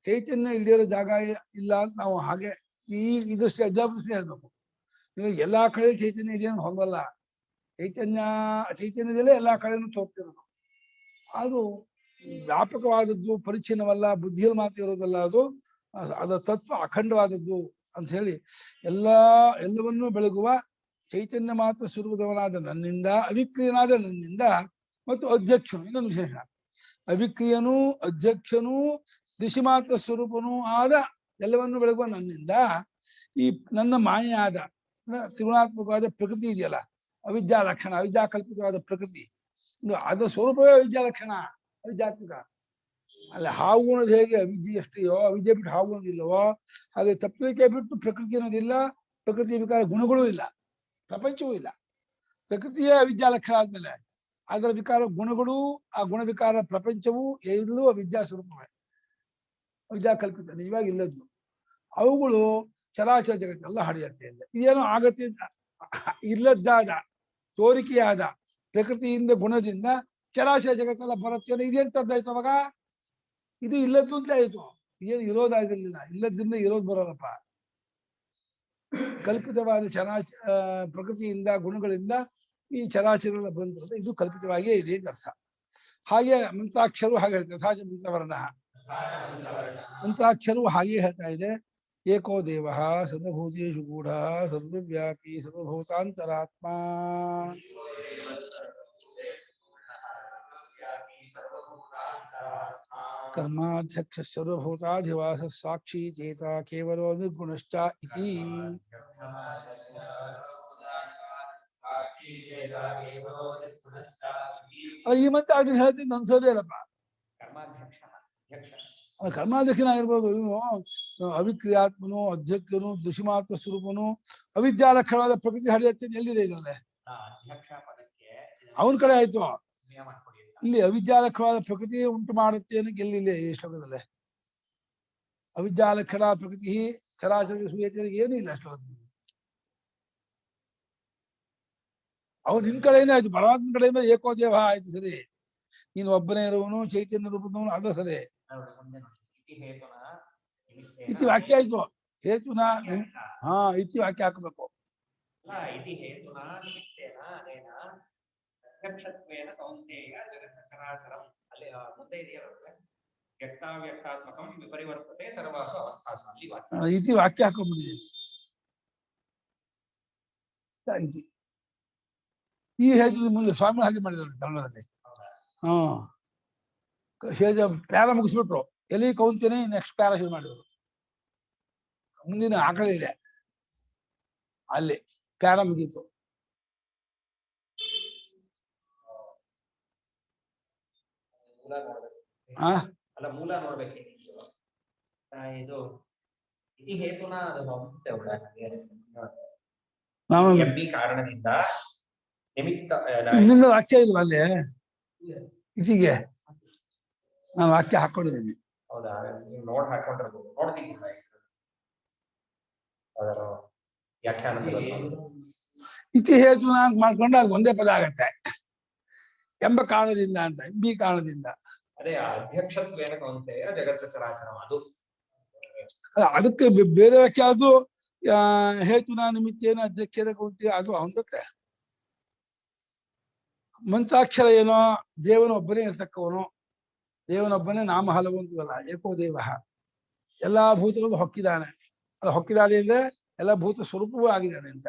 ಚೈತನ್ಯ ಇಲ್ಲಿರೋ ಜಾಗ ಇಲ್ಲ ಅಂತ ನಾವು ಹಾಗೆ ಇದಷ್ಟು ಅಜ್ಜಾಪೃಷ್ಟಿ ಹೇಳ್ಬೇಕು. ನೀವು ಎಲ್ಲಾ ಕಡೆ ಚೈತನ್ಯ ಇದೆ ಅಂತ ಹೊಂದಲ್ಲ, ಚೈತನ್ಯದಲ್ಲೇ ಎಲ್ಲಾ ಕಡೆಯನ್ನು ತೋರ್ತಿರೋದು. ಅದು ವ್ಯಾಪಕವಾದದ್ದು, ಪರಿಚ್ಛಿನ್ನವಲ್ಲ, ಬುದ್ಧಿಯಲ್ಲಿ ಮಾತ್ರ ಇರೋದಲ್ಲ, ಅದರ ತತ್ವ ಅಖಂಡವಾದದ್ದು ಅಂತ ಹೇಳಿ ಎಲ್ಲವನ್ನೂ ಬೆಳಗುವ ಚೈತನ್ಯ ಮಾತ್ರ ಸ್ವರೂಪದವನಾದ ನನ್ನಿಂದ, ಅವಿಕ್ರಿಯನಾದ ನನ್ನಿಂದ ಮತ್ತು ಅಧ್ಯಕ್ಷನು. ಇನ್ನೊಂದು ವಿಶೇಷ, ಅವಿಕ್ರಿಯನೂ ಅಧ್ಯಕ್ಷನೂ ದಿಶಿ ಮಾತ್ರ ಸ್ವರೂಪನೂ ಆದ ಎಲ್ಲವನ್ನೂ ಬೆಳಗುವ ನನ್ನಿಂದ ಈ ನನ್ನ ಮಾಯೆಯಾದ ತ್ರಿಗುಣಾತ್ಮಕವಾದ ಪ್ರಕೃತಿ ಇದೆಯಲ್ಲ, ಅವಿದ್ಯಾ ಲಕ್ಷಣ, ಅವಿದ್ಯಾ ಕಲ್ಪಿತವಾದ ಪ್ರಕೃತಿ, ಅದರ ಸ್ವರೂಪವೇ ಅವಿದ್ಯಾ ಲಕ್ಷಣ, ಅವಿದ್ಯಾತ್ಮಕ. ಅಲ್ಲಿ ಹಾವು ಅನ್ನೋದು ಹೇಗೆ ಅವಿದ್ಯೆ ಎಷ್ಟೆಯೋ, ಅವಿದ್ಯೆ ಬಿಟ್ಟು ಹಾವು ಅನ್ನೋದಿಲ್ಲವೋ, ಹಾಗೆ ತಪ್ಪಲಿಕೆ ಬಿಟ್ಟು ಪ್ರಕೃತಿ ಅನ್ನೋದಿಲ್ಲ, ಪ್ರಕೃತಿ ವಿಕಾರ ಗುಣಗಳೂ ಇಲ್ಲ, ಪ್ರಪಂಚವೂ ಇಲ್ಲ. ಪ್ರಕೃತಿಯೇ ಅವಿದ್ಯಾ ಲಕ್ಷಣ ಆದ್ಮೇಲೆ ಅದರ ವಿಕಾರ ಗುಣಗಳು, ಆ ಗುಣ ವಿಕಾರ ಪ್ರಪಂಚವೂ ಎಲ್ಲೂ ಅವಿದ್ಯಾ ಸ್ವರೂಪವೇ, ಅವಿದ್ಯಾ ಕಲ್ಪಿತ, ನಿಜವಾಗಿ ಇಲ್ಲದ್ದು. ಅವುಗಳು ಚರಾಚರ ಜಗತ್ತೆಲ್ಲ ಹರಿಯತ್ತೆ ಅಂತ. ಇದೇನೋ ಆಗತ್ತೆ ಇಲ್ಲದ್ದಾದ ತೋರಿಕೆಯಾದ ಪ್ರಕೃತಿಯಿಂದ ಗುಣದಿಂದ ಚರಾಚರ ಜಗತ್ತೆಲ್ಲ ಬರುತ್ತೆ. ಇದೆಂತದ್ದಾಯ್ತು ಅವಾಗ? ಇದು ಇಲ್ಲದ್ದು ಅಂತ ಆಯ್ತು, ಏನು ಇರೋದಾಗಿರ್ಲಿಲ್ಲ, ಇಲ್ಲದ್ರಿಂದ ಇರೋದು ಬರೋದಪ್ಪ. ಕಲ್ಪಿತವಾದ ಪ್ರಕೃತಿಯಿಂದ ಗುಣಗಳಿಂದ ಈ ಚರಾಚರ ಬಂದಿರೋದು, ಇದು ಕಲ್ಪಿತವಾಗಿಯೇ ಇದೆ ಅಂತ ಅರ್ಥ. ಹಾಗೆ ಮಂತ್ರಾಕ್ಷರು ಹಾಗೆ ಹೇಳ್ತಾರೆ, ಯಥಾಚ ಮಂತ್ರವರ್ಣ, ಮಂತ್ರಾಕ್ಷರು ಹಾಗೆ ಹೇಳ್ತಾ ಇದೆ. ಏಕೋ ದೇವ ಸರ್ವಭೂತೇಷು ಗೂಢ ಸರ್ವವ್ಯಾಪಿ ಸರ್ವಭೂತಾಂತರಾತ್ಮ ಕರ್ಮಾಧ್ಯಕ್ಷ ಸರ್ವಭೂತಾಧಿವಾಸ ಸಾಕ್ಷಿ ಚೇತ ಕೇವಲೋ ನಿರ್ಗುಣಶ್ಚ ಇತಿ. ಈ ಮಂತ್ರ ಅದನ್ನ ಹೇಳ್ತೀನಿ ಅನ್ಸೋದೇ ಇಲ್ಲಪ್ಪ. ಕರ್ಮಾಧ್ಯಕ್ಷನಾಗಿರ್ಬೋದು, ಇವನು ಅವಿಕ್ರಿಯಾತ್ಮನು, ಅಧ್ಯಕ್ಷನು, ದೃಶಿಮಾತ್ರ ಸ್ವರೂಪನು, ಅವಿದ್ಯಾಲಕ್ಷಣವಾದ ಪ್ರಕೃತಿ ಹರಿಯತ್ತೆ ಎಲ್ಲಿದೆ ಇದರಲ್ಲೇ? ಅವನ ಕಡೆ ಆಯ್ತು. ಇಲ್ಲಿ ಅವಿದ್ಯಾಲಕ್ಷಣವಾದ ಪ್ರಕೃತಿ ಉಂಟು ಮಾಡುತ್ತೆ ಅನ್ನೋಕೆ ಎಲ್ಲಿಲ್ಲ ಈ ಶ್ಲೋಕದಲ್ಲೇ. ಅವಿದ್ಯಾಲಕ್ಷಣ ಪ್ರಕೃತಿ ಚರಾಚರ ಏನೂ ಇಲ್ಲ ಶ್ಲೋಕದಲ್ಲಿ. ಅವ್ನು ನಿನ್ ಕಡೆಯಿಂದ ಆಯ್ತು, ಪರಮಾತ್ಮ ಕಡೆಯಿಂದ ಏಕೋದೇವ ಆಯ್ತು, ಸರಿ. ನೀನು ಒಬ್ಬನೇ ಇರುವನು, ಚೈತನ್ಯ ರೂಪದವನು, ಅದು ಸರಿ. ಇತಿ ವಾಕ್ಯ ಆಯ್ತು, ಹೇತುನ ಹಾ ಇತಿ ವಾಕ್ಯ ಹಾಕಬೇಕು. ಇತಿ ವಾಕ್ಯ ಹಾಕೊಂಡ್ಬಿಟ್ಟಿದ್ದೀನಿ. ಈ ಹೇತು ಮುಂದೆ ಸ್ವಾಮಿ ಹಾಗೆ ಮಾಡಿದ್ರು ಕನ್ನಡದಲ್ಲಿ. ಪ್ಯಾರ ಮುಗಿಸ್ಬಿಟ್ರು, ಎಲ್ಲಿ ಕೌಂತೇನೆ ನೆಕ್ಸ್ಟ್ ಪ್ಯಾರ ಶುರು ಮಾಡಿದ್ರು. ಮುಂದಿನ ಆಕಳ ಇದೆ ಅಲ್ಲಿ ಪ್ಯಾರ ಮುಗೀತು. ಮೂಲ ನೋಡ್ಬೇಕಿತ್ತು ಇದು ಇತಿ ಹೇತುನ ಕಾರಣದಿಂದ ನಿಮಿತ್ತ ಇನ್ನೊಂದು ವಾಕ್ಯ ಇಲ್ವಾ ಅಲ್ಲಿ? ಇತಿಗೆ ನಾನು ವಾಕ್ಯ ಹಾಕೊಂಡಿದ್ದೀನಿ. ಹೌದಾ? ನೋಡ್ ಹಾಕೊಂಡಿರ್ಬೋದು, ನೋಡ್ತೀನಿ ಅದರ ವ್ಯಾಖ್ಯಾನ. ಇತಿ ಹೇತು ಮಾಡ್ಕೊಂಡ್ರೆ ಅದು ಒಂದೇ ಪದ ಆಗತ್ತೆ. ಎಂಬ ಕಾರಣದಿಂದ ಅಂತ, ಎಂಬಿ ಕಾರಣದಿಂದ. ಅದೇ ಅಧ್ಯಕ್ಷತ್ವೇನ ಕೌಂತೆಯ ಜಗತ್ ಸಚರಾಚರಂ ಅದು. ಅದಕ್ಕೆ ಬೇರೆ ವ್ಯಾಖ್ಯೆ ಅದು ಹೇತುನ ನಿಮಿತ್ತೇನ ಅಧ್ಯಕ್ಷರ ಕೌಂತೆಯ ಅದು ಹೊಂದುತ್ತೆ. ಮಂತ್ರಾಕ್ಷರ ಏನೋ ದೇವನೊಬ್ಬನೇ ಇರ್ತಕ್ಕವನು, ದೇವನೊಬ್ಬನೇ ನಾಮ ಹಲವು ಅಂತಲ್ಲ, ಏಕೋ ದೇವ ಎಲ್ಲಾ ಭೂತಗಳು ಹೊಕ್ಕಿದ್ದಾನೆ. ಅದು ಹೊಕ್ಕಿದ್ದಾನೆ ಅಂದ್ರೆ ಎಲ್ಲ ಭೂತ ಸ್ವರೂಪವೂ ಆಗಿದ್ದಾನೆ ಅಂತ.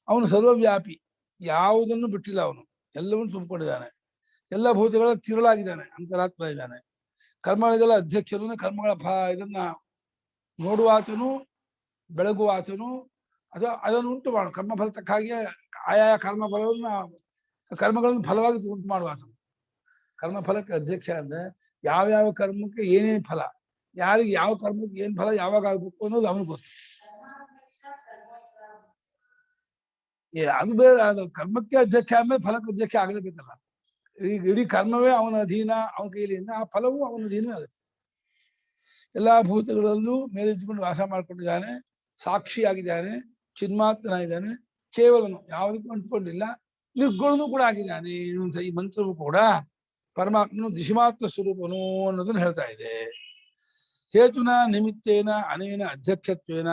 ಅವನು ಸರ್ವವ್ಯಾಪಿ, ಯಾವುದನ್ನು ಬಿಟ್ಟಿಲ್ಲ, ಅವನು ಎಲ್ಲವನ್ನು ತುಂಬಿಕೊಂಡಿದ್ದಾನೆ. ಎಲ್ಲ ಭೂತಗಳ ತಿರುಳಾಗಿದ್ದಾನೆ, ಅಂತರಾತ್ಮ ಇದ್ದಾನೆ. ಕರ್ಮಗಳಿಗೆಲ್ಲ ಅಧ್ಯಕ್ಷನು, ಕರ್ಮಗಳ ಇದನ್ನ ನೋಡುವಾತನು, ಬೆಳಗುವಾತನು, ಅದನ್ನು ಉಂಟು ಮಾಡು ಕರ್ಮಫಲ ತಕ್ಕ ಹಾಗೆ ಆಯಾ ಕರ್ಮಗಳನ್ನು ಫಲವಾಗಿ ಉಂಟು ಮಾಡುವಾತನು. ಕರ್ಮಫಲಕ್ಕೆ ಅಧ್ಯಕ್ಷ ಅಂದ್ರೆ ಯಾವ್ಯಾವ ಕರ್ಮಕ್ಕೆ ಏನೇನು ಫಲ, ಯಾರಿಗೆ ಯಾವ ಕರ್ಮಕ್ಕೆ ಏನ್ ಫಲ ಯಾವಾಗ ಆಗ್ಬೇಕು ಅನ್ನೋದು ಅವನಿಗೆ ಗೊತ್ತು. ಅದು ಬೇರೆ, ಅದು ಕರ್ಮಕ್ಕೆ ಅಧ್ಯಕ್ಷ ಆದ್ಮೇಲೆ ಫಲಕ್ಕೆ ಅಧ್ಯಕ್ಷ ಆಗಲೇಬೇಕಲ್ಲ. ಈಗ ಇಡೀ ಕರ್ಮವೇ ಅವನ ಅಧೀನ, ಅವನ ಕೈಲಿಂದ ಆ ಫಲವೂ ಅವನ ಅಧೀನವೇ ಆಗುತ್ತೆ. ಎಲ್ಲಾ ಭೂತಗಳಲ್ಲೂ ಮೇಲಿದ್ದುಕೊಂಡು ವಾಸ ಮಾಡ್ಕೊಂಡಿದ್ದಾನೆ, ಸಾಕ್ಷಿಯಾಗಿದ್ದಾನೆ, ಚಿನ್ಮಾತ್ರನಾಗಿದ್ದಾನೆ, ಕೇವಲನು ಯಾವುದಕ್ಕೂ ಅಂಟ್ಕೊಂಡಿಲ್ಲ, ನಿರ್ಗುಣನೂ ಕೂಡ ಆಗಿದ್ದಾನೆ. ಈ ಮಂತ್ರವು ಕೂಡ ಪರಮಾತ್ಮನು ದಿಶಿಮಾತ್ರ ಸ್ವರೂಪನು ಅನ್ನೋದನ್ನು ಹೇಳ್ತಾ ಇದೆ. ಹೇತುನ ನಿಮಿತ್ತೇನ ಅನೇನ ಅಧ್ಯಕ್ಷತ್ವೇನ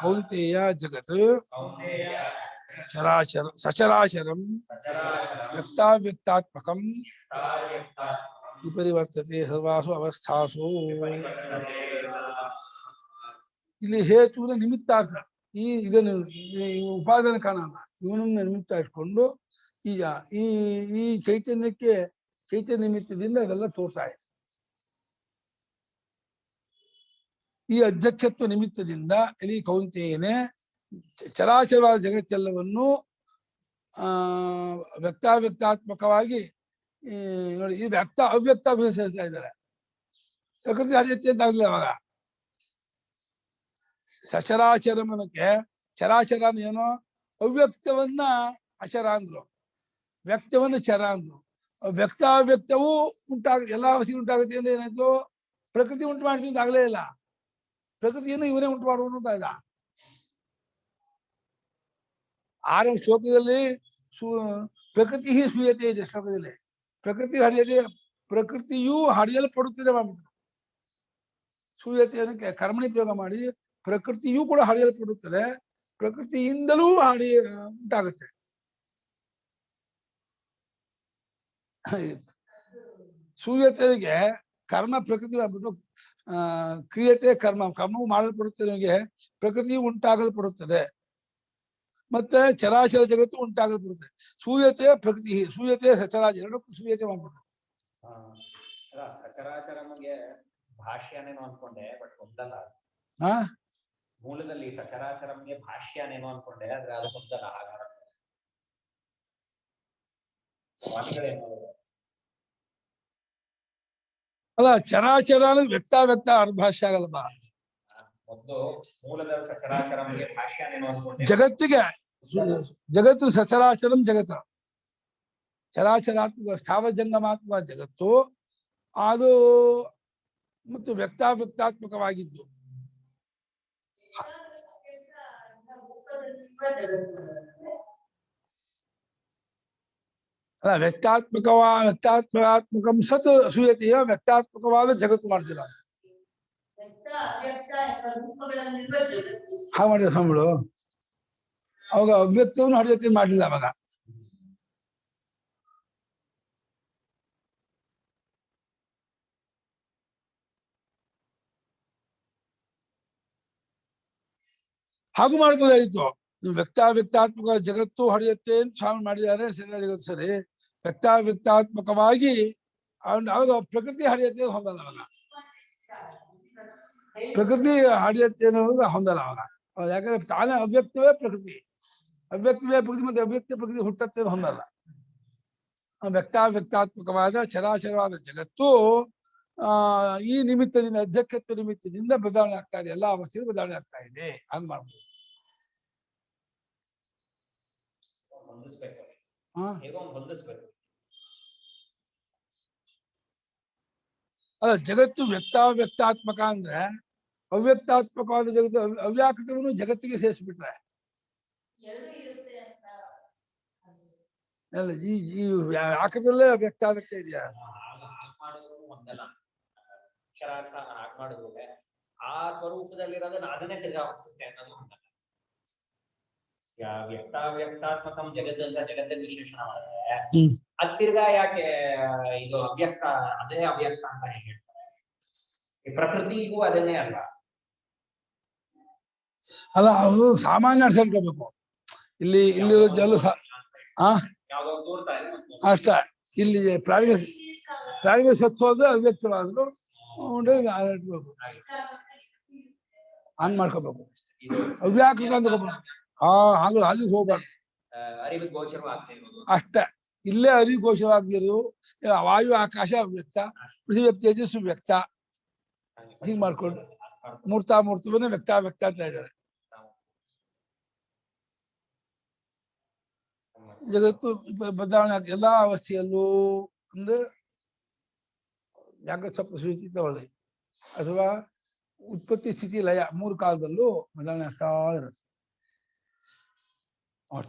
ಕೌಂತೆಯ ಜಗತ್ ಚರಾಚರ ಸಚರಾಚರಂ ವ್ಯಕ್ತಾವ್ಯಕ್ತಾತ್ಮಕಂ ವಿಪರಿವರ್ತತೆ ಸರ್ವಾಸು ಅವಸ್ಥಾಸು. ಇಲ್ಲಿ ಹೇತುವಿನ ನಿಮಿತ್ತಾರ್ಥ, ಇದನ್ನು ಉಪಾದಾನ ಕಾರಣ, ಇವನನ್ನ ನಿಮಿತ್ತ ಇಟ್ಕೊಂಡು ಈಗ ಈ ಚೈತನ್ಯಕ್ಕೆ ಚೈತನ್ಯ ನಿಮಿತ್ತದಿಂದ ಅದೆಲ್ಲ ತೋರ್ತಾ ಇದೆ. ಈ ಅಧ್ಯಕ್ಷತ್ವ ನಿಮಿತ್ತದಿಂದ ಇಲ್ಲಿ ಕೌಂತೆಯನೇ ಚರಾಚರವಾದ ಜಗತ್ತೆಲ್ಲವನ್ನು ವ್ಯಕ್ತಾವ್ಯಕ್ತಾತ್ಮಕವಾಗಿ ನೋಡಿ, ಈ ವ್ಯಕ್ತ ಅವ್ಯಕ್ತ ಅಭಿನಯಿಸ್ತಾ ಇದ್ದಾರೆ. ಪ್ರಕೃತಿ ಹರಿಯತ್ತೆ ಅಂತ ಆಗ್ಲಿಲ್ಲ ಅವಾಗ. ಸಚರಾಚರಮನಕ್ಕೆ ಚರಾಚರ ಏನೋ ಅವ್ಯಕ್ತವನ್ನ ಅಚರ ಅಂದ್ರು, ವ್ಯಕ್ತವನ್ನ ಚರ ಅಂದ್ರು. ವ್ಯಕ್ತಾವ್ಯಕ್ತವೂ ಎಲ್ಲಾ ಅವಸ್ಥೆ ಉಂಟಾಗುತ್ತೆ ಅಂದ್ರೆ ಏನಾಯ್ತು, ಪ್ರಕೃತಿ ಉಂಟು ಮಾಡ್ತೀನಿ ಅಂತ ಆಗ್ಲೇ ಇಲ್ಲ, ಪ್ರಕೃತಿಯನ್ನು ಇವನೇ ಉಂಟು ಮಾಡುವನು ಅಂತ ಇಲ್ಲ. ಆರನೇ ಶ್ಲೋಕದಲ್ಲಿ ಪ್ರಕೃತಿ ಸೂಯತೆ ಇದೆ. ಶ್ಲೋಕದಲ್ಲಿ ಪ್ರಕೃತಿ ಹರಿಯದೆ, ಪ್ರಕೃತಿಯೂ ಹರಿಯಲ್ಪಡುತ್ತದೆ ಮಾಡ್ಬಿಟ್ಟು ಸೂಯತೆಯನ್ನು ಕರ್ಮಣಿ ಪ್ರಯೋಗ ಮಾಡಿ ಪ್ರಕೃತಿಯೂ ಕೂಡ ಹರಿಯಲ್ಪಡುತ್ತದೆ, ಪ್ರಕೃತಿಯಿಂದಲೂ ಉಂಟಾಗುತ್ತೆ. ಸೂಯತೆಗೆ ಕರ್ಮ ಪ್ರಕೃತಿ ಆಗ್ಬಿಟ್ಟು ಕ್ರಿಯತೆ ಕರ್ಮವು ಮಾಡಲ್ಪಡುತ್ತದೆ, ಪ್ರಕೃತಿಯು ಉಂಟಾಗಲ್ಪಡುತ್ತದೆ, ಮತ್ತೆ ಚರಾಚರ ಜಗತ್ತು ಉಂಟಾಗಲ್ಪಡುತ್ತದೆ. ಸೂಯತೆ ಪ್ರಕೃತಿ, ಸೂಯತೆ ಸಚರಾಚರ ಎರಡಕ್ಕೂ ಸೂಯತೆ ಮಾಡ್ಬಿಟ್ಟು. ಸಚರಾಚರಮ್ಗೆ ಭಾಷ್ಯನೇನೋ ಅನ್ಕೊಂಡೆ, ಬಟ್ ಒಂದಲ್ಲ. ಮೂಲದಲ್ಲಿ ಸಚರಾಚರಮ್ಗೆ ಭಾಷ್ಯನೇನೋ ಅನ್ಕೊಂಡೆ, ಆದ್ರೆ ಅದು ಒಂದಲ್ಲ. ಹಾಗಾದ್ರೆ ಸ್ವಾಮಿಗಳೇನೋ ಅಲ್ಲ, ಚರಾಚರ ವ್ಯಕ್ತಾವ್ಯಕ್ತ ಭಾಷ್ಯ ಆಗಲ್ಲಮ್ಮ. ಒಂದು ಮೂಲದ ಸಚರಾಚರಮ್ಗೆ ಭಾಷ್ಯನೇನೋ ಅನ್ಕೊಂಡೆ. ಜಗತ್ತಿಗೆ ಜಗತ್ತು ಸಚರಾಚರಂ ಜಗತ್ತು ಚರಾಚರಾತ್ಮಕ ಸ್ಥಾವರಜಂಗಮಾತ್ಮಕ ಜಗತ್ತು, ಅದು ಮತ್ತು ವ್ಯಕ್ತಾವ್ಯಕ್ತಾತ್ಮಕವಾಗಿದ್ದು. ಅಲ್ಲ, ವ್ಯಕ್ತಾತ್ಮಕಾತ್ಮಕಂ ಸತ್ ಅಸೂಯತೆಯ ವ್ಯಕ್ತಾತ್ಮಕವಾದ ಜಗತ್ತು ಮಾಡ್ತೀರ. ಹಾ ಮಾಡಿದ ಸ್ವಾಮಿಗಳು ಅವಾಗ ಅವ್ಯಕ್ತವನ್ನು ಹರಿಯತೆ ಮಾಡಲಿಲ್ಲ. ಅವಾಗ ಹಾಗೂ ಮಾಡ್ಬೋದಾಗಿತ್ತು. ವ್ಯಕ್ತಾತ್ಮಕ ಜಗತ್ತು ಹರಿಯತ್ತೆ ಅಂತ ಸ್ವಾಮಿ ಮಾಡಿದ್ದಾರೆ, ಸರಿ ಜಗತ್ತು ಸರಿ. ವ್ಯಕ್ತಾತ್ಮಕವಾಗಿ ಅವಾಗ ಪ್ರಕೃತಿ ಹರಿಯತ್ತೆ ಹೊಂದಲ್ಲ. ಅವಾಗ ಪ್ರಕೃತಿ ಹರಿಯತ್ತೆ ಅನ್ನೋದು ಹೊಂದಲ್ಲ ಅವಾಗ. ಯಾಕಂದ್ರೆ ತಾನೇ ಅವ್ಯಕ್ತವೇ ಪ್ರಕೃತಿ, ಅವ್ಯಕ್ತವೇ ಪ್ರಕೃತಿ, ಮತ್ತೆ ಅವ್ಯಕ್ತ ಪ್ರಕೃತಿ ಹುಟ್ಟತ್ತೆ ಹೊಂದಲ್ಲ. ವ್ಯಕ್ತಾತ್ಮಕವಾದ ಚರಾಚರವಾದ ಜಗತ್ತು ಈ ನಿಮಿತ್ತದಿಂದ, ಅಧ್ಯಕ್ಷತ್ವ ನಿಮಿತ್ತದಿಂದ ಬದಲಾವಣೆ ಆಗ್ತಾ ಇದೆ, ಎಲ್ಲಾ ಅವಸ್ಥೆಗಳು ಬದಲಾವಣೆ ಆಗ್ತಾ ಇದೆ. ಹಂಗ್ ಮಾಡ್ಬೋದು. ಅಲ್ಲ, ಜಗತ್ತು ವ್ಯಕ್ತಾತ್ಮಕ ಅಂದ್ರೆ ಅವ್ಯಕ್ತಾತ್ಮಕವಾದ ಜಗತ್ತು ಅವ್ಯಾಕೃತವನ್ನು ಜಗತ್ತಿಗೆ ಸೇರಿಸ್ಬಿಟ್ರೆ ಅಲ್ಲ ಈ ಆಕದಲ್ಲೇ ವ್ಯಕ್ತ ವ್ಯಕ್ತ ಇದೆಯಾ? ಹಾಗೆ ಮಾಡೋದು ಒಂದಲ್ಲ, ಅಕ್ಷರಾರ್ಥ ಹಾಗೆ ಮಾಡಿದ್ರೆ ಆ ಸ್ವರೂಪದಲ್ಲಿರೋದನ್ನ ಅದನ್ನೇ ತಿರ್ಗಾ ಹೊರಿಸುತ್ತೆ ಅನ್ನೋದು ಒಂದಲ್ಲ. ವ್ಯಕ್ತಾತ್ಮಕಂ ಜಗತ್ತಂತ ಜಗತ್ತಲ್ಲಿ ವಿಶೇಷಣ ಮಾಡಿದ್ರೆ ಅದ್ ತಿರ್ಗಾ ಯಾಕೆ ಇದು ಅವ್ಯಕ್ತ ಅದೇ ಅವ್ಯಕ್ತ ಅಂತ ಹೇಗೆ ಹೇಳ್ತಾರೆ? ಈ ಪ್ರಕೃತಿಗೂ ಅದನ್ನೇ ಅಲ್ಲ. ಅಲ್ಲ ಅದು ಸಾಮಾನ್ಯ ಅರ್ಥ ಅನ್ಕೋಬೇಕು. ಇಲ್ಲಿ ಜಲ ಯಾವ್ದೋ ತೋರ್ತಾ ಇದೆ ಅಷ್ಟ. ಇಲ್ಲಿ ಪ್ರಾಣಿಗಳ ಸತ್ವದ ಅವ್ಯಕ್ತವಾದ್ರು ಇಟ್ಬೇಕು, ಹಂಗ್ ಮಾಡ್ಕೋಬೇಕು. ಅವ್ಯಾಕೃತ ಅಂತ ಹಾಗೆ ಅಲ್ಲಿಗೆ ಹೋಗ್ಬಾರ್ದು. ಅರಿವಿಗೆ ಗೋಚರವಾಗ್ತಾ ಇರೋದು ಅಷ್ಟ. ಇಲ್ಲೇ ಅರಿವು ಗೋಚರವಾಗಿರೋದು ವಾಯು ಆಕಾಶ ಅವ್ಯಕ್ತ, ಪೃಥ್ವಿ ತೇಜಸ್ಸು ವ್ಯಕ್ತ. ಹೀಗ್ ಮಾಡ್ಕೊಂಡು ಮೂರ್ತವನ್ನ ವ್ಯಕ್ತ ಅಂತ ಇದ್ದಾರೆ. ಜಗತ್ತು ಬದಲಾವಣೆ ಎಲ್ಲಾ ಅವಸ್ಥೆಯಲ್ಲೂ ಅಂದ್ರೆ ಜಾಗೃತ ಸ್ವಪ್ನ ಸುಷುಪ್ತಿ ತಗೊಳ್ಳಿ ಅಥವಾ ಉತ್ಪತ್ತಿ ಸ್ಥಿತಿ ಲಯ 3 ಕಾಲದಲ್ಲೂ ಬದಲಾವಣೆ ಆಗ್ತಾ ಇರುತ್ತೆ.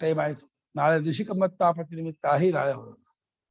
ಟೈಮ್ ಆಯ್ತು. ನಾಳೆ ಋಷಿಕ ಮತ್ತಾಪತ್ತಿ ನಿಮಿತ್ತ ನಾಳೆ ಹೋಗೋದು.